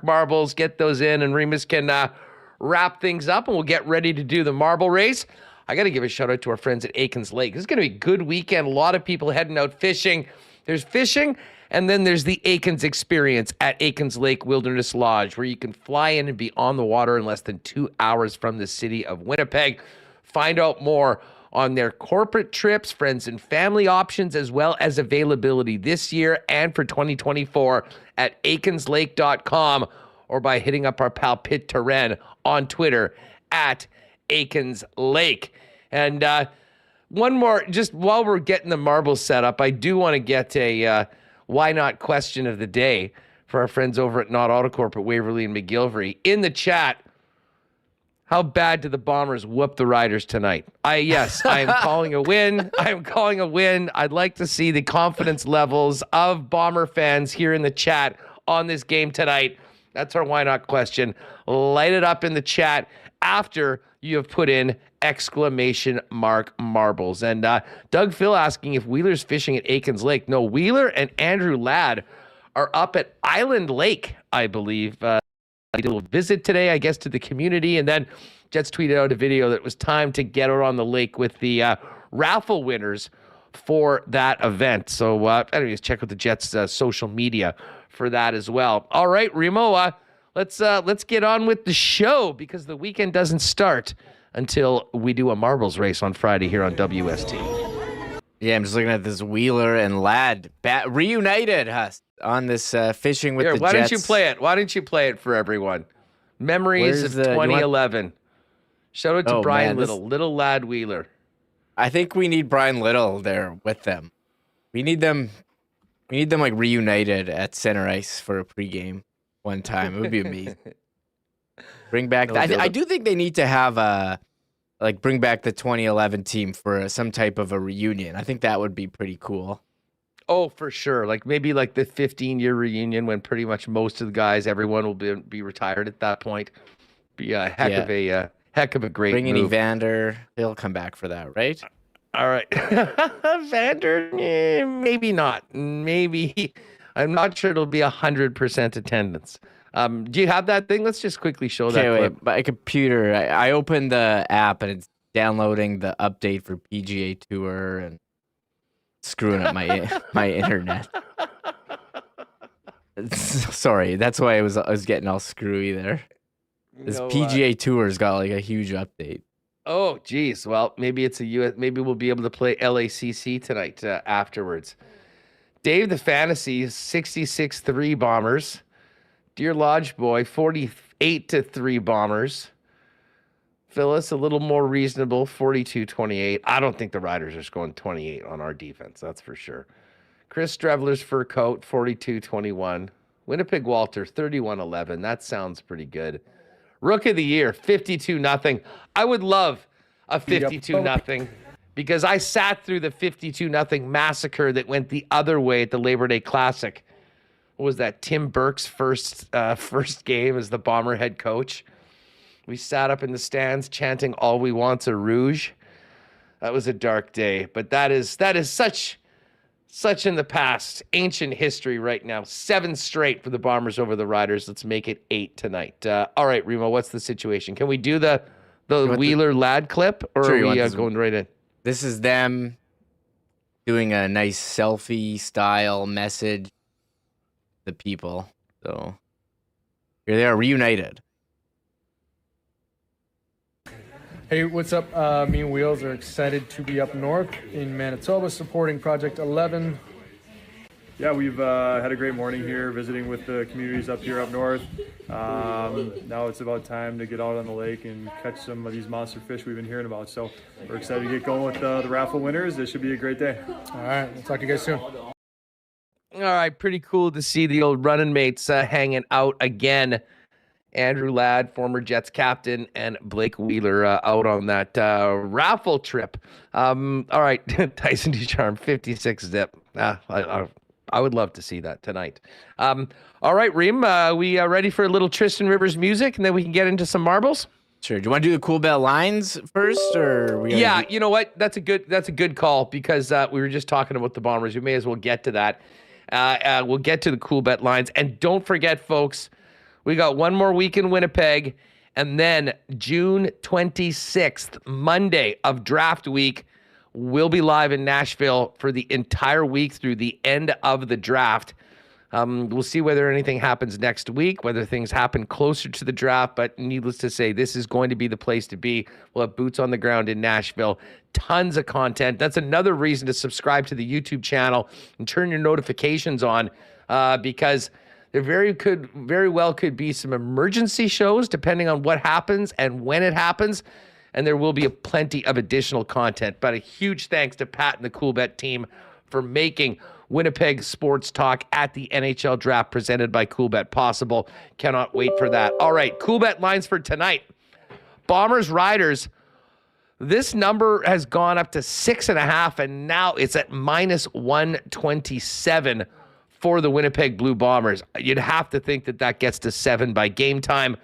marbles, get those in, and Remis can wrap things up, and we'll get ready to do the marble race. I got to give a shout out to our friends at Aikens Lake. This is going to be a good weekend. A lot of people heading out fishing. There's fishing, and then there's the Aikens experience at Aikens Lake Wilderness Lodge, where you can fly in and be on the water in less than 2 hours from the city of Winnipeg. Find out more on their corporate trips, friends and family options, as well as availability this year and for 2024 at aikenslake.com, or by hitting up our pal Pitt Terren on Twitter at Aikens Lake. And one more, just while we're getting the marbles set up, I do want to get why not question of the day for our friends over at Not Autocorp at Waverly and McGillivray. In the chat, how bad did the Bombers whoop the Riders tonight? Yes, I am calling a win. I am calling a win. I'd like to see the confidence levels of Bomber fans here in the chat on this game tonight. That's our why not question. Light it up in the chat after you have put in exclamation mark marbles. And Doug Phil asking if Wheeler's fishing at Aikens Lake. No, Wheeler and Andrew Ladd are up at Island Lake, I believe. I did a little visit today, I guess, to the community, and then Jets tweeted out a video that it was time to get out on the lake with the raffle winners for that event. So anyways, check out the Jets social media for that as well. All right, Remo, let's get on with the show because the weekend doesn't start until we do a marbles race on Friday here on WST. Yeah, I'm just looking at this Wheeler and Ladd reunited on this fishing with the Jets. Why don't you play it? Why don't you play it for everyone? Memories of 2011. Shout out to Brian Little, Little Ladd Wheeler. I think we need Brian Little there with them. We need them like reunited at center ice for a pregame one time. It would be amazing. Bring back. I do think they need to have bring back the 2011 team for some type of a reunion. I think that would be pretty cool. Oh, for sure. Like maybe like the 15-year reunion when pretty much most of the guys, everyone will be retired at that point. Be a heck of a great Bring in move. Evander. He'll come back for that, right? All right. Vander, maybe not. Maybe. I'm not sure it'll be 100% attendance. Do you have that thing? Let's just quickly show that clip. Wait, my computer, I opened the app and it's downloading the update for PGA Tour and screwing up my internet. Sorry, that's why I was getting all screwy there. This PGA Tour's got like a huge update. Oh, geez. Well, maybe it's maybe we'll be able to play LACC tonight afterwards. Dave the Fantasy, 66-3 Bombers. Dear Lodge Boy, 48-3 Bombers. Phyllis, a little more reasonable, 42-28. I don't think the Riders are scoring 28 on our defense, that's for sure. Chris Strevler's Fur Coat, 42-21. Winnipeg Walter, 31-11. That sounds pretty good. Rook of the Year, 52-0. I would love a 52-0 because I sat through the 52-0 massacre that went the other way at the Labor Day Classic. What was that? Tim Burke's first game as the Bomber head coach. We sat up in the stands chanting "All we want's a rouge." That was a dark day, but that is such in the past, ancient history right now. 7 straight for the Bombers over the Riders. Let's make it 8 tonight. All right, Remo, what's the situation? Can we do the Wheeler Ladd clip, or are we going right in? This is them doing a nice selfie style message to the people. So here they are reunited. Hey, what's up? Me and Wheels are excited to be up north in Manitoba supporting Project 11. Yeah, we've had a great morning here visiting with the communities up here up north. Now it's about time to get out on the lake and catch some of these monster fish we've been hearing about. So we're excited to get going with the raffle winners. This should be a great day. All right, we'll talk to you guys soon. All right, pretty cool to see the old running mates hanging out again. Andrew Ladd, former Jets captain, and Blake Wheeler out on that raffle trip. All right, Tyson Ducharme, 56 zip. I would love to see that tonight. All right, Reem, we ready for a little Tristan Rivers music, and then we can get into some marbles? Sure. Do you want to do the Coolbet lines first, or you know what? That's a good call because we were just talking about the Bombers. We may as well get to that. We'll get to the Coolbet lines, and don't forget, folks. We got one more week in Winnipeg, and then June 26th, Monday of draft week, we'll be live in Nashville for the entire week through the end of the draft. We'll see whether anything happens next week, whether things happen closer to the draft, but needless to say, this is going to be the place to be. We'll have boots on the ground in Nashville. Tons of content. That's another reason to subscribe to the YouTube channel and turn your notifications on because there very well could be some emergency shows depending on what happens and when it happens. And there will be plenty of additional content. But a huge thanks to Pat and the Coolbet team for making Winnipeg Sports Talk at the NHL Draft presented by Coolbet possible. Cannot wait for that. All right, Coolbet lines for tonight. Bombers Riders. This number has gone up to 6.5, and now it's at minus 127 for the Winnipeg Blue Bombers. You'd have to think that that gets to 7 by game time. A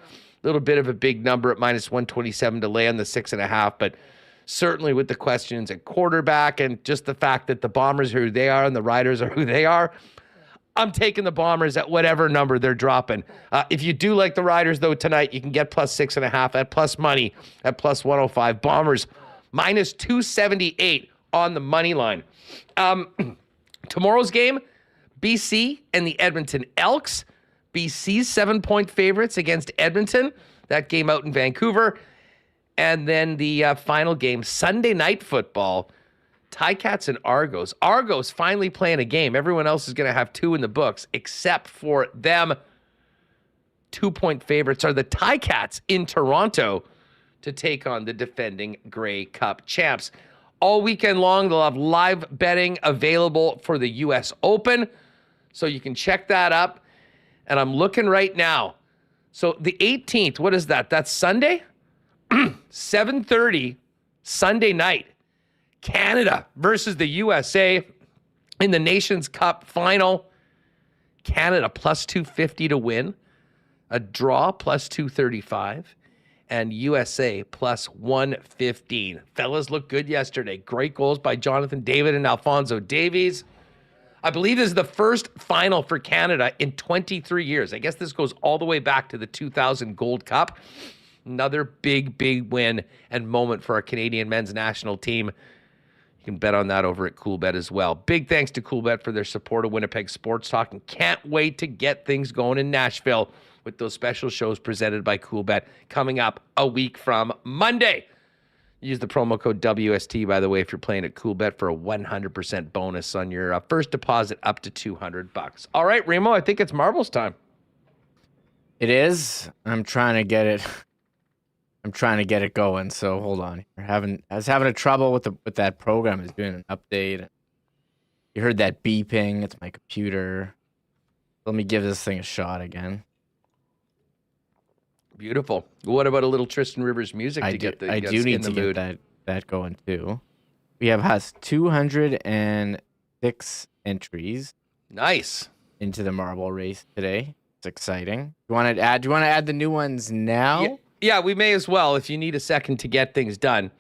little bit of a big number at minus 127 to lay on the 6.5, but certainly with the questions at quarterback and just the fact that the Bombers are who they are and the Riders are who they are, I'm taking the Bombers at whatever number they're dropping. If you do like the Riders, though, tonight, you can get plus 6.5 at plus money at plus 105. Bombers minus 278 on the money line. Tomorrow's game, BC and the Edmonton Elks. BC's 7-point favorites against Edmonton. That game out in Vancouver. And then the final game, Sunday Night Football, Ticats and Argos. Argos finally playing a game. Everyone else is going to have 2 in the books, except for them. 2-point favorites are the Ticats in Toronto to take on the defending Grey Cup champs. All weekend long, they'll have live betting available for the U.S. Open, so you can check that up. And I'm looking right now. So the 18th, what is that? That's Sunday? 7:30 Sunday night. Canada versus the USA in the Nations Cup final. Canada plus 250 to win. A draw plus 235. And USA plus 115. Fellas looked good yesterday. Great goals by Jonathan David and Alphonso Davies. I believe this is the first final for Canada in 23 years. I guess this goes all the way back to the 2000 Gold Cup. Another big, big win and moment for our Canadian men's national team. You can bet on that over at Coolbet as well. Big thanks to Coolbet for their support of Winnipeg Sports Talk, and can't wait to get things going in Nashville with those special shows presented by Coolbet coming up a week from Monday. Use the promo code WST, by the way, if you're playing at Coolbet for a 100% bonus on your first deposit up to $200. All right, Remo, I think it's marbles time. It is. I'm trying to get it going. So hold on. I was having a trouble with that program. It's doing an update. You heard that beeping. It's my computer. Let me give this thing a shot again. Beautiful. What about a little Tristan Rivers music to get the I do need to get that going too. We has 206 entries. Nice. Into the marble race today. It's exciting. Do you want to add the new ones now? Yeah, we may as well if you need a second to get things done.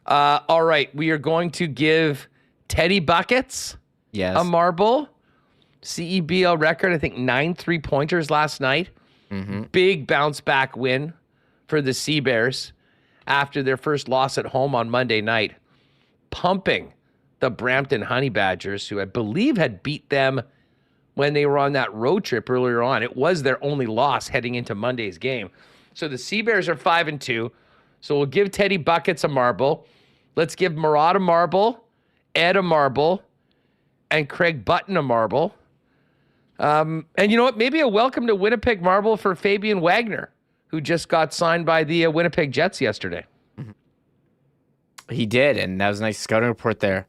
All right, we are going to give Teddy Buckets a marble. CEBL record, I think 9 3-pointers last night. Mm-hmm. Big bounce back win for the Sea Bears after their first loss at home on Monday night. Pumping the Brampton Honey Badgers, who I believe had beat them when they were on that road trip earlier on. It was their only loss heading into Monday's game. So the Sea Bears are 5-2. So we'll give Teddy Buckets a marble. Let's give Murat a marble, Ed a marble, and Craig Button a marble. And you know what? Maybe a welcome to Winnipeg marble for Fabian Wagner, who just got signed by the Winnipeg Jets yesterday. Mm-hmm. He did, and that was a nice scouting report there.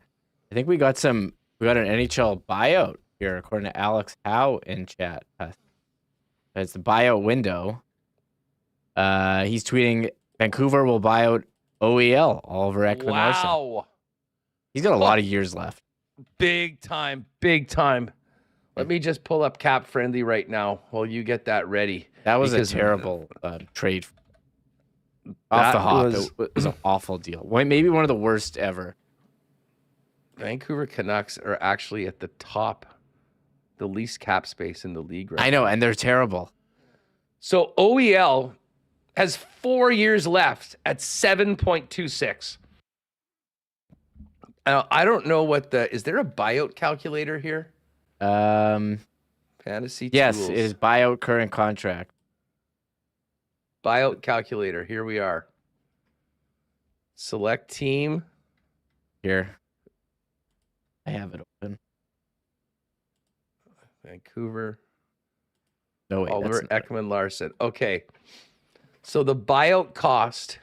I think we got an NHL buyout here, according to Alex Howe in chat. It's the buyout window. He's tweeting, Vancouver will buy out OEL, Oliver Ekman-Larsson. Wow. He's got a lot of years left. Big time, big time. Let me just pull up Cap Friendly right now while you get that ready. That was a terrible trade. Off the hop. It was an awful deal. Maybe one of the worst ever. Vancouver Canucks are actually at the top, the least cap space in the league right I know, and they're terrible. So OEL has 4 years left at 7.26. I don't know is there a buyout calculator here? Fantasy yes, tools. It is buyout current contract. Buyout calculator. Here we are. Select team. Here. I have it open. Vancouver. No, wait, Oliver Ekman-Larsson. Okay. So the buyout cost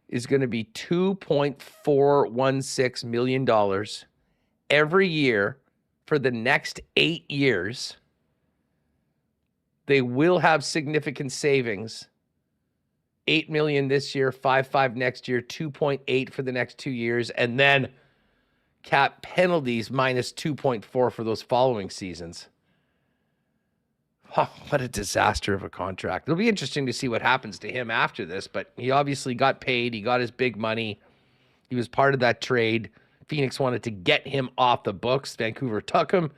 is going to be $2.416 million every year for the next 8 years. They will have significant savings. $8 million this year, $5.5 next year, $2.8 for the next 2 years, and then cap penalties minus $2.4 for those following seasons. Oh, what a disaster of a contract. It'll be interesting to see what happens to him after this, but he obviously got paid. He got his big money. He was part of that trade. Phoenix wanted to get him off the books. Vancouver took him.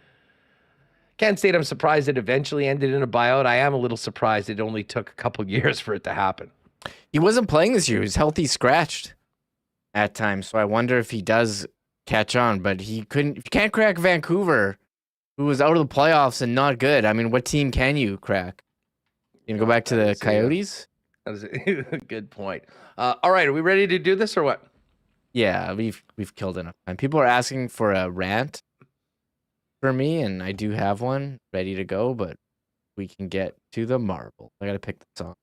Can't say that I'm surprised it eventually ended in a buyout. I am a little surprised it only took a couple years for it to happen. He wasn't playing this year. He was healthy scratched at times, so I wonder if he does catch on, but he couldn't. If you can't crack Vancouver, who was out of the playoffs and not good, I mean, what team can you crack? You gonna go back to the Coyotes? That was a good point. All right, are we ready to do this or what? Yeah, we've killed enough time. People are asking for a rant for me, and I do have one ready to go, but we can get to the marble. I gotta pick the song.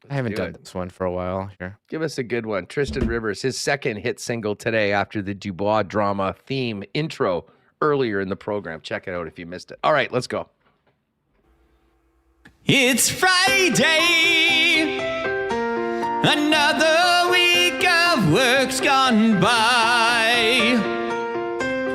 I haven't done this one for a while here. Give us a good one. Tristan Rivers, his second hit single today after the Dubois drama theme intro earlier in the program. Check it out if you missed it. All right, let's go. It's Friday, another week of work's gone by.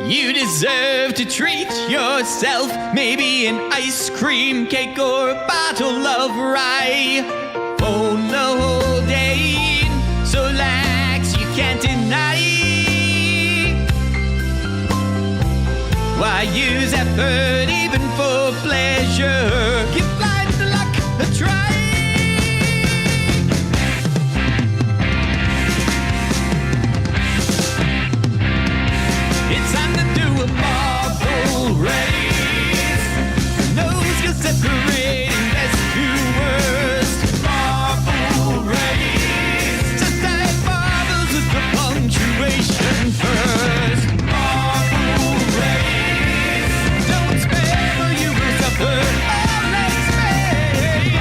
You deserve to treat yourself, maybe an ice cream cake or a bottle of rye. Phone the whole day, so lax you can't deny. Why use effort even for pleasure? Give life the luck a try. It's time to do a marble race. Knows you're separating best to worst. Marble race. Just like marbles with the punctuation first. Marble race. Don't spare or you will suffer all next pay.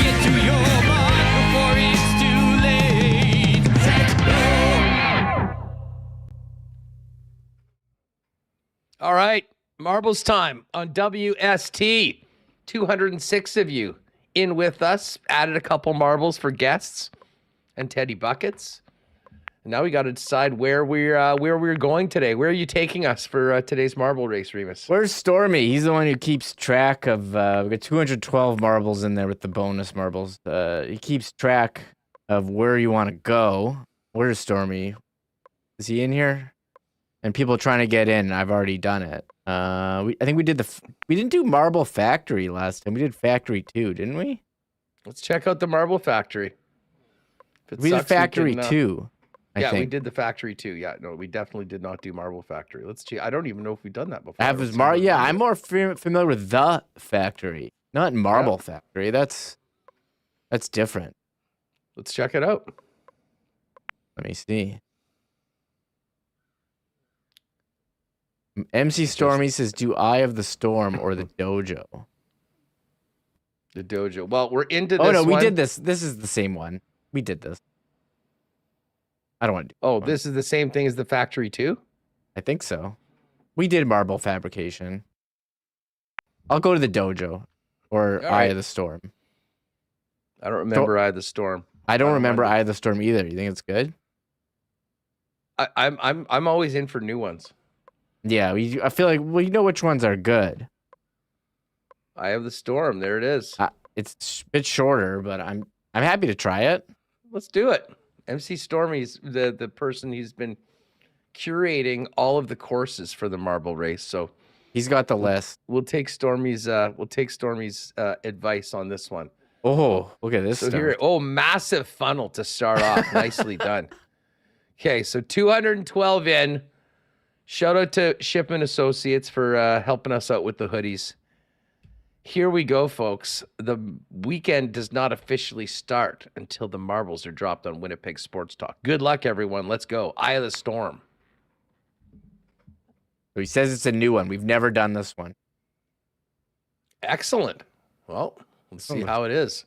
Get to your mark before it's too late. Set go. All right, marbles time on WST. 206 of you in with us. Added a couple marbles for guests and Teddy Buckets. And now we got to decide where we're going today. Where are you taking us for today's marble race, Remis? Where's Stormy? He's the one who keeps track of. We got 212 marbles in there with the bonus marbles. He keeps track of where you want to go. Where's Stormy? Is he in here? And people trying to get in. I've already done it. I think we did we didn't do Marble Factory last time. We did Factory 2, didn't we? Let's check out the Marble Factory. We did Factory 2. I think. We did the Factory 2. Yeah, no, we definitely did not do Marble Factory. Let's see. I don't even know if we've done that before. I'm more familiar with the Factory, not Marble Factory. That's different. Let's check it out. Let me see. MC Stormy says, do Eye of the Storm or the Dojo? The Dojo. Well, we're into this. Oh, no, we did this. This is the same one. We did this. I don't want to do Oh, this is the same thing as the Factory 2? I think so. We did Marble Fabrication. I'll go to the Dojo or Eye of the Storm. I don't remember Eye of the Storm. I don't remember Eye of the Storm either. You think it's good? I'm always in for new ones. Yeah, I feel like you know which ones are good. Eye of the Storm, there it is. It's a bit shorter, but I'm happy to try it. Let's do it. MC Stormy's the person he's been curating all of the courses for the marble race, so he's got the list. We'll take Stormy's advice on this one. Oh, look at this. So here, massive funnel to start off. Nicely done. Okay, so 212 in. Shout out to Shipman Associates for helping us out with the hoodies. Here we go, folks. The weekend does not officially start until the marbles are dropped on Winnipeg Sports Talk. Good luck, everyone. Let's go. Eye of the Storm. So he says it's a new one. We've never done this one. Excellent. Well, let's see how it is.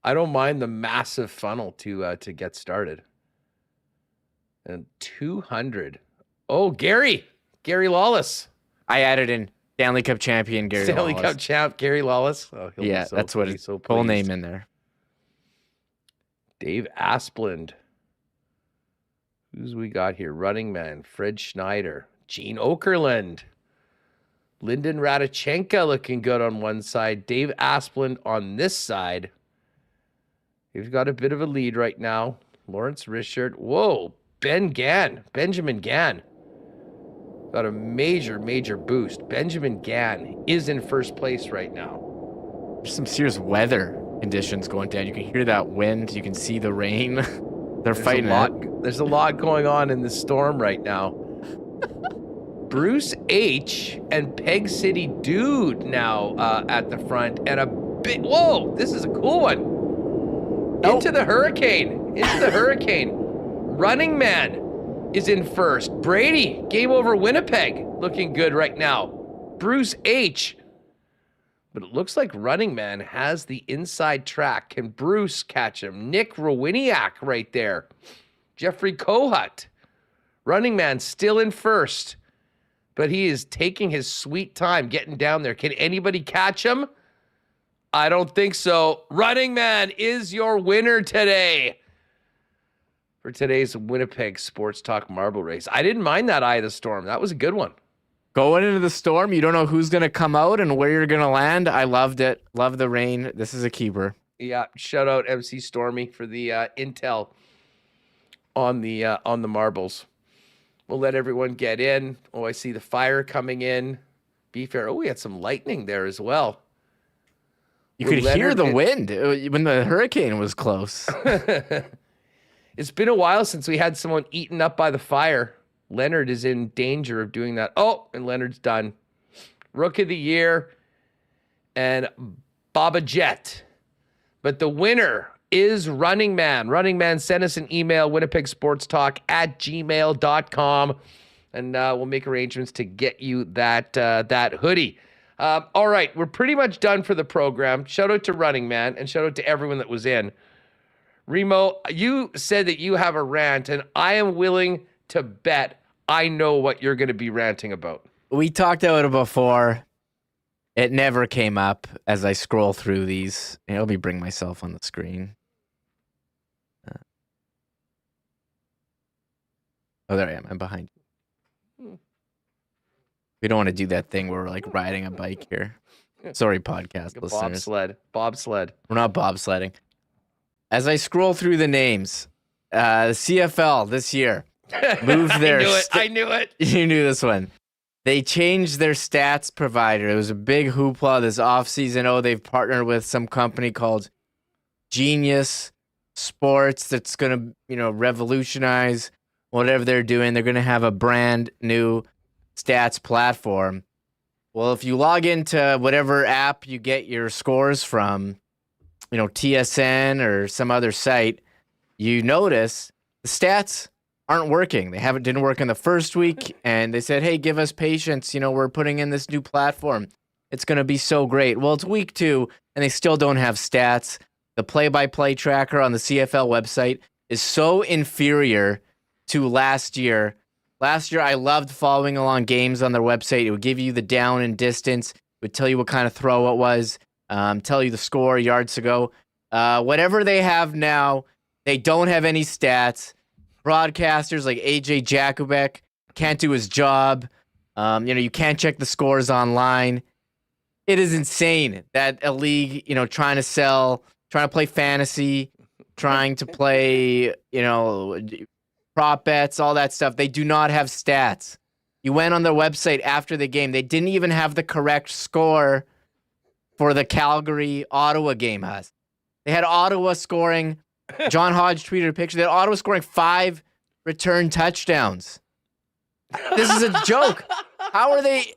I don't mind the massive funnel to get started. And 200. Oh, Gary Lawless. I added in Stanley Cup champion Gary Stanley Lawless. Cup champ Gary Lawless. Oh, Yeah, that's what his full name in there. Dave Asplund. Who's we got here? Running man, Fred Schneider, Gene Okerlund, Lyndon Radichenka looking good on one side, Dave Asplund on this side. He's got a bit of a lead right now. Lawrence Richard. Whoa, Benjamin Gann. Got a major boost. Benjamin Gann is in first place right now. There's some serious weather conditions going down. You can hear that wind. You can see the rain. There's fighting There's a lot going on in the storm right now. Bruce H. and Peg City Dude now at the front. And a big... Whoa, this is a cool one. Into the hurricane. Running Man is in first. Brady, game over Winnipeg. Looking good right now. Bruce H. But it looks like Running Man has the inside track. Can Bruce catch him? Nick Rowiniak right there. Jeffrey Kohut. Running Man still in first. But he is taking his sweet time getting down there. Can anybody catch him? I don't think so. Running Man is your winner today for today's Winnipeg Sports Talk Marble Race. I didn't mind that Eye of the Storm. That was a good one. Going into the storm, you don't know who's going to come out and where you're going to land. I loved it. Love the rain. This is a keeper. Yeah, shout out MC Stormy for the intel on the marbles. We'll let everyone get in. Oh, I see the fire coming in. Be fair. Oh, we had some lightning there as well. You could hear the wind when the hurricane was close. It's been a while since we had someone eaten up by the fire. Leonard is in danger of doing that. Oh, and Leonard's done. Rook of the Year and Baba Jet. But the winner is Running Man. Running Man, send us an email, winnipegsportstalk@gmail.com, and we'll make arrangements to get you that hoodie. All right, we're pretty much done for the program. Shout out to Running Man, and shout out to everyone that was in. Remo, you said that you have a rant, and I am willing to bet I know what you're going to be ranting about. We talked about it before. It never came up as I scroll through these. Let me bring myself on the screen. Oh, there I am. I'm behind you. We don't want to do that thing where we're like riding a bike here. Sorry, podcast listeners. Bobsled. We're not bobsledding. As I scroll through the names, the CFL this year moved their... I knew it. You knew this one. They changed their stats provider. It was a big hoopla this offseason. Oh, they've partnered with some company called Genius Sports that's going to, revolutionize whatever they're doing. They're going to have a brand new stats platform. Well, if you log into whatever app you get your scores from, TSN or some other site, you notice the stats aren't working. They didn't work in the first week, and they said, hey, give us patience. We're putting in this new platform. It's going to be so great. Well, it's week 2, and they still don't have stats. The play-by-play tracker on the CFL website is so inferior to last year. Last year, I loved following along games on their website. It would give you the down and distance. It would tell you what kind of throw it was, tell you the score yards to go. Whatever they have now, they don't have any stats. Broadcasters like AJ Jakubek can't do his job. You can't check the scores online. It is insane that a league, trying to play fantasy, trying to play, prop bets, all that stuff. They do not have stats. You went on their website after the game. They didn't even have the correct score for the Calgary-Ottawa game. They had Ottawa scoring. John Hodge tweeted a picture. They had Ottawa scoring 5 return touchdowns. This is a joke. How are they?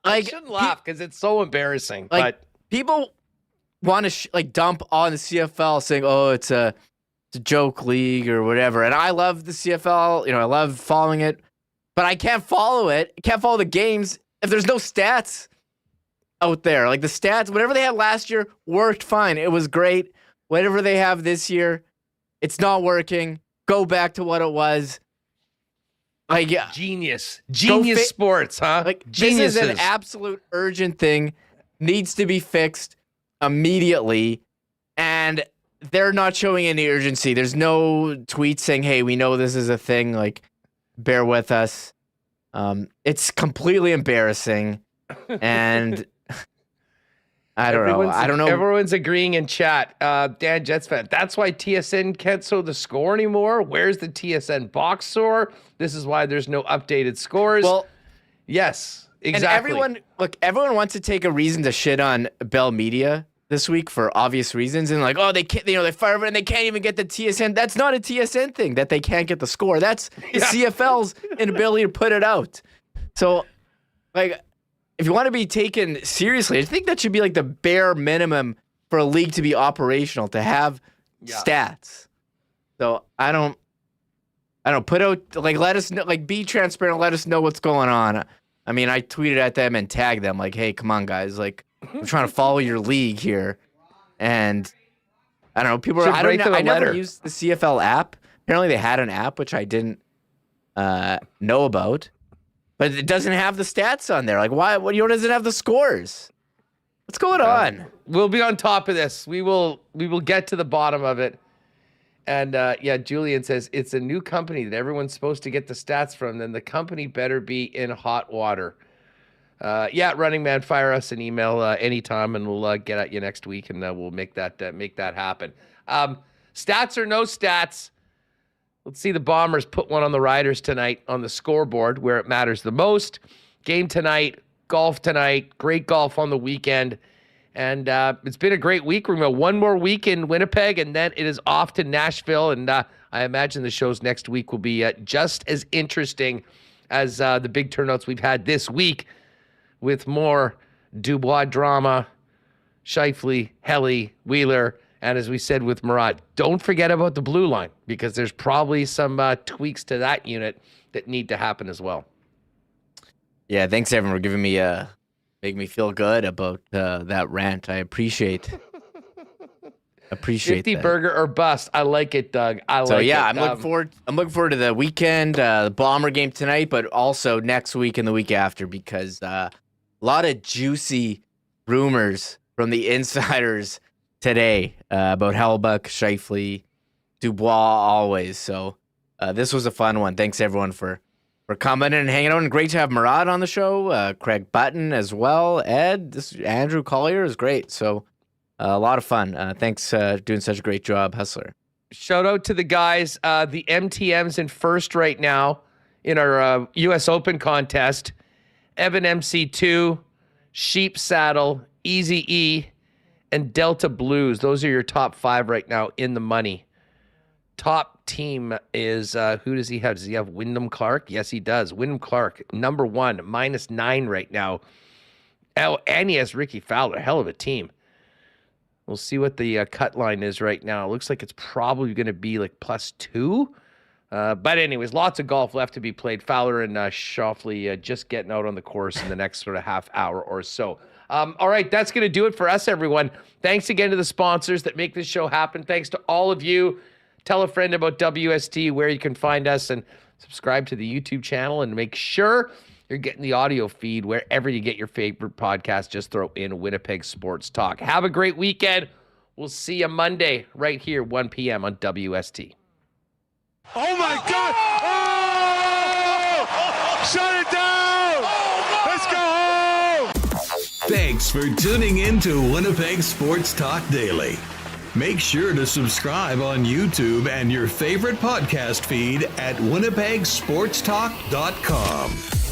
I shouldn't laugh because it's so embarrassing. But people want to dump on the CFL saying, "Oh, it's a joke league or whatever." And I love the CFL. I love following it, but I can't follow it. I can't follow the games if there's no stats out there. Like the stats, whatever they had last year worked fine. It was great. Whatever they have this year, it's not working. Go back to what it was. Like, yeah, Genius sports, huh? Like, Geniuses. this is an absolute urgent thing, needs to be fixed immediately, and they're not showing any urgency. There's no tweet saying, "Hey, we know this is a thing. Like, bear with us." It's completely embarrassing, and I don't know. Everyone's agreeing in chat. Dan Jets fan. That's why TSN can't show the score anymore. Where's the TSN box score? This is why there's no updated scores. Well, yes, exactly. And everyone wants to take a reason to shit on Bell Media this week for obvious reasons, and like, oh, they can't, they fire it and they can't even get the TSN. That's not a TSN thing that they can't get the score. That's the CFL's inability to put it out. So, like, if you want to be taken seriously, I think that should be like the bare minimum for a league to be operational, to have stats. So I don't put out, like, let us know, like, be transparent, let us know what's going on. I mean, I tweeted at them and tagged them like, hey, come on, guys, like, I'm trying to follow your league here. And I don't know, people are, I never used the CFL app. Apparently they had an app, which I didn't know about. But it doesn't have the stats on there. Like, why? What? Does it have the scores? What's going on? We'll be on top of this. We will get to the bottom of it. And Julian says it's a new company that everyone's supposed to get the stats from. Then the company better be in hot water. Running man, fire us an email anytime, and we'll get at you next week, and we'll make that happen. Stats or no stats. Let's see the Bombers put one on the Riders tonight on the scoreboard where it matters the most. Game tonight, golf tonight, great golf on the weekend. And it's been a great week. We're going to have one more week in Winnipeg, and then it is off to Nashville. And I imagine the shows next week will be just as interesting as the big turnouts we've had this week, with more Dubois drama, Scheifele, Helly, Wheeler, and as we said with Murat, don't forget about the blue line, because there's probably some tweaks to that unit that need to happen as well. Yeah, thanks everyone for giving me making me feel good about that rant. I appreciate 50 that. burger or bust. I like it, Doug. I'm looking forward to the weekend, the Bomber game tonight, but also next week and the week after, because a lot of juicy rumors from the insiders today about Hellbuck, Scheifele, Dubois, always. So this was a fun one. Thanks everyone for coming in and hanging out. And great to have Murat on the show, Craig Button as well, Ed, Andrew Collier is great. So a lot of fun. Thanks doing such a great job, Hustler. Shout out to the guys. The MTM's in first right now in our U.S. Open contest. Evan MC2, Sheep Saddle, Easy E, and Delta Blues. Those are your top 5 right now in the money. Top team is, who does he have? Does he have Wyndham Clark? Yes, he does. Wyndham Clark, number 1, -9 right now. Oh, and he has Ricky Fowler. Hell of a team. We'll see what the cut line is right now. It looks like it's probably going to be like +2. But anyways, lots of golf left to be played. Fowler and Schauffele just getting out on the course in the next sort of half hour or so. All right, that's going to do it for us, everyone. Thanks again to the sponsors that make this show happen. Thanks to all of you. Tell a friend about WST, where you can find us, and subscribe to the YouTube channel, and make sure you're getting the audio feed wherever you get your favorite podcast. Just throw in Winnipeg Sports Talk. Have a great weekend. We'll see you Monday right here, 1 p.m. on WST. Oh, my God. Oh! Shut it down. Let's go home. Thanks for tuning in to Winnipeg Sports Talk Daily. Make sure to subscribe on YouTube and your favorite podcast feed at winnipegsportstalk.com.